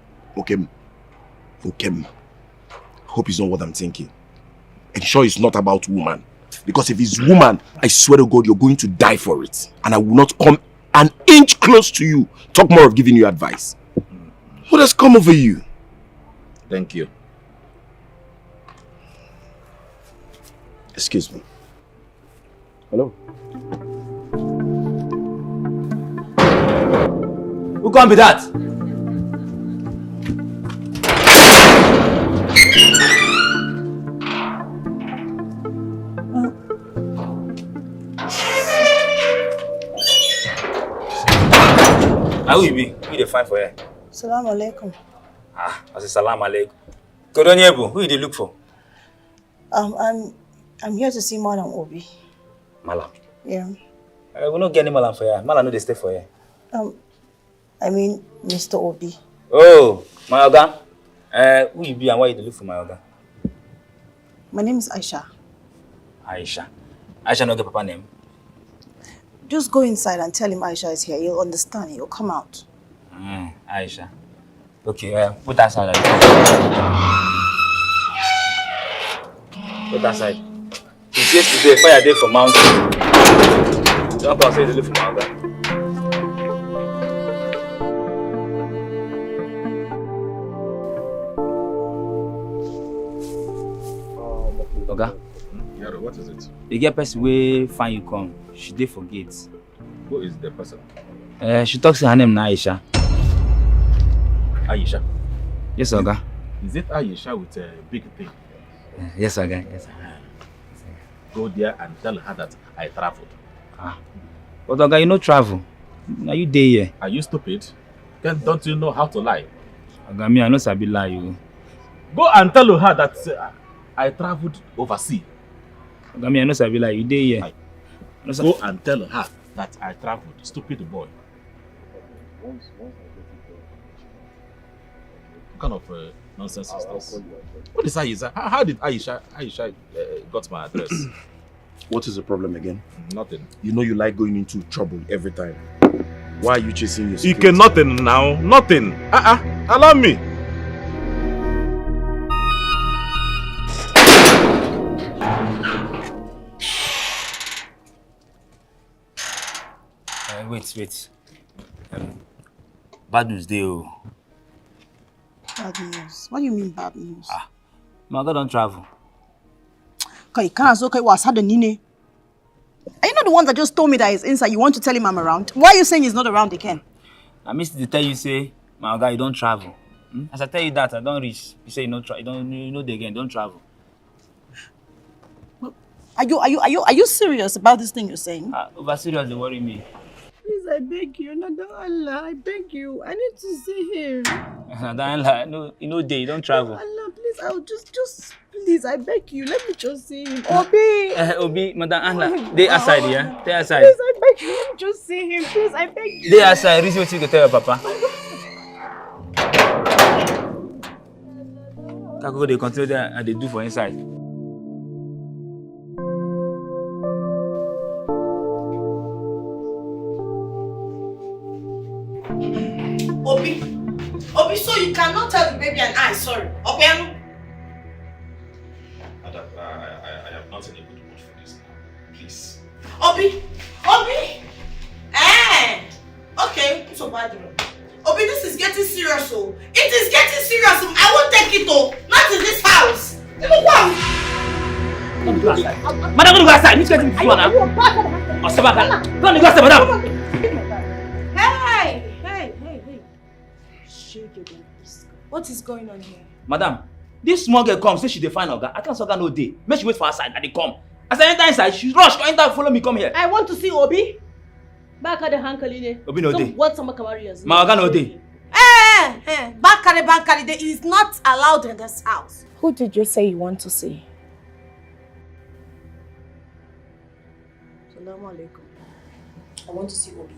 Speaker 10: Hope it's not what I'm thinking. And sure it's not about woman. Because if it's woman, I swear to God, you're going to die for it. And I will not come an inch close to you. Talk more of giving you advice. What has come over you?
Speaker 2: Thank you.
Speaker 10: Excuse me. Hello?
Speaker 4: Who can be that? How you be? Who you dey find for here?
Speaker 6: Salam alaikum.
Speaker 4: I say salam alaikum. Kodonyebu, who you dey look for?
Speaker 6: I'm here to see Madam Obi.
Speaker 4: Malam.
Speaker 6: Yeah.
Speaker 4: We don't get any Malam for here. Malam no dey stay for here.
Speaker 6: I mean Mr. Obi.
Speaker 4: Oh, my oga. Who you be and why you dey look for my oga?
Speaker 6: My name is Aisha.
Speaker 4: Aisha no get papa name.
Speaker 6: Just go inside and tell him Aisha is here. He'll understand. He'll come out.
Speaker 4: Aisha. Okay, put that side. Put that side. Since yesterday, fire day for mountain. Don't pass it for mountain. Oga?
Speaker 2: Yaro, what is it?
Speaker 4: The girl person wey find you come, she dey for gates.
Speaker 2: Who is the person?
Speaker 4: She talks her name na Aisha.
Speaker 2: Aisha?
Speaker 4: Yes, Oga.
Speaker 2: Is it Aisha with a big thing?
Speaker 4: Yes, Oga. Yes.
Speaker 2: Go there and tell her that I traveled.
Speaker 4: But Oga, you no travel. Now you dey here.
Speaker 2: Are you stupid? Don't you know how to lie?
Speaker 4: Oga, me I no sabi lie you.
Speaker 2: Go and tell her that I traveled overseas.
Speaker 4: Oga, me I no sabi lie. You dey here.
Speaker 2: Go and tell her that I traveled. Stupid boy. What kind of nonsense is this? What is Aisha? How did Aisha got my address?
Speaker 10: What is the problem again?
Speaker 2: Nothing.
Speaker 10: You know you like going into trouble every time. Why are you chasing your
Speaker 2: You can nothing now. Nothing. Allow me.
Speaker 4: Wait. Bad news dey o.
Speaker 6: Bad news? What do you mean bad news?
Speaker 4: My God don't travel.
Speaker 6: Okay, can't okay, what's happening? Are you not the one that just told me that he's inside? You want to tell him I'm around? Why are you saying he's not around again?
Speaker 4: I missed to tell you, say, my guy, you don't travel. As I tell you that, I don't reach. You say you know the again, don't travel.
Speaker 6: Are you serious about this thing you're saying?
Speaker 4: Over serious, they worry me.
Speaker 1: Please, I beg you, Nada Allah, I beg you. I need to see him.
Speaker 4: No, you don't travel.
Speaker 1: Allah, please, I'll just, please, I beg you, let me just see him. Obi!
Speaker 4: Obi, Madam Anla, they aside, yeah? They aside.
Speaker 1: Please, I beg you, let me just see him. Please, I beg you.
Speaker 4: They aside, reason what you can tell your papa. Kako, they continue there and they do for inside.
Speaker 6: Obi, so you cannot tell the baby and I, sorry. Obiano?
Speaker 2: I am not in a good mood for this now. Please.
Speaker 6: Obi! Okay, so bad. Obi, this is getting serious, oh. It is getting serious. I won't take it, oh. Not in this house. Madam,
Speaker 4: go outside. Madam, go outside. Which getting this one now? Oh, stop back. Go outside, madam.
Speaker 6: Hey. What is going on here?
Speaker 4: Madam, this small girl comes, say she dey find Oga. I can't Oga no day. Make she wait for her side and they come. As I enter inside, she rush, go enter, follow me, come here.
Speaker 5: I want to see Obi. Back at the hankali.
Speaker 4: Obi no day.
Speaker 5: What some Kamarias?
Speaker 4: My Oga no day.
Speaker 6: Bankari is not allowed in this house.
Speaker 1: Who did you say you want to see?
Speaker 6: Assalamu alaikum. I want to see Obi.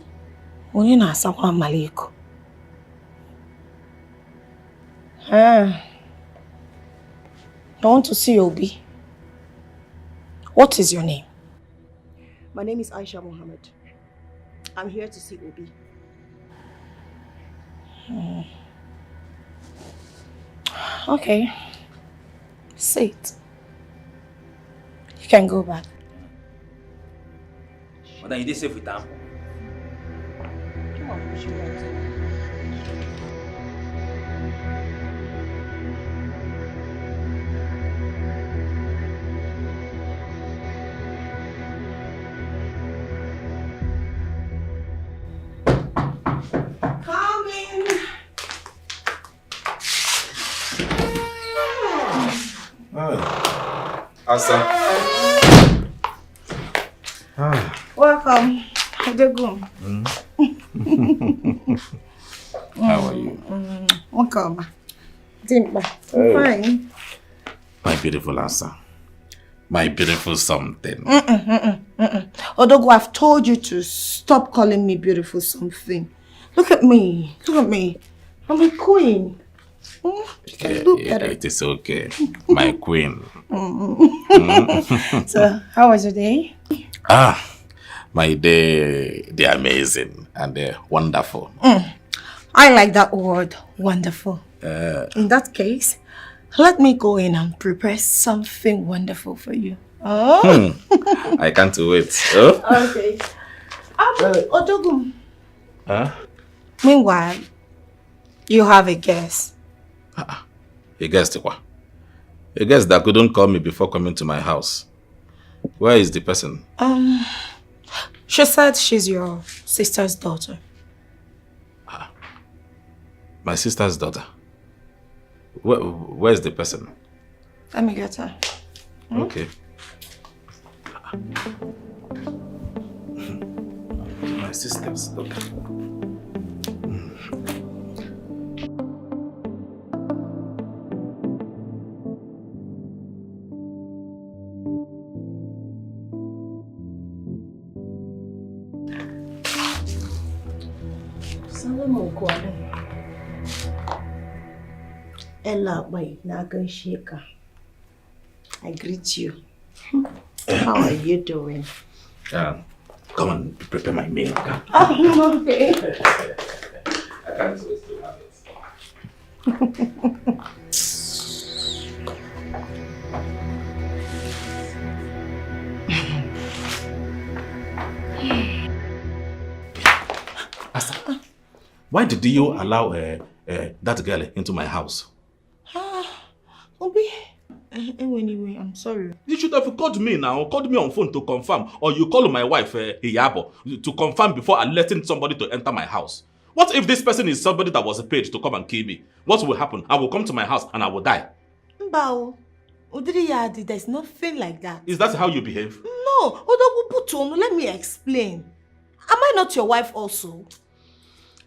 Speaker 1: Onina assalamu alaikum. I want to see Obi. What is your name?
Speaker 6: My name is Aisha Mohammed. I'm here to see Obi.
Speaker 1: Okay. Sit. You can go back.
Speaker 4: Madam, you dey safe with them?
Speaker 6: Come on, push you right.
Speaker 2: Asa.
Speaker 6: Welcome. How
Speaker 2: are you?
Speaker 6: Welcome.
Speaker 1: Fine.
Speaker 2: My beautiful Asa. My beautiful something.
Speaker 6: Odogo, I've told you to stop calling me beautiful something. Look at me. I'm a queen.
Speaker 2: It is okay. My queen.
Speaker 1: So, how was your day?
Speaker 2: My day, they're amazing and they're wonderful.
Speaker 1: I like that word, wonderful. In that case, let me go in and prepare something wonderful for you. Oh.
Speaker 2: I can't wait. Oh?
Speaker 6: Okay. Odogo.
Speaker 1: Meanwhile, you have a guest.
Speaker 2: A guest what? A guest that couldn't call me before coming to my house. Where is the person?
Speaker 1: She said she's your sister's daughter.
Speaker 2: My sister's daughter? Where's the person?
Speaker 1: Let me get her.
Speaker 2: Okay. My sister's daughter.
Speaker 6: Ella bai na gaishe ka. I greet you. How are you doing?
Speaker 2: Come on, prepare my meal. Okay?
Speaker 6: Oh, okay.
Speaker 2: I can't wait to have it. Asa, why did you allow that girl into my house?
Speaker 6: Obi, Anyway, I'm sorry.
Speaker 2: You should have called me now, called me on phone to confirm, or you call my wife, Iyabo, to confirm before letting somebody to enter my house. What if this person is somebody that was paid to come and kill me? What will happen? I will come to my house and I will die.
Speaker 6: Mbao, there's nothing like that.
Speaker 2: Is that how you behave?
Speaker 6: No, let me explain. Am I not your wife also?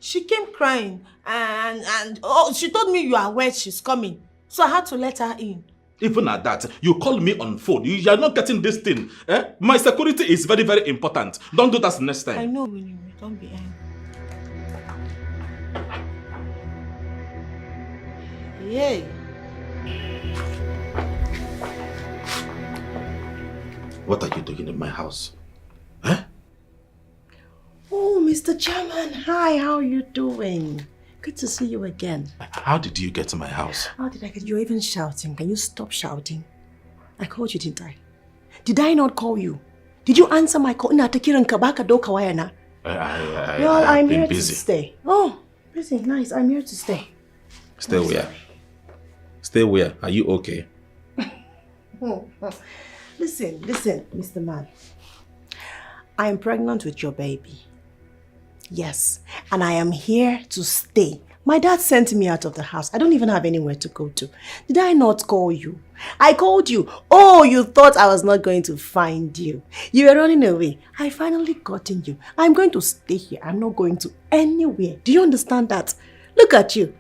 Speaker 6: She came crying and she told me you are aware she's coming. So I had to let her in.
Speaker 2: Even at that, you call me on phone. You are not getting this thing. My security is very, very important. Don't do that next time.
Speaker 6: I know, Winnie. Don't be angry. Yay.
Speaker 2: What are you doing in my house?
Speaker 1: Oh, Mr. Chairman. Hi, how are you doing? Good to see you again.
Speaker 2: How did you get to my house?
Speaker 1: How did I get you? You're even shouting. Can you stop shouting? I called you, didn't I? Did I not call you? Did you answer my call? I'm here
Speaker 2: busy.
Speaker 1: To stay. Oh, busy. Nice. I'm here to stay.
Speaker 2: Stay where? Stay where? Are you okay?
Speaker 1: Listen, Mr. Man. I am pregnant with your baby. Yes, and I am here to stay. My dad sent me out of the house. I don't even have anywhere to go to. Did I not call you? I called you. Oh, you thought I was not going to find you. You were running away. I finally gotten you. I'm going to stay here. I'm not going to anywhere. Do you understand that? Look at you.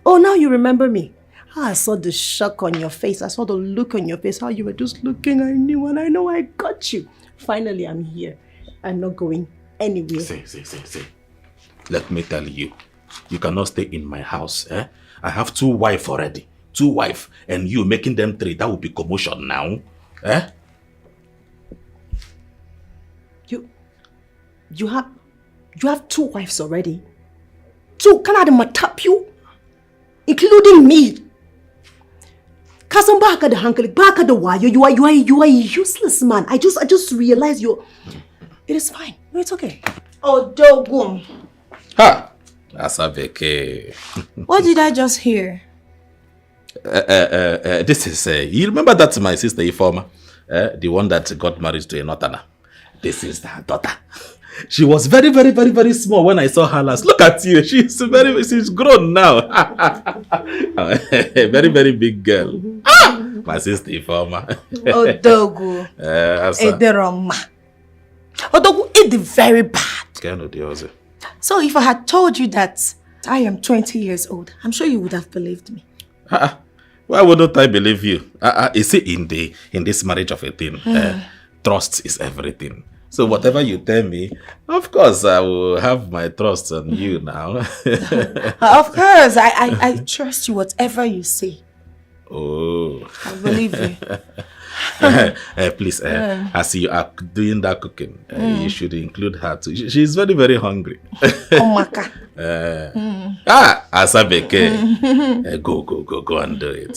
Speaker 1: Oh, now you remember me. I saw the shock on your face. I saw the look on your face. How you were just looking. I knew and I know I got you. Finally, I'm here. I'm not going anywhere.
Speaker 2: See. Let me tell you. You cannot stay in my house. I have 2 wives already. 2 wives. And you making them 3. That would be commotion now.
Speaker 1: You have 2 wives already? 2? Can I tap you? Including me. Kasum baka the hankali, baka the wire. You are a useless man. I just realized you're. It is fine. No, it's okay.
Speaker 6: Oh, Dogum.
Speaker 2: Ha! Asaveke.
Speaker 6: What did I just hear?
Speaker 2: This is, you remember that's my sister Ifoma? The one that got married to a Northerner. This is her daughter. She was very, very, very, very small when I saw her last. Look at you. She's grown now. A very, very big girl. My sister Ifoma.
Speaker 6: Odogu. Ederoma. Odogu, it's very bad. So if I had told you that I am 20 years old, I'm sure you would have believed me.
Speaker 2: Why wouldn't I believe you? You see, in this marriage of a thing, trust is everything. So whatever you tell me, of course I will have my trust on you now.
Speaker 6: Of course, I trust you whatever you say.
Speaker 2: Oh.
Speaker 6: I believe you.
Speaker 2: Please, as you are doing that cooking, you should include her too. She's very, very hungry.
Speaker 6: Omaka.
Speaker 2: Asabeke. Go and do it.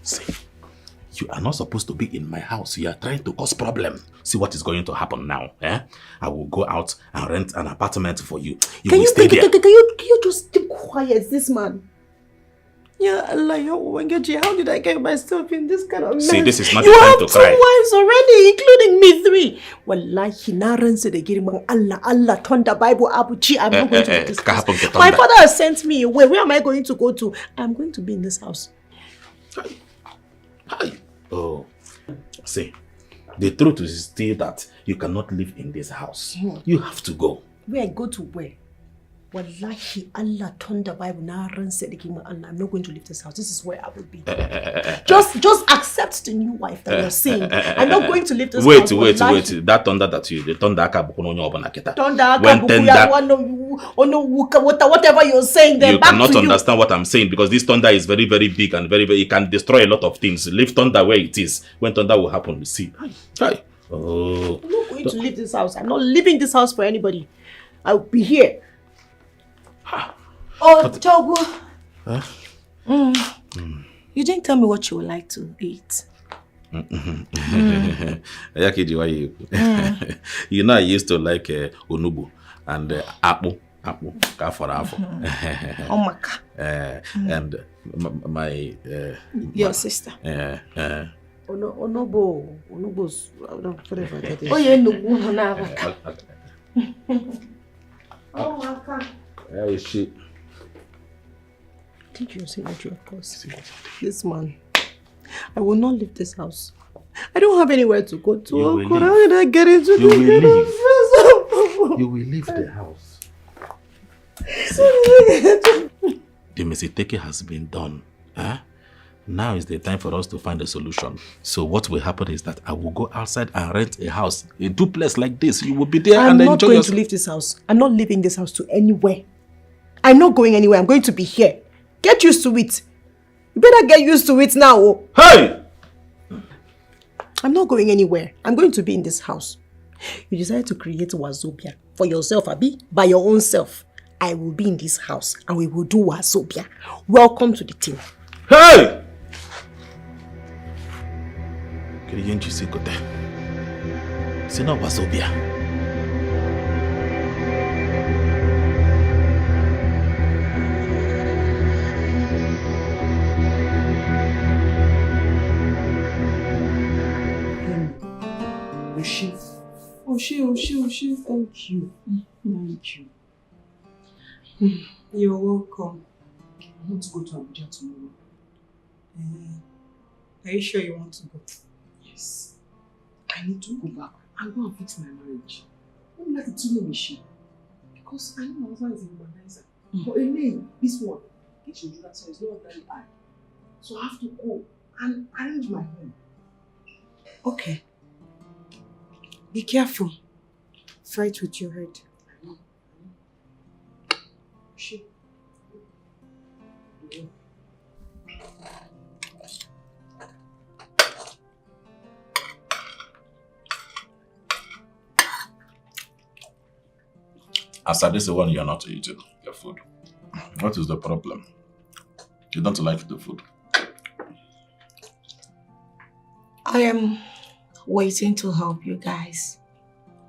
Speaker 2: See, you are not supposed to be in my house. You are trying to cause problem. See what is going to happen now. I will go out and rent an apartment for you. You will stay there.
Speaker 1: Can you just keep quiet, this man? Yeah, Allah, how did I get myself in this kind of mess?
Speaker 2: See, this is not the time to cry.
Speaker 1: You have 2 wives already, including me 3. Wallahi, naran se de girimang Allah, Tonto Bible, Abuchi. I'm not going to do this. My father has sent me away. Where am I going to go to? I'm going to be in this house.
Speaker 2: Hi. Oh, see, the truth is still that you cannot live in this house. You have to go.
Speaker 1: Where I go to where? Wallahi, Allah, Tonto Bible, naran se de girimang Allah. I'm not going to leave this house. This is where I will be. Just accept the new wife that you're saying. I'm not going to leave this house.
Speaker 2: Wait. That Tonto that you, the Tonto akabukuno nyobana kita.
Speaker 1: Whatever you're saying, then
Speaker 2: you
Speaker 1: back
Speaker 2: cannot
Speaker 1: to
Speaker 2: understand what I'm saying because this Tonto is very, very big and very, very. It can destroy a lot of things. Leave Tonto where it is. When Tonto will happen, we see. Hi. Oh.
Speaker 1: I'm not going to leave this house. I'm not leaving this house for anybody. I'll be here.
Speaker 6: Oh, Togo. You didn't tell me what you would like to eat.
Speaker 2: You know, I used to like unubu and apple Apple, for apple.
Speaker 5: Omaka.
Speaker 2: And my
Speaker 5: your sister.
Speaker 1: Onobo's whatever that is.
Speaker 5: Oh yeah, no. Omaka.
Speaker 2: Where is she?
Speaker 1: Did you say that you are close? This man, I will not leave this house. I don't have anywhere to go to.
Speaker 2: You will
Speaker 1: God,
Speaker 2: leave.
Speaker 1: how did I get into
Speaker 2: You
Speaker 1: this
Speaker 2: will
Speaker 1: kind of
Speaker 2: leave.
Speaker 1: prison?
Speaker 2: You will leave the house. The mistake has been done. Now is the time for us to find a solution. So what will happen is that I will go outside and rent a house, a duplex like this. You will be there
Speaker 1: I'm
Speaker 2: and
Speaker 1: not
Speaker 2: enjoy
Speaker 1: going
Speaker 2: your...
Speaker 1: to leave this house. I'm not leaving this house to anywhere. I'm not going anywhere. I'm going to be here. Get used to it. You better get used to it now. Oh.
Speaker 2: Hey!
Speaker 1: I'm not going anywhere. I'm going to be in this house. You decided to create Wazobia for yourself, Abi, by your own self. I will be in this house and we will do Wazobia. Welcome to the team.
Speaker 2: Hey! C'est non Wazobia.
Speaker 3: Oshie, thank you. Thank you. You're welcome. I want to go to Abuja tomorrow. Are you sure you want to go? Yes. I need to go back and go and fix my marriage. I'm like a two machine. Because I know my husband is a womanizer. But Elaine, this one, get your that so it's not ordinary eye. So I have to go and arrange my home. Okay. Be careful. Fight with your head. I know. She. Yeah.
Speaker 2: Asa, this is the one you're not eating, your food. What is the problem? You don't like the food?
Speaker 5: I am waiting to help you guys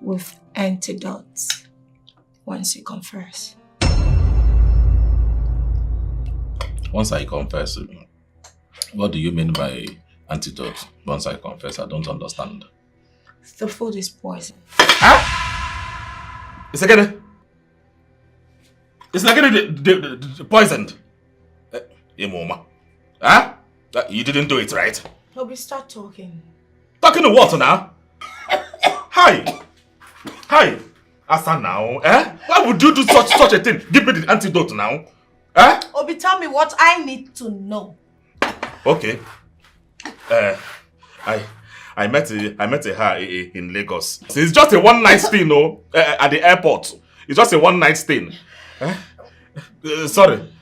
Speaker 5: with antidotes once you confess.
Speaker 2: Once I confess, what do you mean by antidote? Once I confess, I don't understand.
Speaker 5: The food is poison.
Speaker 2: Huh? It's again. It's like the poisoned. Imoma. Huh? You didn't do it, right?
Speaker 5: Toby, start talking.
Speaker 2: Talking to what now? Hi. Hi. Asa now, Why would you do such a thing? Give me the antidote now.
Speaker 5: Obi, tell me what I need to know.
Speaker 2: Okay. I met her in Lagos. So it's just a one night thing, no? At the airport. It's just a one night thing. Sorry.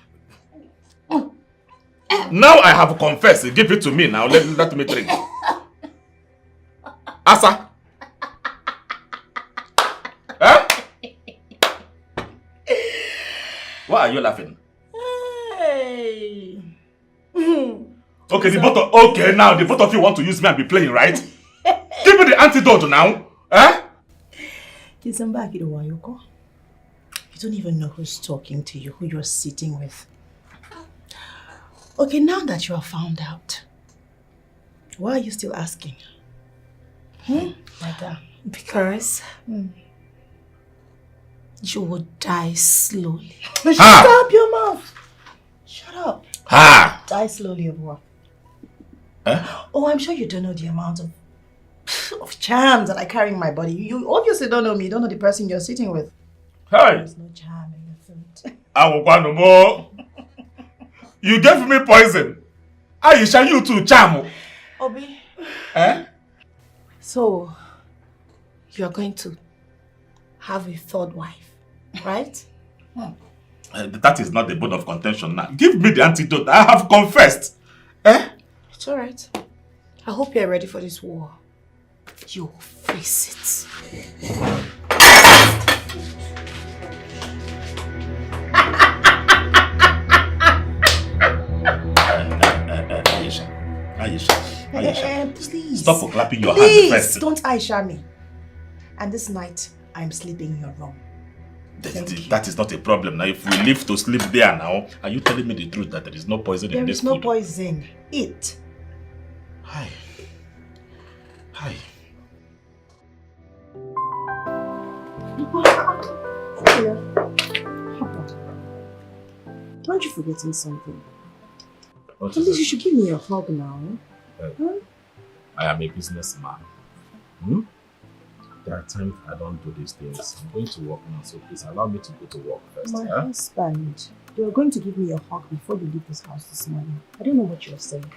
Speaker 2: Now I have confessed. Give it to me now. Let me drink. Asa. Why are you laughing?
Speaker 5: Hey.
Speaker 2: Okay, okay, now the both of you want to use me and be playing, right? Give me the antidote now.
Speaker 1: You don't even know who's talking to you, who you're sitting with. Okay, now that you have found out, why are you still asking? Like that?
Speaker 5: Because you will die slowly.
Speaker 1: Shut up your mouth! Shut up. Die slowly of what? Oh, I'm sure you don't know the amount of charms that I carry in my body. You obviously don't know me. You don't know the person you're sitting with.
Speaker 2: Hey!
Speaker 1: There's no charm in your food.
Speaker 2: I will go no more. You gave me poison. Aisha, you too, charm.
Speaker 5: Obi.
Speaker 1: So,
Speaker 5: you're going to have a third wife, right?
Speaker 2: That is not the bone of contention now. Give me the antidote. I have confessed.
Speaker 5: It's alright. I hope you're ready for this war. You'll face it.
Speaker 2: Aisha,
Speaker 1: please.
Speaker 2: Stop for clapping your hands first.
Speaker 1: Don't Aisha me. And this night, I'm sleeping in your room.
Speaker 2: That is not a problem. Now, if we live to sleep there now, are you telling me the truth that there is no poison in this food?
Speaker 1: There is no poison. Eat.
Speaker 2: Hi.
Speaker 1: Aren't you forgetting something?
Speaker 2: What
Speaker 1: At
Speaker 2: is
Speaker 1: least you
Speaker 2: it?
Speaker 1: should give me a hug now.
Speaker 2: I am a businessman. There are times I don't do these things. I'm going to work now, so please allow me to go to work first.
Speaker 1: My husband, you are going to give me a hug before you leave this house this morning. I don't know what you're saying.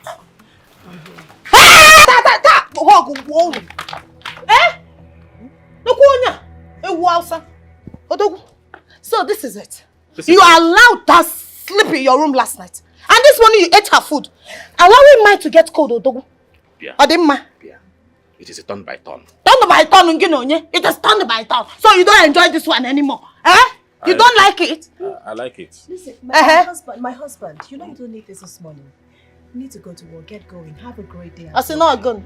Speaker 6: So this is it. You allowed her sleep in your room last night. And this morning you ate her food. Allowing mine to get cold, Odogu.
Speaker 2: Yeah.
Speaker 6: Odimma.
Speaker 2: Yeah. It is a turn by turn.
Speaker 6: Turn by turn, Nginonye. It is turn by turn. So you don't enjoy this one anymore. You don't like it?
Speaker 2: I like it.
Speaker 1: Listen, my husband, you know you don't need this morning. You need to go to work, get going, have a great day.
Speaker 6: I said, no, again.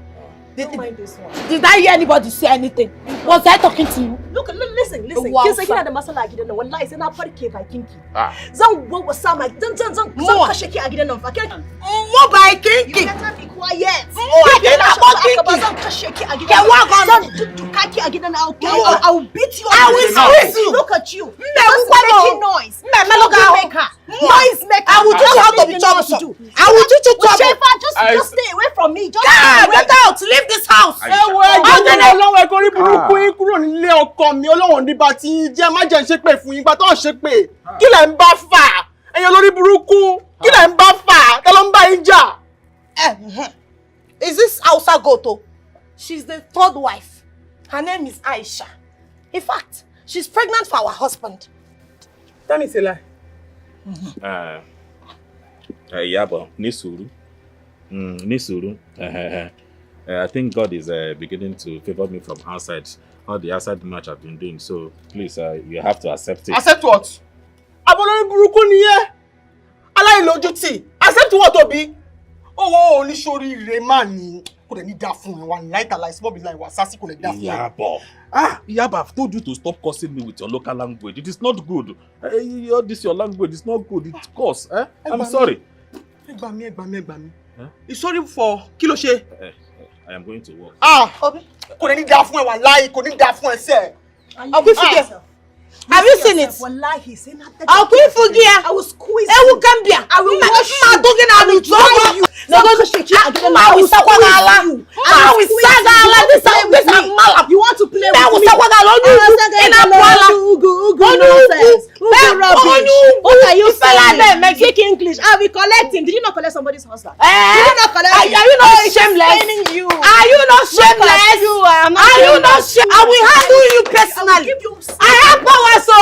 Speaker 1: Don't mind this one.
Speaker 6: Did I hear anybody say anything? Was I talking to you?
Speaker 1: Look, listen.
Speaker 6: Wow,
Speaker 1: He's like, the masala again. When lies in our party cave, I think.
Speaker 2: Ah.
Speaker 1: Zan what was some like zan kashaki again on vacation.
Speaker 6: More by kinky.
Speaker 1: You better be quiet.
Speaker 6: I
Speaker 1: will beat you.
Speaker 6: I will squeeze you.
Speaker 1: Look at you.
Speaker 6: Making
Speaker 1: noise.
Speaker 6: Noise maker. I will teach you how to be troublesome. I will teach you trouble.
Speaker 1: Just stay away from me. Just
Speaker 6: get out. Leave this house.
Speaker 3: Ọlọ́run ẹ̀kọ́ rí burúkú yín kúrò nílé ọkọ mi Ọlọ́run nígbà tí jẹ́ má jẹ́ ń ṣépè fún yín gbà tó ń ṣépè kí lẹ̀ ń bá fà ẹ̀yin olórí burúkú kí lẹ̀ ń bá fà kí ló ń bá yín jà.
Speaker 6: Is this Hausa Goto? She's the third wife. Her name is Aisha. In fact, she's pregnant for our husband.
Speaker 3: Tell me it's a lie.
Speaker 2: Yabo, Nisuru. Nisuru. I think God is beginning to favor me from outside. All the outside match I've been doing. So please, you have to accept it.
Speaker 3: Accept what? Abolori burúkú nìyẹn. Aláìlójútì. Accept what, Obi? Oh, oníṣòrí ire máa ní. Kò dẹ̀ ní dá fún ẹ wá láìta láì small business wá sásì kò lè dá fún ẹ.
Speaker 2: Yabo, I've told you to stop cursing me with your local language. It is not good. All this your language is not good. It's coarse. I'm sorry.
Speaker 3: Ẹ gbà mí. It's sorry for kí ló ṣe?
Speaker 2: I am going to work.
Speaker 3: Obi. Kò dẹ̀ ní dá fún ẹ wá láì kò ní dá fún ẹ sẹ́.
Speaker 6: Have you seen it?
Speaker 1: Wallahi, say nothing.
Speaker 6: I'll quit for gear.
Speaker 1: I will squeeze
Speaker 6: I will come here. I will wash you. No, go shake it again. I will sagala. I will sagala. This is malam.
Speaker 1: You want to play with me?
Speaker 6: I will sagala.
Speaker 1: What are you saying? Speak English. I'll be collecting. Did you not collect somebody's husband? Did you not collect?
Speaker 6: Are you not shameless? Are you not shameless? Are you not shameless? I will handle you personally. I have power, so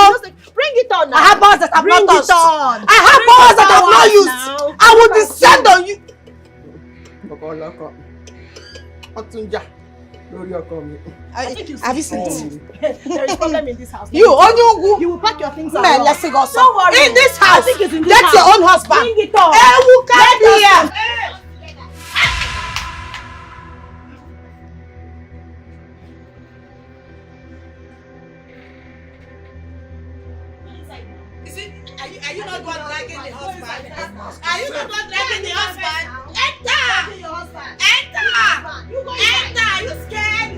Speaker 1: bring it on now.
Speaker 6: I have powers that I've not used.
Speaker 1: On.
Speaker 6: I have powers that I've not used. I will descend on you. Have you seen it?
Speaker 1: There is a problem in this house.
Speaker 6: You
Speaker 1: will pack your things out.
Speaker 6: Let's go.
Speaker 1: Don't worry.
Speaker 6: In this house,
Speaker 1: I think it's in this
Speaker 6: get
Speaker 1: house.
Speaker 6: your own husband.
Speaker 1: Bring it on.
Speaker 6: Are you not going dragging the husband? Are you not going dragging the husband? Enter! Enter! Enter! Are you scared?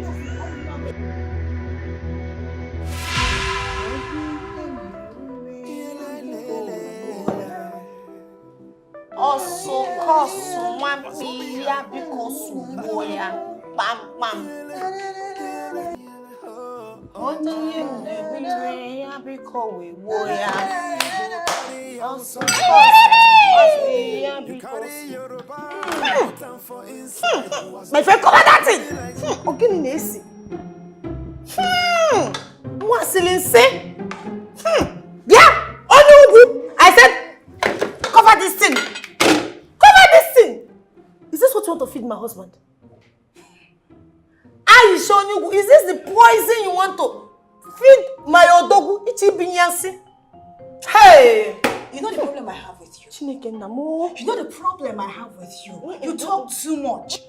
Speaker 6: Also, cause one million because boya, bam bam. Only you the because we boya. Also, my friend, cover that thing. Okay, Nisi. What's it say? Yeah, only I said, cover this thing. Cover this thing. Is this what you want to feed my husband? Are you showing you? Is this the poison you want to feed my odogu? Ichi. Hey!
Speaker 1: You know the problem I have with you. You know the problem I have with you. You talk too much.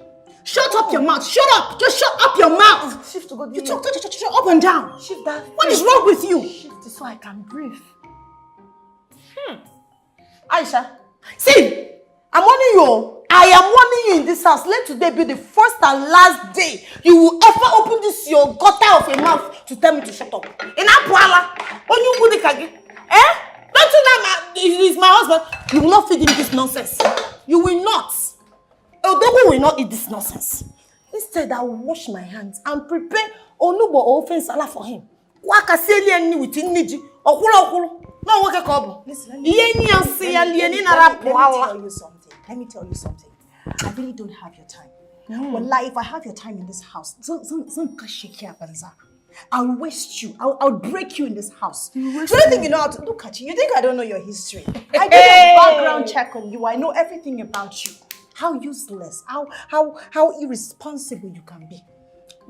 Speaker 6: Shut up your mouth. Shut up. Just shut up your mouth.
Speaker 7: Shift to go.
Speaker 6: You talk up and down.
Speaker 7: Shift that.
Speaker 6: What is wrong with you?
Speaker 7: Shift it so I can breathe.
Speaker 6: Aisha, see, I'm warning you. I am warning you in this house. Let today be the first and last day you will ever open this your gutter of a mouth to tell me to shut up. In Apuala, when you put the kagi, don't you know he's my husband? You will not feed him this nonsense. You will not. Odogo will not eat this nonsense. Instead, I will wash my hands and prepare onubo or ofen salad for him. Waka seli eni with niji. Okuro. No work a
Speaker 7: Listen, let me tell you something. I really don't have your time. Well, if I have your time in this house, I'll waste you. I'll break you in this house. Do you think you know how to look at you? You think I don't know your history? I did a background check on you. I know everything about you. How useless, how irresponsible you can be.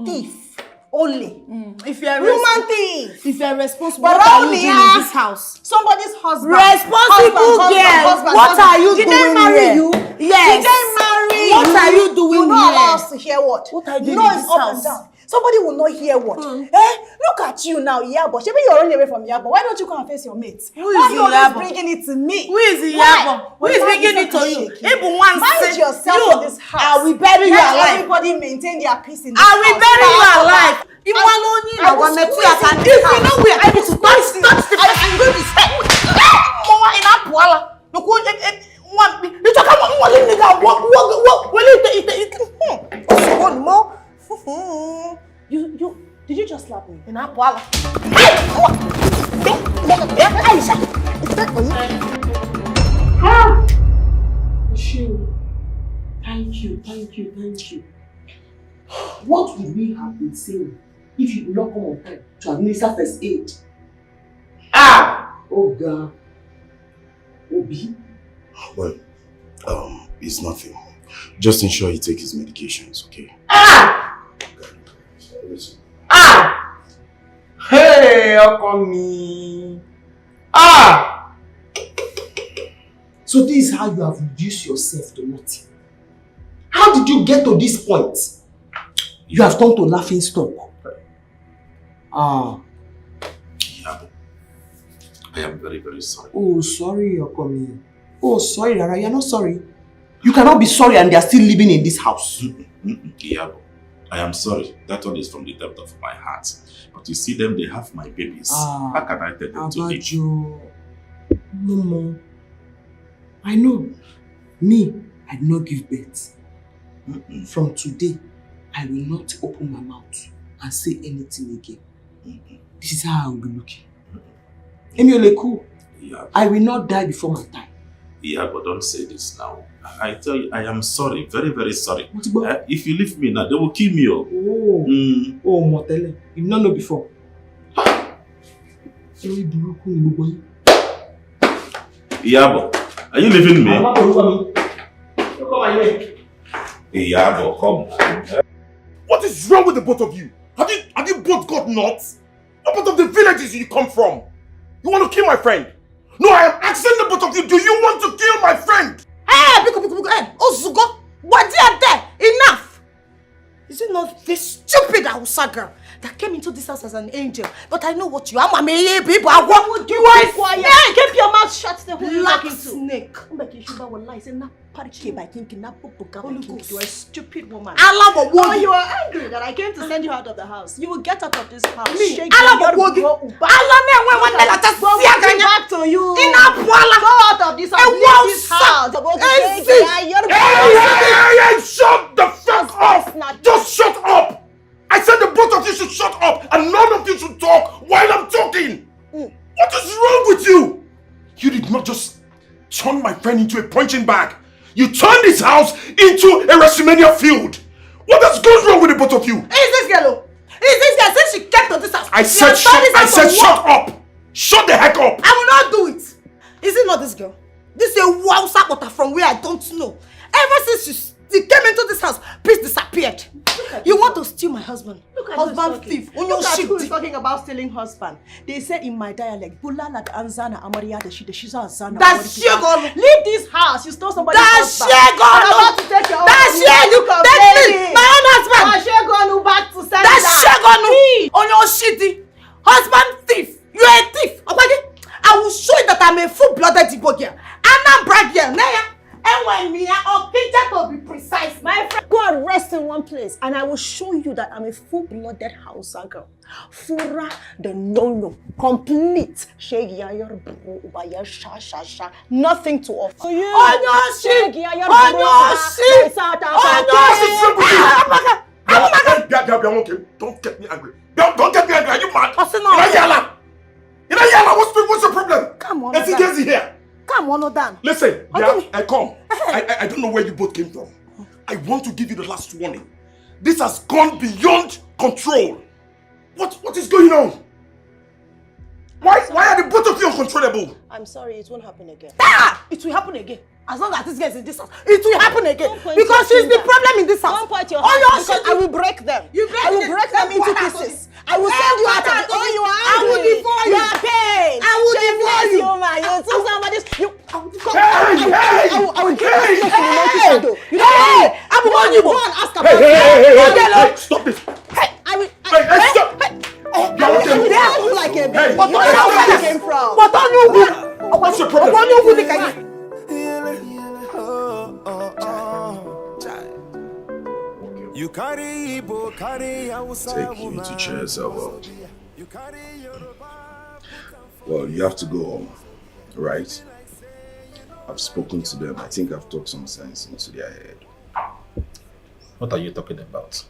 Speaker 7: Thief. Only.
Speaker 6: If you're
Speaker 7: human thief.
Speaker 6: If you're responsible, what are you doing in this house?
Speaker 7: Somebody's husband.
Speaker 6: Responsible girl. What are you doing here?
Speaker 7: Did they marry you?
Speaker 6: Yes.
Speaker 7: Did they marry you?
Speaker 6: What are you doing
Speaker 7: here? You not allow us to hear what?
Speaker 6: What are you doing
Speaker 7: in
Speaker 6: this
Speaker 7: up
Speaker 6: house?
Speaker 7: And down. Somebody will not hear what. Look at you now, Yabo. Maybe you're running away from Yabo. Why don't you come and face your mates?
Speaker 6: Who is
Speaker 7: Yabo? Bringing it to me.
Speaker 6: Who is Yabo? Who is bringing it to you?
Speaker 7: Mind yourself in this house.
Speaker 6: I will bury you alive.
Speaker 7: Everybody maintain their peace in this
Speaker 6: house. I will bury you alive. If you know we are able to touch the I'm going to stay. More in Apuala. No go want me. You talk about one nigga. What? One more.
Speaker 7: You did you just slap me?
Speaker 6: In Apuala.
Speaker 7: Aisha, is that for you?
Speaker 3: Thank you. What would we have been saying if you did not come on time to administer first aid? Oh God. Obi?
Speaker 10: Well, it's nothing. Just ensure he takes his medications, okay?
Speaker 3: Hey, how come me? So this is how you have reduced yourself to nothing. How did you get to this point? You have turned to laughing stock.
Speaker 2: Yabo, I am very, very sorry.
Speaker 3: Oh, sorry, Yokomi. Oh, sorry, Rara, you're not sorry. You cannot be sorry and they are still living in this house.
Speaker 2: Yabo, I am sorry. That one is from the depth of my heart. But you see them, they have my babies. How can I tell them to leave?
Speaker 3: No. I know. Me, I did not give birth. From today, I will not open my mouth and say anything again. This is how I will be looking. Emiole, I will not die before my time.
Speaker 2: Yeah, but don't say this now. I tell you, I am sorry, very, very sorry. If you leave me now, they will kill me.
Speaker 3: Oh, Motele, you did not know before.
Speaker 2: Yabo, are you leaving me? Yabo, come.
Speaker 8: What is wrong with the both of you? Have you both got nuts? What part of the villages you come from? You want to kill my friend? No, I am asking the both of you, do you want to kill my friend?
Speaker 6: Ozugo, what are there? Enough! Is it not this stupid Hausa girl that came into this house as an angel? But I know what you are, Mama. People, I want you. Quiet. Keep your mouth shut. Who are you talking to? Snake. You are a stupid woman.
Speaker 7: Oh, you are angry that I came to send you out of the house. You will get out of this house.
Speaker 6: Me? Go back to you. Go
Speaker 7: out of this house. Leave this house.
Speaker 8: Hey, shut the fuck up! Just shut up! I said the both of you should shut up and none of you should talk while I'm talking. What is wrong with you? You did not just turn my friend into a punching bag. You turned this house into a WrestleMania field. What has gone wrong with the both of you?
Speaker 6: Is this girl? Is this girl since she came to this house?
Speaker 8: I said shut up. Shut the heck up.
Speaker 6: I will not do it. Is it not this girl? This is a wow sapota from where I don't know. Ever since she came into this house, peace disappeared. You want to steal my husband? Husband thief.
Speaker 7: Look at who is talking about stealing husband. They say in my dialect, Bulala Anzana Amaria de Shiza Zana.
Speaker 6: That's Shegon.
Speaker 7: Leave this house. You stole somebody's husband.
Speaker 6: That's Shegon.
Speaker 7: I'm about to take your
Speaker 6: That's Shegon. rest in one place and I will show you that I'm a full-blooded Hausa girl. Fura the no, complete. Nothing to offer. Oh no, shit!
Speaker 8: Don't get me angry. Don't get me angry. Are you mad? What's your problem?
Speaker 6: Come on,
Speaker 8: here.
Speaker 6: Come on, Dan.
Speaker 8: Listen, I come. I don't know where you both came from. I want to give you the last warning. This has gone beyond control. What is going on? Why are the both of you uncontrollable?
Speaker 6: I'm sorry, it won't happen again. It will happen again. As long as this girl is in this house, it will happen again. Because she's the problem in this house. Don't point your hand because I will break them. I will break them into pieces. I will send you out of the you are angry. I will divorce you. You are paid. I will divorce you, man. You took somebody's. I will give you a notice. You don't know. I'm the one you go and ask about.
Speaker 8: Hey, stop this.
Speaker 6: I will.
Speaker 8: Stop.
Speaker 6: You like a baby. But where you came from?
Speaker 8: But what's your problem?
Speaker 11: Take
Speaker 10: you to cheer yourself up. Well, you have to go home, right? I've spoken to them. I think I've talked some sense into their head.
Speaker 2: What are you talking about?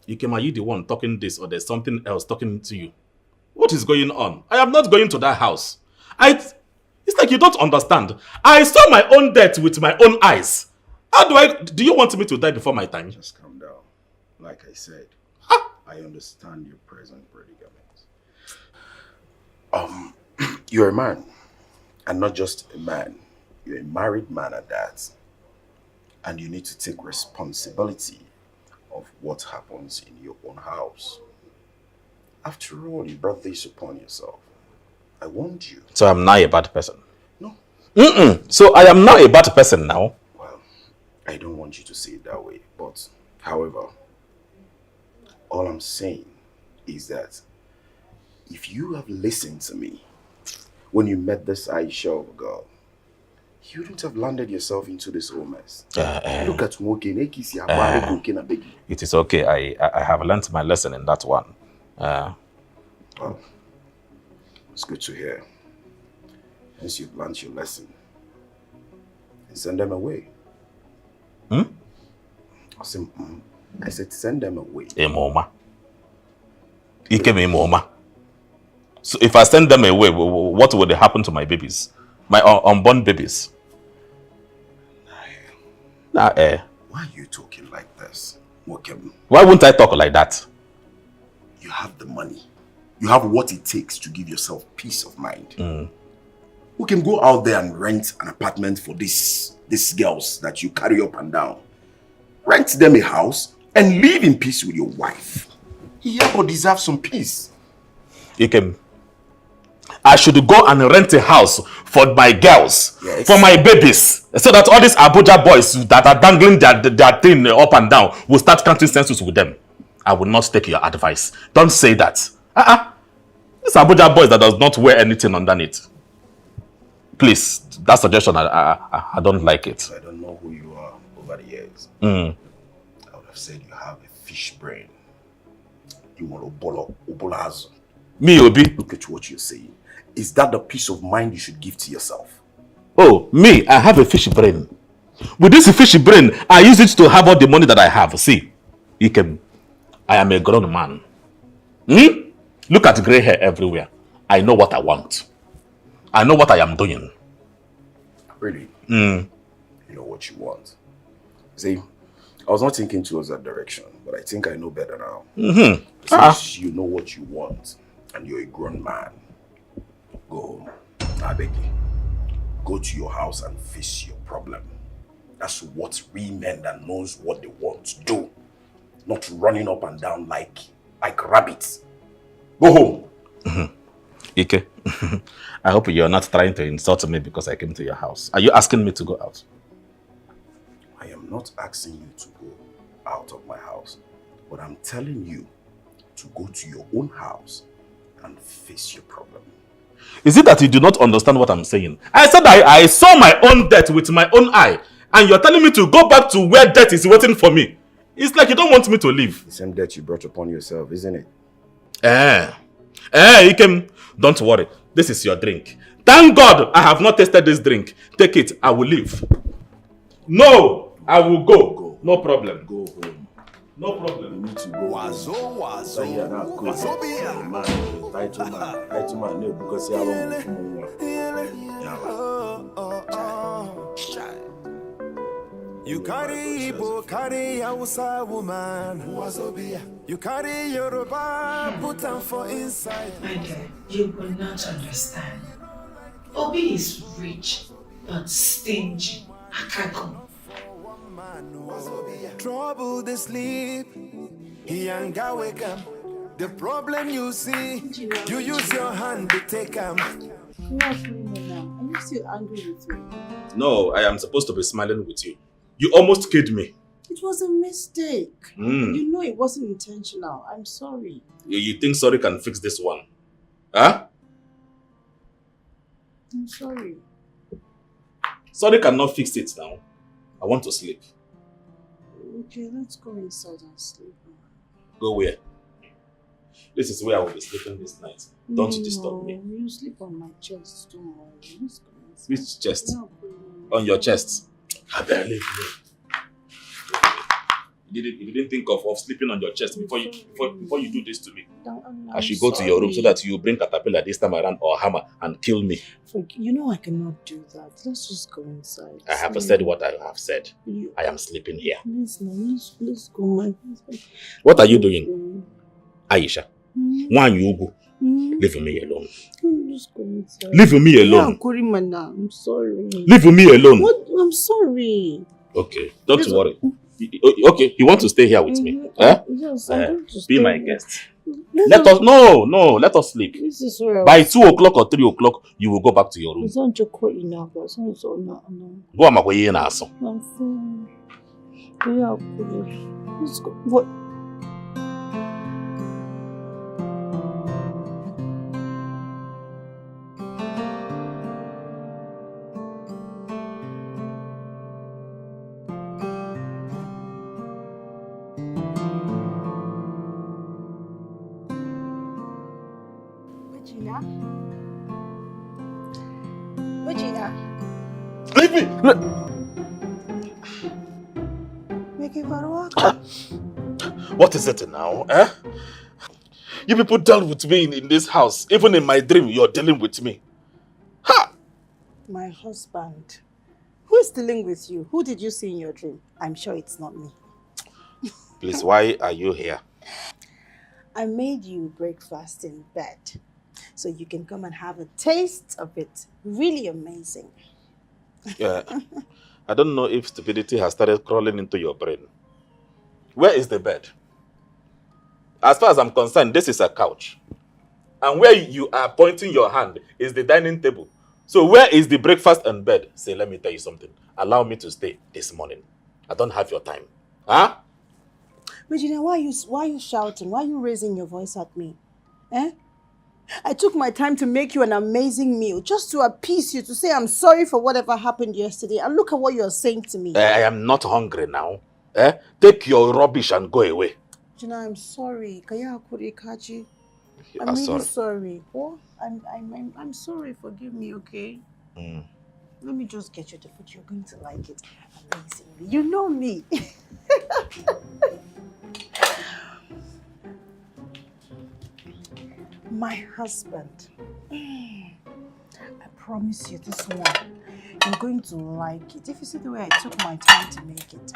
Speaker 2: Ikem, are you the one talking this or there's something else talking to you? What is going on? I am not going to that house. It's like you don't understand. I saw my own death with my own eyes. Do you want me to die before my time?
Speaker 10: Just calm down. Like I said, I understand your present predicament. You're a man. And not just a man. You're a married man at that. And you need to take responsibility of what happens in your own house. After all, you brought this upon yourself. I warned you.
Speaker 2: So I'm now a bad person?
Speaker 10: No.
Speaker 2: So I am not a bad person now?
Speaker 10: Well, I don't want you to see it that way. But, however, all I'm saying is that if you have listened to me when you met this Aisha girl, you wouldn't have landed yourself into this whole mess. Look at
Speaker 2: it is okay. I have learnt my lesson in that one.
Speaker 10: Well, it's good to hear. Once you've learnt your lesson, and send them away. I said send them away.
Speaker 2: So if I send them away, what would happen to my babies? My unborn babies?
Speaker 10: Why are you talking like this?
Speaker 2: Why wouldn't I talk like that?
Speaker 10: You have the money. You have what it takes to give yourself peace of mind. We can go out there and rent an apartment for these girls that you carry up and down. Rent them a house and live in peace with your wife. Iyabo deserves some peace.
Speaker 2: Ikem, I should go and rent a house for my girls,
Speaker 10: yes,
Speaker 2: for my babies, so that all these Abuja boys that are dangling their thing up and down will start counting census with them. I will not take your advice. Don't say that. These Abuja boys that does not wear anything underneath. Please, that suggestion, I don't like it.
Speaker 10: I don't know who you are over the years. I would have said you have a fish brain. You want obolazo.
Speaker 2: Me, Obi?
Speaker 10: Look at what you're saying. Is that the peace of mind you should give to yourself?
Speaker 2: Oh, me, I have a fishy brain. With this fishy brain, I use it to have all the money that I have. See, Ikem, I am a grown man. Look at grey hair everywhere. I know what I want. I know what I am doing.
Speaker 10: Really? You know what you want. See, I was not thinking towards that direction, but I think I know better now. Since you know what you want, and you're a grown man, go home. I beg you. Go to your house and face your problem. That's what real men that knows what they want to do. Not running up and down like rabbits. Go home.
Speaker 2: Ike, I hope you're not trying to insult me because I came to your house. Are you asking me to go out?
Speaker 10: I am not asking you to go out of my house, but I'm telling you to go to your own house and face your problem.
Speaker 2: Is it that you do not understand what I'm saying? I said I saw my own death with my own eye, and you're telling me to go back to where death is waiting for me. It's like you don't want me to leave.
Speaker 10: The same debt you brought upon yourself, isn't it?
Speaker 2: Ikem, don't worry. This is your drink. Thank God I have not tasted this drink. Take it, I will leave. No, I will go. No problem.
Speaker 10: Go home.
Speaker 2: No problem.
Speaker 10: You need to go.
Speaker 11: You carry Igbo, carry Hausa woman. You carry Yoruba, put them for inside.
Speaker 12: My dear, you will not understand. Obi is rich, but stingy. Akago.
Speaker 11: Trouble they sleep. He ain't got wake up. The problem you see, you use your hand to take him.
Speaker 1: Are you still angry with me?
Speaker 2: No, I am supposed to be smiling with you. You almost killed me.
Speaker 1: It was a mistake. You know it wasn't intentional. I'm sorry.
Speaker 2: You think sorry can fix this one? Huh?
Speaker 1: I'm sorry.
Speaker 2: Sorry cannot fix it now. I want to sleep.
Speaker 1: Okay, let's go inside and sleep.
Speaker 2: Go where? This is where I will be sleeping this night. Don't disturb me.
Speaker 1: You sleep on my chest. Don't worry. Let's go inside.
Speaker 2: Which chest? On your chest. I barely know. You didn't think of sleeping on your chest before you do this to me. I should go to your room so that you bring caterpillar this time around or hammer and kill me.
Speaker 1: You know I cannot do that. Let's just go inside.
Speaker 2: I have said what I have said. I am sleeping here.
Speaker 1: Let's go, my husband.
Speaker 2: What are you doing? Aisha, one you go. Leave me alone.
Speaker 1: Just go inside.
Speaker 2: Leave me alone.
Speaker 1: Yeah, I'm sorry.
Speaker 2: Leave me alone.
Speaker 1: What? I'm sorry.
Speaker 2: Okay, don't worry. Okay, you want to stay here with me?
Speaker 1: Yes, I'm going to
Speaker 2: be
Speaker 1: stay
Speaker 2: my
Speaker 1: here.
Speaker 2: guest. Let us sleep.
Speaker 1: This is where
Speaker 2: By 2 o'clock or 3 o'clock, you will go back to your room.
Speaker 1: It's not Joko enough, but it's also not.
Speaker 2: Go on, my in aso.
Speaker 1: I'm sorry. Yeah, let's go. What?
Speaker 2: Leave me! What is it now? You people dealt with me in this house. Even in my dream, you're dealing with me. Ha!
Speaker 1: My husband. Who is dealing with you? Who did you see in your dream? I'm sure it's not me.
Speaker 2: Please, why are you here?
Speaker 1: I made you breakfast in bed so you can come and have a taste of it. Really amazing.
Speaker 2: Yeah. I don't know if stupidity has started crawling into your brain. Where is the bed? As far as I'm concerned, this is a couch. And where you are pointing your hand is the dining table. So where is the breakfast and bed? Say, let me tell you something. Allow me to stay this morning. I don't have your time. Huh?
Speaker 1: Regina, why are you shouting? Why are you raising your voice at me? I took my time to make you an amazing meal just to appease you, to say I'm sorry for whatever happened yesterday. And look at what you're saying to me.
Speaker 2: I am not hungry now. Take your rubbish and go away.
Speaker 1: Regina, I'm sorry. I'm
Speaker 2: really
Speaker 1: sorry. Oh, I'm sorry. Forgive me, okay? Let me just get you the food. You're going to like it amazingly. You know me. My husband. I promise you this one. You're going to like it. If you see the way I took my time to make it.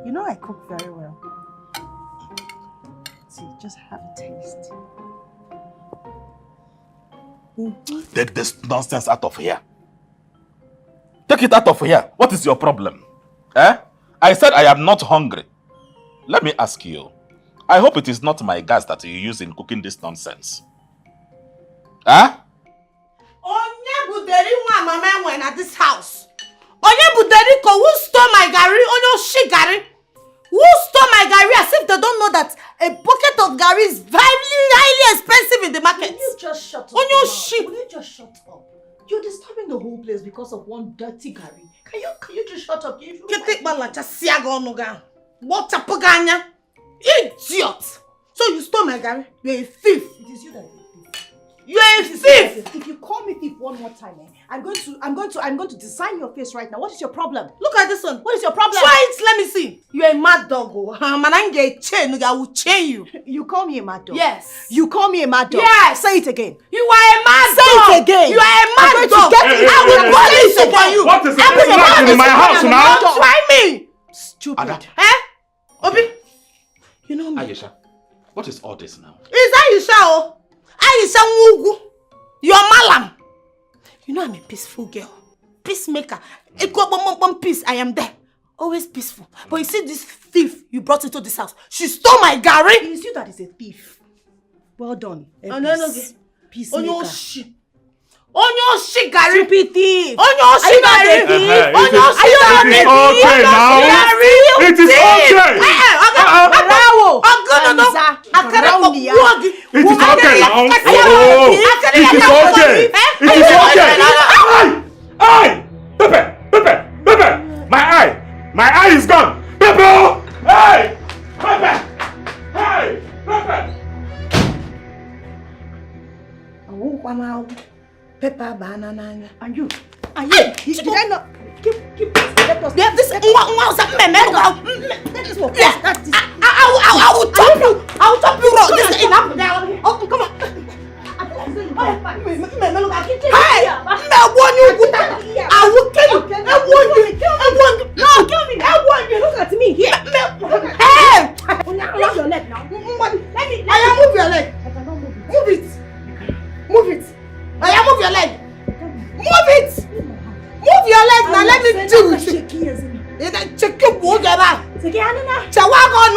Speaker 1: You know I cook very well. See, just have a taste.
Speaker 2: Take this nonsense out of here. Take it out of here. What is your problem? I said I am not hungry. Let me ask you. I hope it is not my gas that you use in cooking this nonsense.
Speaker 6: Onye buderi nwa mama enwe at this house. Onye buderi ko who stole my gari? Onye oshi gari? Who stole my gari as if they don't know that a bucket of gari is highly expensive in the market?
Speaker 1: Will you just shut up?
Speaker 6: Onye oshi.
Speaker 1: Will you just shut up?
Speaker 6: You're disturbing the whole place because of one dirty Gary. Can you just shut up? Get it, man, like just siaga. What a paganya! Idiot! So you stole my Gary? You're a thief. It is you that is a thief. You're a thief! If you call me thief one more time, I'm going to design your face right now. What is your problem? Look at this one. What is your problem? Try it, let me see. You're a mad dog. Man, I get chain. I will chain you. You call me a mad dog? Yes. You call me a mad dog? Yes. Say it again. You are a mad dog. Say it again. You are a mad dog. I will police it for you.
Speaker 8: What is it in my house now?
Speaker 6: Don't try me. Stupid.
Speaker 2: Ada.
Speaker 6: Obi, you know me.
Speaker 2: Ayesha, what is all this now?
Speaker 6: Is Ayesha? Ayesha Mugu. You're Malam. You know I'm a peaceful girl. Peacemaker. Peace, I am there. Always peaceful. But you see this thief you brought into this house. She stole my Gary. It is you that is a thief. Well done. Peacemaker. Onyoshi Gary. Stupid thief. Onyoshi Gary.
Speaker 8: It is okay now. It is okay. It is okay now. It is okay. Hey! Pepe! My eye is gone. Pepe! Hey! Pepe!
Speaker 6: Pepper banana. And you? Did I not keep this? I will top you. I will top you. This is enough now. Oh, come on. Hey! I will kill you. I want you. No, kill me. I want you. Look at me here. Hey! Move your leg now. I move your leg. I cannot move it. Move it. Move it. Move your leg. Move it. Move your leg now. Let me do it. Check your book about. Chawagon.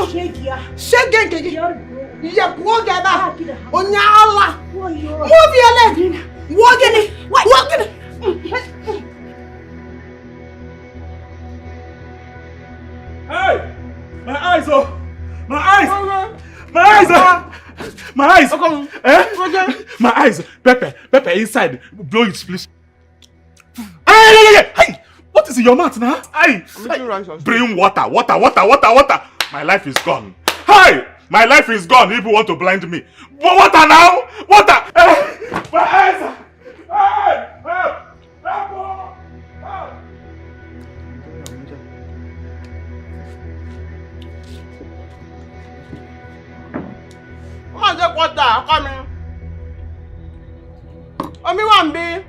Speaker 6: Shake it. Yeah, walk about. Onyala. Move your leg. Walk in it. Walk in it.
Speaker 8: Hey! My eyes, oh! My eyes! My eyes! My eyes! My eyes! Pepper, inside. Blow it, please. Hey! What is in your mouth now? Hey! Bring water. My life is gone. Hey! My life is gone. People want to blind me. Water now! Water! Hey! My eyes! Hey!
Speaker 6: Water coming. Omi wan be.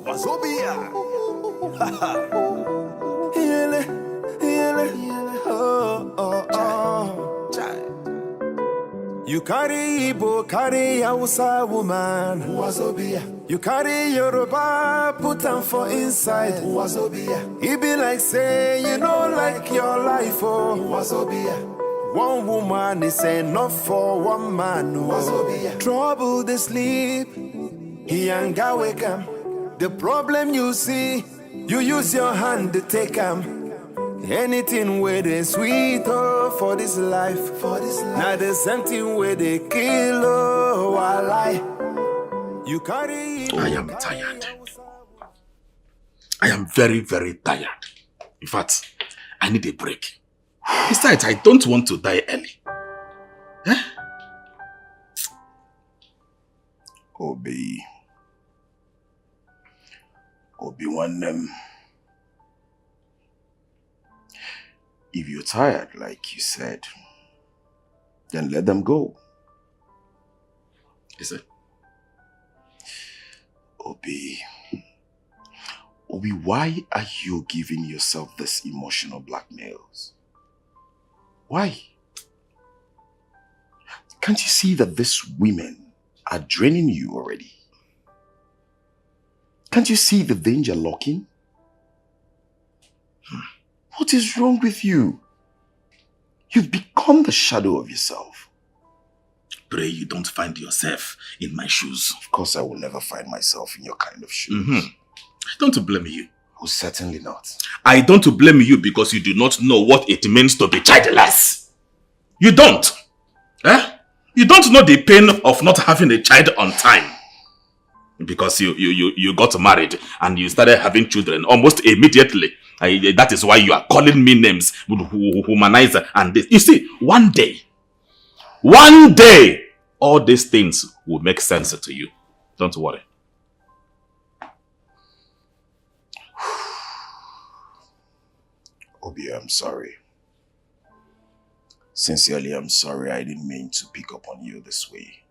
Speaker 11: Wazobia. You carry Igbo, carry Hausa woman. Wazobia. You carry Yoruba, put them for inside. Wazobia. It be like say you don't like your life, oh. Wazobia. One woman is enough for one man. Oh. Trouble they sleep, he ain't got wake him. The problem you see, you use your hand to take him. Anything where they sweet oh, for this life. Now there's something where they kill oh, while you carry.
Speaker 2: I am tired. I am very, very tired. In fact, I need a break. Besides, I don't want to die early. Eh?
Speaker 10: Obi, want them. If you're tired, like you said, then let them go.
Speaker 2: Is it?
Speaker 10: Obi, why are you giving yourself this emotional blackmails? Why? Can't you see that these women are draining you already? Can't you see the danger lurking? What is wrong with you? You've become the shadow of yourself.
Speaker 2: Pray you don't find yourself in my shoes.
Speaker 10: Of course I will never find myself in your kind of shoes.
Speaker 2: I don't blame you.
Speaker 10: Oh, certainly not.
Speaker 2: I don't blame you because you do not know what it means to be childless. You don't. You don't know the pain of not having a child on time. Because you got married and you started having children almost immediately. That is why you are calling me names, humanizer and this. You see, one day, all these things will make sense to you. Don't worry.
Speaker 10: Obi, I'm sorry. Sincerely, I'm sorry I didn't mean to pick up on you this way.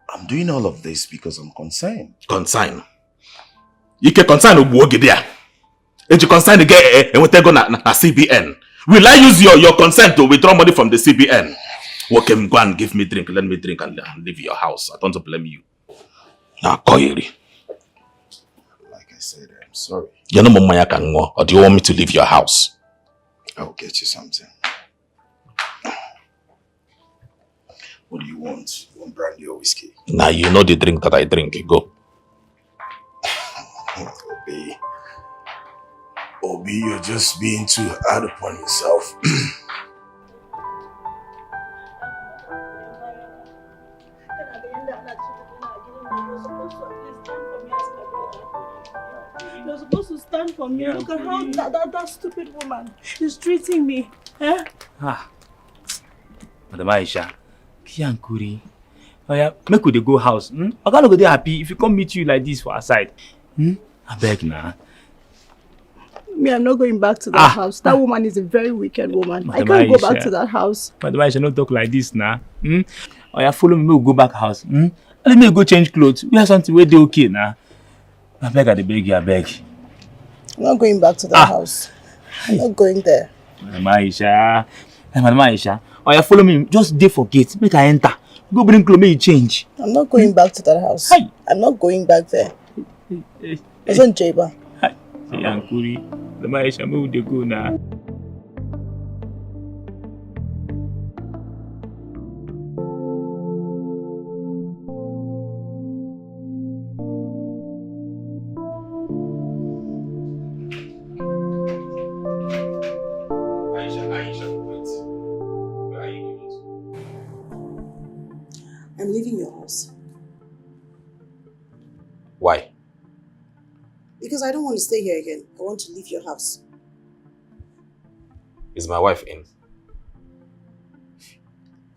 Speaker 10: I'm doing all of this because I'm concerned.
Speaker 2: Concern? You can concern Ogbuogidea. And you concern the guy and we take on a CBN. Will I use your consent to withdraw money from the CBN? Okay, go and give me drink. Let me drink and leave your house. I don't blame you. Now, Koyeri.
Speaker 10: Like I said, I'm sorry.
Speaker 2: You know Mama can go, or do you want me to leave your house?
Speaker 10: I'll get you something. What do you want? You want brandy or whiskey?
Speaker 2: Now you know the drink that I drink. Go.
Speaker 10: Obi, you're just being too hard upon yourself.
Speaker 6: You're supposed to stand for me. Look at how that stupid woman is treating me. Eh?
Speaker 4: Madam Aisha, Kiankuri. Oh yeah, make we go house. I can't go there happy if you come meet you like this for our side. I beg now.
Speaker 6: Me, I'm not going back to that house. That woman is a very wicked woman.
Speaker 4: Madam
Speaker 6: I can't go
Speaker 4: Aisha.
Speaker 6: back to that house.
Speaker 4: Madam Aisha, don't talk like this now. Oh yeah, follow me, we'll go back house. Let me go change clothes. We have something where they okay now. I beg, I beg you, I beg.
Speaker 6: I'm not going back to that house. I'm not going there.
Speaker 4: Madam Aisha. Madam Aisha. Oh yeah, follow me. Just dey for gate. Make I enter. Go bring clothes, make you change.
Speaker 6: I'm not going back to that house. I'm not going back there. It's on Jaba.
Speaker 9: Yankuri, the Maisha move the go now.
Speaker 1: I'm leaving your house.
Speaker 2: Why?
Speaker 1: Because I don't want to stay here again. I want to leave your house.
Speaker 2: Is my wife in?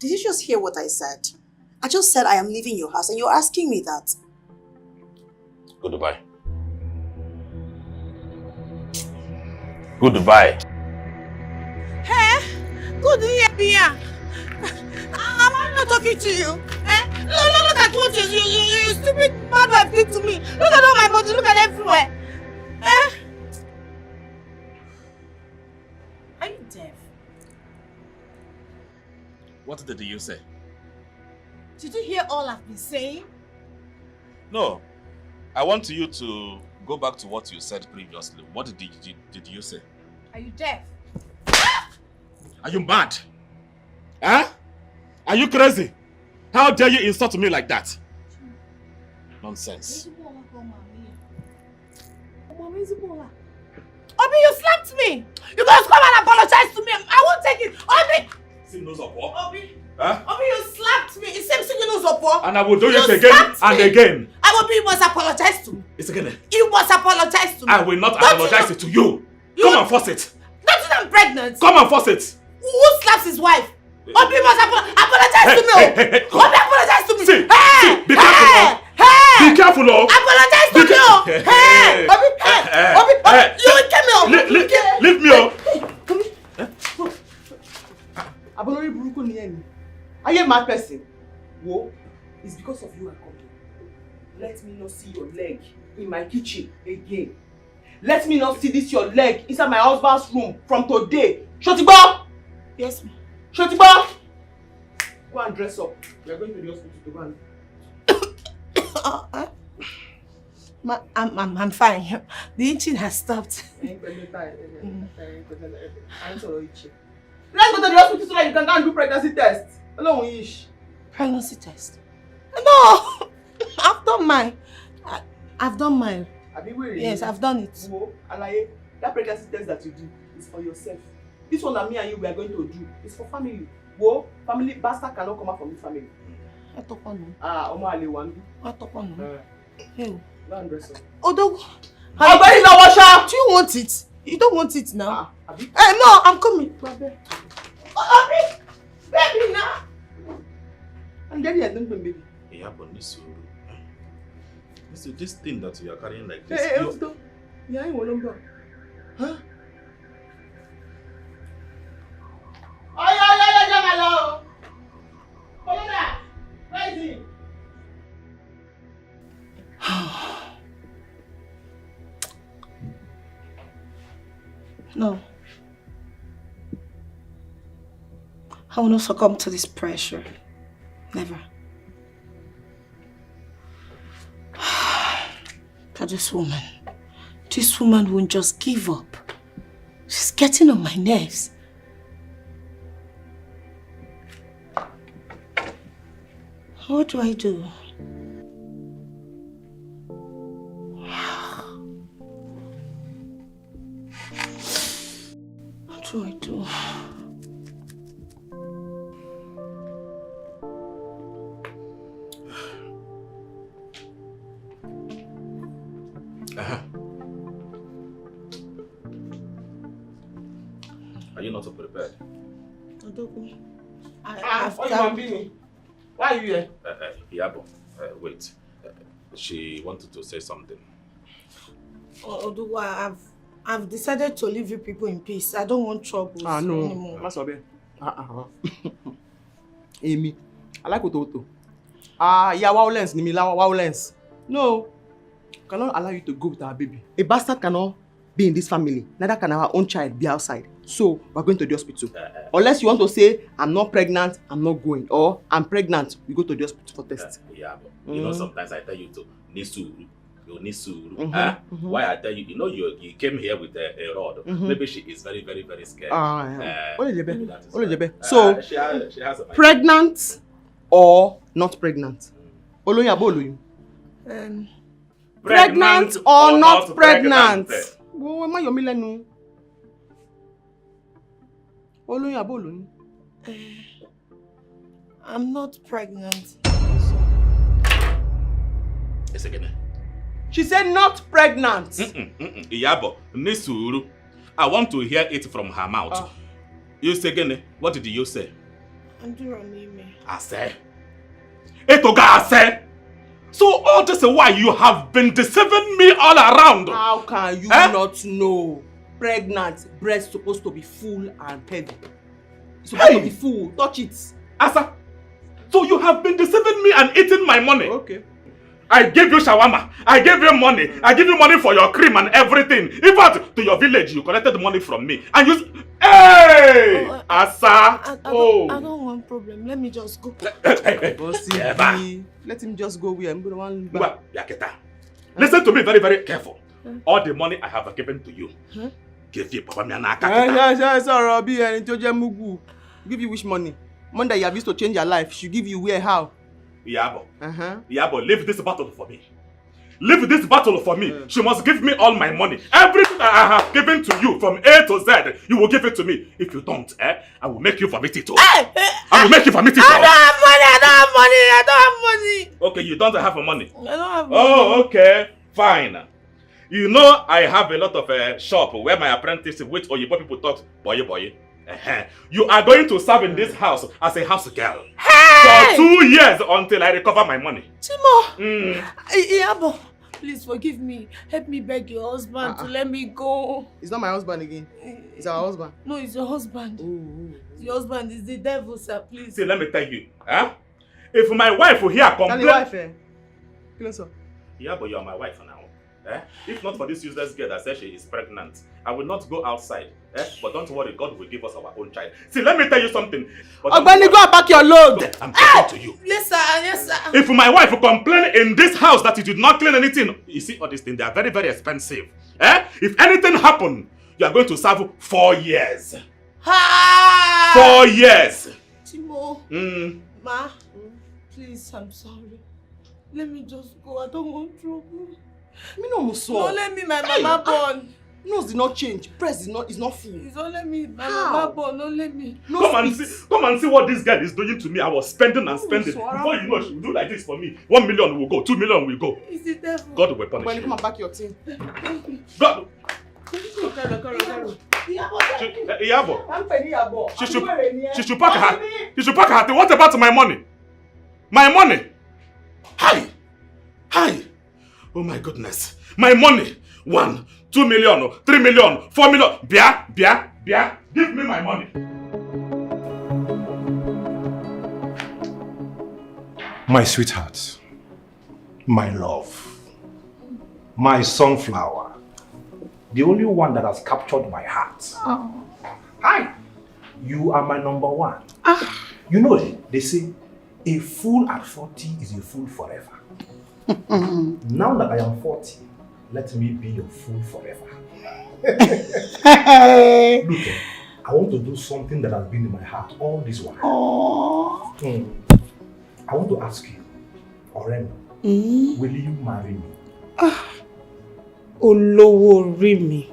Speaker 1: Did you just hear what I said? I just said I am leaving your house and you're asking me that.
Speaker 2: Goodbye. Goodbye.
Speaker 6: Hey, good here. Am I not talking to you? Look at what you stupid bad wife did to me. Look at all my body, look at everywhere. Are you deaf?
Speaker 2: What did you say?
Speaker 6: Did you hear all I've been saying?
Speaker 2: No. I want you to go back to what you said previously. What did you say?
Speaker 6: Are you deaf?
Speaker 2: Are you mad? Huh? Are you crazy? How dare you insult me like that? Nonsense.
Speaker 6: Obi, you slapped me! You guys come and apologize to me! I won't take it! Obi!
Speaker 2: See nose of what?
Speaker 6: Obi!
Speaker 2: Huh?
Speaker 6: Obi, you slapped me! It seems you know support.
Speaker 2: And I will do it again and again.
Speaker 6: Obi, you must apologize to me.
Speaker 2: It's again.
Speaker 6: You must apologize to me.
Speaker 2: I will not apologize to you. Come and force it.
Speaker 6: Don't you know I'm pregnant?
Speaker 2: Come and force it.
Speaker 6: Who slaps his wife? Obi must apologize to me.
Speaker 2: Hey.
Speaker 6: Obi, apologize to me.
Speaker 2: See, be careful.
Speaker 6: Hey!
Speaker 2: Be careful, oh.
Speaker 6: Apologize to me. Hey! Obi, you will kill me.
Speaker 2: Leave me, oh.
Speaker 3: Come here. Abolori Buruku Niemi. Are you a mad person? Whoa, it's because of you I come here. Let me not see your leg in my kitchen again. Let me not see this your leg inside my husband's room from today. Shotiba!
Speaker 6: Yes, ma'am.
Speaker 3: Shotiba! Go and dress up. We are going to the hospital to go and...
Speaker 6: I'm fine. The itching has stopped.
Speaker 3: Let's go to the hospital so that you can go and do pregnancy test. Alone, ish.
Speaker 6: Pregnancy test? No! I've done mine. I've done mine.
Speaker 3: Where
Speaker 6: Yes, I've done it.
Speaker 3: Alaye, that pregnancy test that you do is for yourself. This one that me and you we are going to do is for family. Whoa, family bastard cannot come out from this family.
Speaker 6: I talk on.
Speaker 3: Omo Ale one.
Speaker 6: I talk on.
Speaker 3: Go and dress up.
Speaker 6: Odo.
Speaker 3: I'm going to wash up.
Speaker 6: Do you want it? You don't want it now. No, I'm coming. Baby, now.
Speaker 3: I'm getting a dump, baby.
Speaker 2: Yeah, but this thing that you are carrying like this.
Speaker 3: Hey, Odo. Yeah, I want to. Huh?
Speaker 6: Where is he? No. I will not succumb to this pressure. Never. But this woman won't just give up. She's getting on my nerves. What do I do? What do I do?
Speaker 2: Are you not prepared?
Speaker 3: Why are you here?
Speaker 2: Yabo, wait. She wanted to say something.
Speaker 6: Oduwa, I've decided to leave you people in peace. I don't want troubles anymore.
Speaker 3: Masobe. Amy, I like Tonto. Yeah, violence, violence. No, cannot allow you to go with our baby. A bastard cannot be in this family. Neither can our own child be outside. So we're going to the hospital. Unless you want to say, I'm not pregnant, I'm not going. Or I'm pregnant, we go to the hospital for tests.
Speaker 2: Yeah, but you know, sometimes I tell you to nisuru. Why I tell you, you came here with a rod. Maybe she is very, very, very scared.
Speaker 3: So,
Speaker 2: she has a
Speaker 3: pregnant or not pregnant? Pregnant or not pregnant?
Speaker 6: I'm not pregnant.
Speaker 3: She said not pregnant.
Speaker 2: Iyabo, nisuru. I want to hear it from her mouth. You say again, what did you say? I say. Etoga, I say. So all this why you have been deceiving me all around.
Speaker 3: How can you not know? Pregnant, breast supposed to be full and heavy. It's supposed to be full. Touch it.
Speaker 2: Asa. So you have been deceiving me and eating my money.
Speaker 3: Okay.
Speaker 2: I gave you shawarma. I gave you money. I give you money for your cream and everything. In fact, to your village, you collected money from me. And you... Hey! Asa!
Speaker 6: I don't want problem. Let me just go.
Speaker 3: Let him just go where I'm going to want.
Speaker 2: Listen to me very, very careful. All the money I have given to you. Give you Papa Mianaka.
Speaker 3: Give you which money? Money that you have used to change your life. She give you where, how?
Speaker 2: Yabo. Yabo, leave this battle for me. Leave this battle for me. She must give me all my money. Everything that I have given to you from A to Z, you will give it to me. If you don't, I will make you vomit it too. I will make you vomit it too.
Speaker 6: I don't have money.
Speaker 2: Okay, you don't have money.
Speaker 6: I don't have money.
Speaker 2: Oh, okay. Fine. You know I have a lot of shop where my apprentice with Oyibo people talk boy. You are going to serve in this house as a house girl for 2 years until I recover my money.
Speaker 6: Timo! Iyabo, please forgive me. Help me beg your husband to let me go.
Speaker 3: It's not my husband again. It's our husband.
Speaker 6: No, it's your husband. Your husband is the devil, sir. Please.
Speaker 2: See, let me tell you. If my wife will hear complain...
Speaker 3: Tell your wife, Closer.
Speaker 2: Yeah, but you are my wife now. If not for this useless girl that says she is pregnant, I will not go outside. But don't worry, God will give us our own child. See, let me tell you something.
Speaker 3: Ogbeni, go and pack your load.
Speaker 2: Look, I'm talking to you.
Speaker 6: Yes, sir.
Speaker 2: If my wife will complain in this house that you did not clean anything, you see all these things, they are very, very expensive. If anything happens, you are going to serve 4 years. 4 years.
Speaker 6: Timo. Ma, please, I'm sorry. Let me just go. I don't want trouble.
Speaker 3: Me no muso.
Speaker 6: No, let me, my mama born.
Speaker 3: Nose did not change. Breast is not full.
Speaker 6: It's only me, my mama born. No, let me.
Speaker 3: No
Speaker 2: Come and see what this girl is doing to me. I was spending and spending. Before you know, she will do like this for me. 1 million will go, 2 million will go.
Speaker 6: It's the devil.
Speaker 2: God will punish
Speaker 3: When
Speaker 2: you.
Speaker 3: you come and back your thing.
Speaker 2: God.
Speaker 3: Iyabo.
Speaker 2: She should pack her. She should pack her thing. What about my money? My money. Hi. Oh my goodness. My money. 1, 2 million, 3 million, 4 million. Bia. Give me my money.
Speaker 13: My sweetheart, my love, my sunflower, the only one that has captured my heart.
Speaker 7: Oh.
Speaker 13: Hi, you are my number one. You know, they say a fool at 40 is a fool forever. Now that I am 40, let me be your fool forever. Look, I want to do something that has been in my heart all this while. I want to ask you, Orem, will you marry me?
Speaker 7: Olowo Rimi.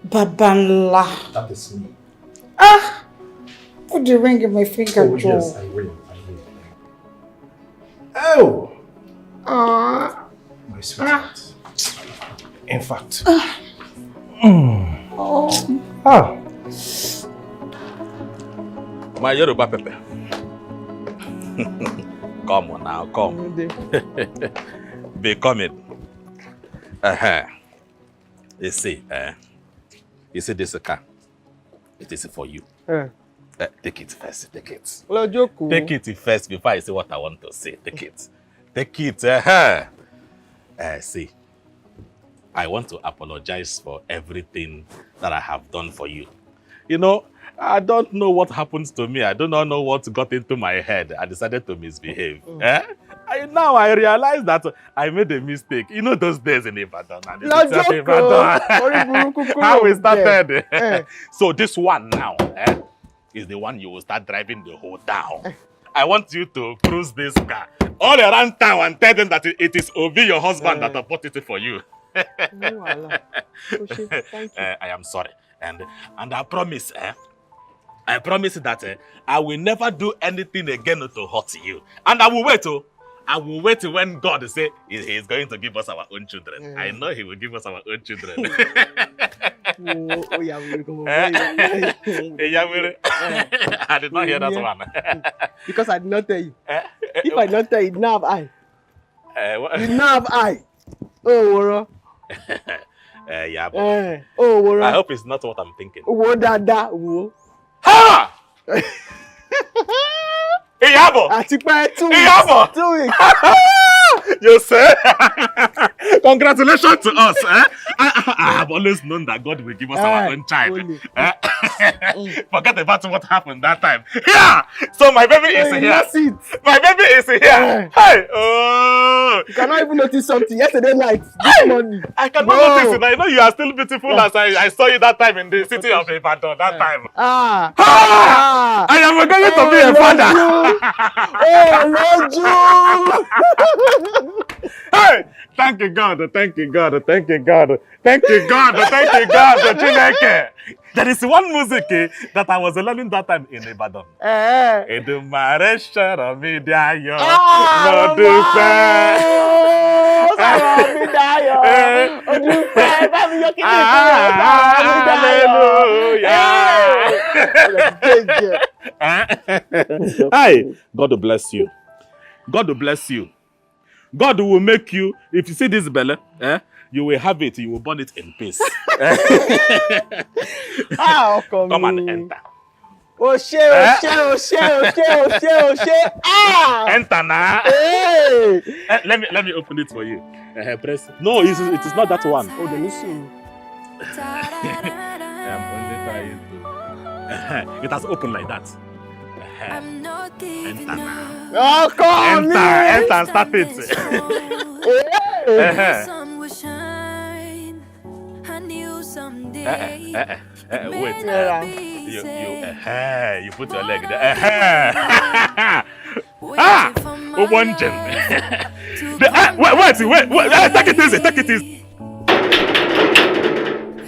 Speaker 7: Babanla.
Speaker 13: That is me.
Speaker 7: Put the ring in my finger,
Speaker 13: Oh,
Speaker 7: Joe.
Speaker 13: yes, I will. Oh! My sweetheart. In fact.
Speaker 2: My Yoruba Pepe. Come on now, come. Be coming. You see this car. It is for you. Take it first, take it. Take it first before I say what I want to say. Take it. Take it. See, I want to apologize for everything that I have done for you. You know, I don't know what happened to me. I do not know what got into my head. I decided to misbehave. Now I realize that I made a mistake. You know those days in Ibadan. How we started. So this one now is the one you will start driving the whole town. I want you to cruise this car all around town and tell them that it is Obi, your husband, that bought it for you. I am sorry. And I promise, that I will never do anything again to hurt you. And I will wait. I will wait when God say he is going to give us our own children. I know he will give us our own children. I did not hear that one.
Speaker 3: Because I did not tell you. If I don't tell you, now have I. You now have I. Oh, Woro. Oh, Woro.
Speaker 2: I hope it's not what I'm thinking.
Speaker 3: Wo dada, wo.
Speaker 2: Ha! Iyabo!
Speaker 3: Atipa 2 weeks.
Speaker 2: Iyabo!
Speaker 3: 2 weeks.
Speaker 2: You say? Congratulations to us. I have always known that God will give us our own child. Forget about what happened that time. Yeah! So my baby is here. My baby is here. Hey! Oh!
Speaker 3: You cannot even notice something. Yesterday night, this morning.
Speaker 2: I cannot notice it. I know you are still beautiful as I saw you that time in the city of Ibadan. That time. I am going to be a father. Hey! Thank you, God. Thank you, God. Thank you, God. Thank you, God. Thank you, God. Chineke. There is one music that I was learning that time in Ibadan. Edumare shara mi dayo, mo dupe. Hallelujah. Hi, God will bless you. God will bless you. God will make you, if you see this belly, you will have it, you will burn it in peace. Come and enter. Enter now. Let me open it for you. Press. No, it is not that one.
Speaker 3: Oh, let me see.
Speaker 2: I'm only trying to. It has opened like that. Enter now.
Speaker 3: Oh, come
Speaker 2: enter and start it. Wait. You put your leg there. Wanted. Wait, take it easy, take it easy.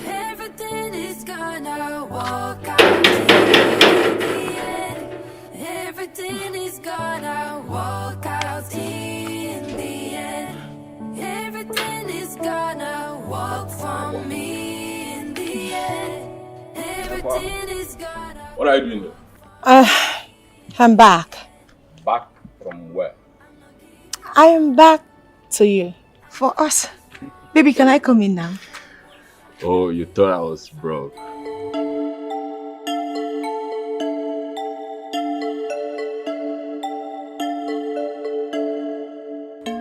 Speaker 14: Everything is gonna walk out in the end. Everything is gonna walk out in the end. Everything is gonna walk for me in the end. Everything is gonna.
Speaker 2: What are you doing there?
Speaker 5: I'm back.
Speaker 2: Back from where?
Speaker 5: I am back to you. For us. Baby, can I come in now?
Speaker 2: Oh, you thought I was broke.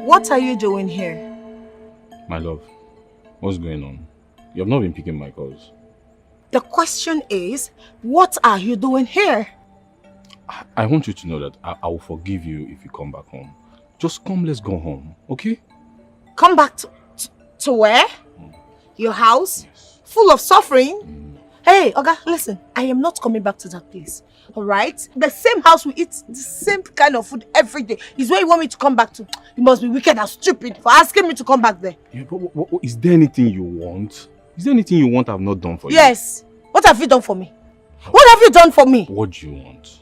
Speaker 5: What are you doing here?
Speaker 2: My love, what's going on? You have not been picking my calls.
Speaker 5: The question is, what are you doing here?
Speaker 2: I want you to know that I will forgive you if you come back home. Just come, let's go home, okay?
Speaker 5: Come back to where? Your house? Yes. Full of suffering? Hey, Oga, listen. I am not coming back to that place. Alright? The same house we eat the same kind of food every day is where you want me to come back to. You must be wicked and stupid for asking me to come back there.
Speaker 2: Yeah, but is there anything you want? Is there anything you want I've not done for you?
Speaker 5: Yes. What have you done for me? What have you done for me?
Speaker 2: What do you want?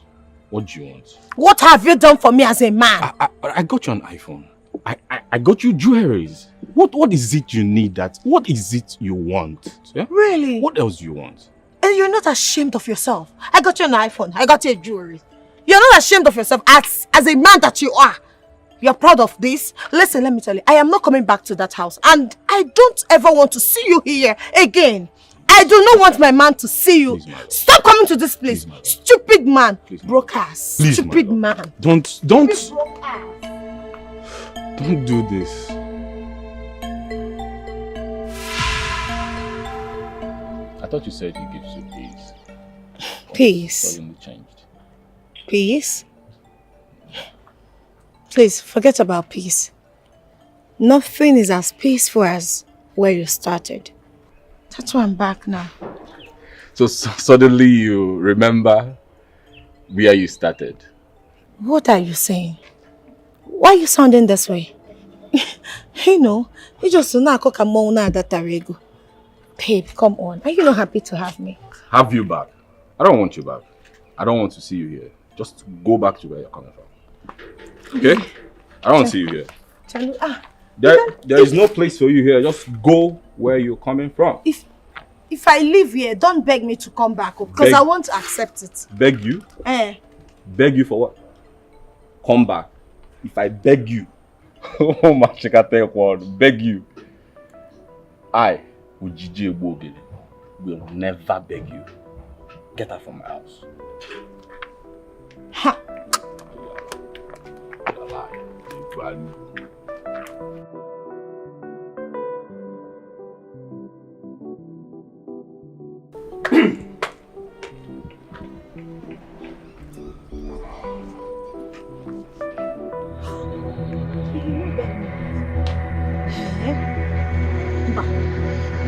Speaker 2: What do you want?
Speaker 5: What have you done for me as a man?
Speaker 2: I got you an iPhone. I got you jewelries. What is it you need what is it you want? Yeah?
Speaker 5: Really?
Speaker 2: What else do you want?
Speaker 5: And you're not ashamed of yourself. I got you an iPhone. I got you a jewelry. You're not ashamed of yourself as a man that you are. You're proud of this. Listen, let me tell you. I am not coming back to that house. And I don't ever want to see you here again. I do not want my man to see you. Please, stop coming to this place. Stupid man. Please, broke ass. Please, stupid man.
Speaker 2: Don't do this. I thought you said he gives you peace.
Speaker 5: Peace?
Speaker 2: Suddenly changed.
Speaker 5: Peace? Please, forget about peace. Nothing is as peaceful as where you started. That's why I'm back now.
Speaker 2: So suddenly you remember where you started?
Speaker 5: What are you saying? Why are you sounding this way? You just that. Babe, come on. Are you not happy to have me?
Speaker 2: Have you back? I don't want you back. I don't want to see you here. Just go back to where you're coming from. Okay? I don't want to see you here. There is no place for you here. Just go where you're coming from.
Speaker 5: If I leave here, don't beg me to come back because I won't accept it.
Speaker 2: Beg you? Beg you for what? Come back. If I beg you, oh my God, beg you, I, Ujiji Ebogele, will never beg you. Get out from my house.
Speaker 5: Ha!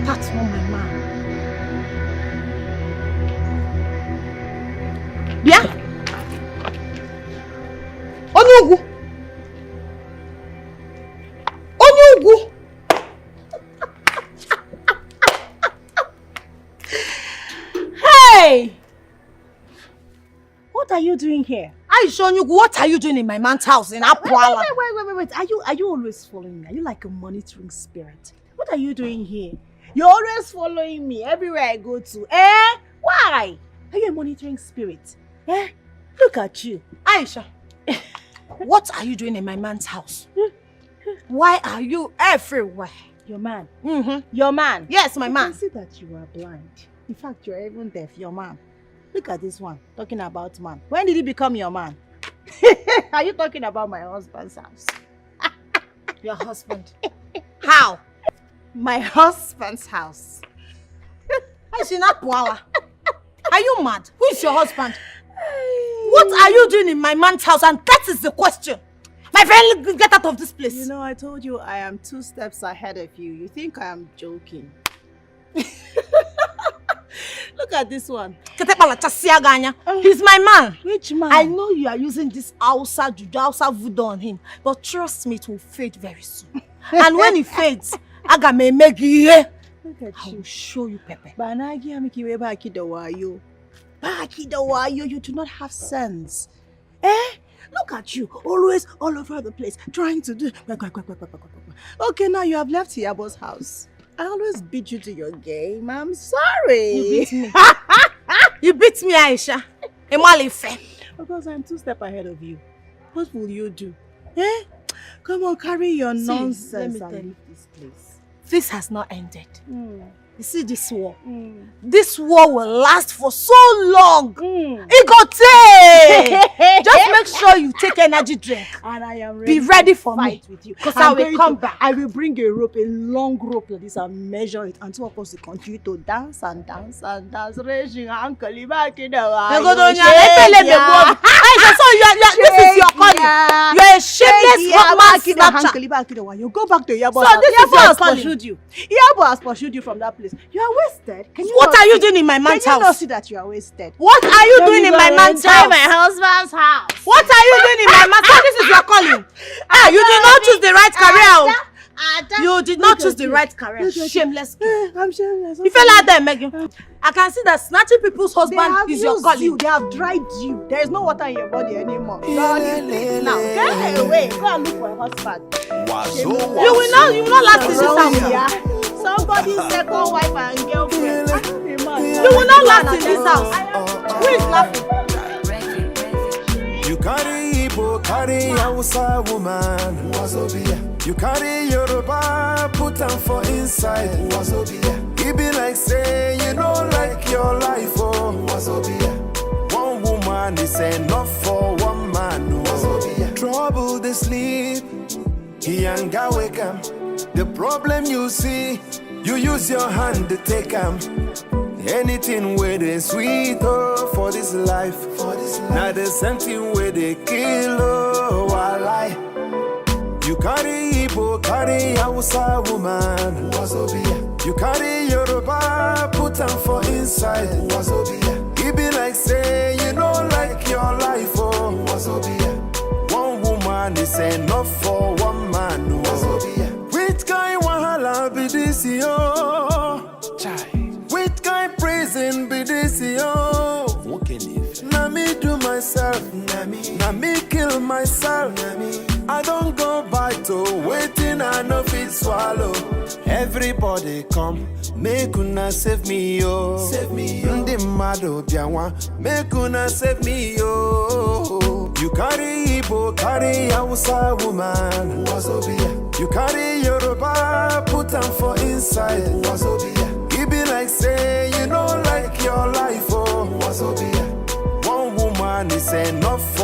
Speaker 5: That's not my man. Yeah? Onyugu! Onyugu! Hey! What are you doing here? Onyugu, what are you doing in my man's house in Apwala?
Speaker 1: Wait. Are you always following me? Are you like a monitoring spirit? What are you doing here? You're always following me everywhere I go to. Why? Are you a monitoring spirit? Look at you.
Speaker 5: Aisha, what are you doing in my man's house? Why are you everywhere?
Speaker 1: Your man.
Speaker 5: Your man. Yes, my man.
Speaker 1: I can see that you are blind. In fact, you're even deaf. Your man. Look at this one. Talking about man. When did he become your man? Are you talking about my husband's house?
Speaker 5: Your husband? How? My husband's house. Are you mad? Who is your husband? What are you doing in my man's house? And that is the question. My friend, get out of this place.
Speaker 1: You know, I told you I am 2 steps ahead of you. You think I am joking?
Speaker 6: Look at this one. He's my man.
Speaker 1: Which man?
Speaker 6: I know you are using this Hausa juju, Hausa voodoo on him, but trust me, it will fade very soon. And when it fades, I will show you Pepe.
Speaker 1: You do not have sense. Eh? Look at you, always all over the place, trying to do... Okay, now you have left Yabo's house. I always beat you to your game. I'm sorry.
Speaker 6: You beat me. You beat me, Aisha.
Speaker 1: Because I'm 2 steps ahead of you. What will you do? Eh? Come on, carry your nonsense and leave this place.
Speaker 6: This has not ended. You see this war? This war will last for so long. It go take. Just make sure you take energy drink.
Speaker 1: And I am ready.
Speaker 6: Be ready for
Speaker 1: fight
Speaker 6: me.
Speaker 1: with you.
Speaker 6: Because I will come back.
Speaker 1: I will bring a rope, a long rope like this, and measure it. And two of us will continue to dance and dance and dance. Raging uncle, this is your calling. You're a shameless man. You go back to Yabo.
Speaker 6: So this is your calling.
Speaker 1: Pursued you. Yabo has pursued you from that place. You are wasted.
Speaker 6: What are you doing in my man's house?
Speaker 1: Can you not see that you are wasted?
Speaker 6: What are you doing in my man's house?
Speaker 1: My husband's house.
Speaker 6: What are you doing in my man's house? This is your calling. You did not choose the right career. You did not choose the right career. Shameless.
Speaker 1: I'm shameless.
Speaker 6: You fell out there, Megan. I can see that snatching people's husband is your calling.
Speaker 1: They have dried you. There is no water in your body anymore. Now, get away. Go and look for a husband.
Speaker 6: You will not last in this house.
Speaker 1: Somebody's second wife and girlfriend.
Speaker 6: You will not last in this house. Who is laughing?
Speaker 11: You carry Igbo, carry Hausa woman. You carry Yoruba, put them for inside. It be like say you don't like your life, oh. One woman is enough for one man, oh. Trouble they sleep, he ain't got wake up. The problem you see, you use your hand to take them. Anything where they sweet, oh, for this life. Now the same thing where they kill, oh, I lie. You carry Igbo, carry Hausa woman. You carry Yoruba, put them for inside. It be like say you don't like your life, oh. One woman is enough for one man, oh. Which kind wahala be this, yo? Which kind prison be this, yo? Na me do myself, na me kill myself. I don't go by to waiting, I know fit swallow. Everybody come, make una save me, yo. Ndi mado biawa, make una save me, yo. You carry Igbo, carry Hausa woman. You carry Yoruba, put them for inside. It be like say you don't like your life, oh. One woman is enough for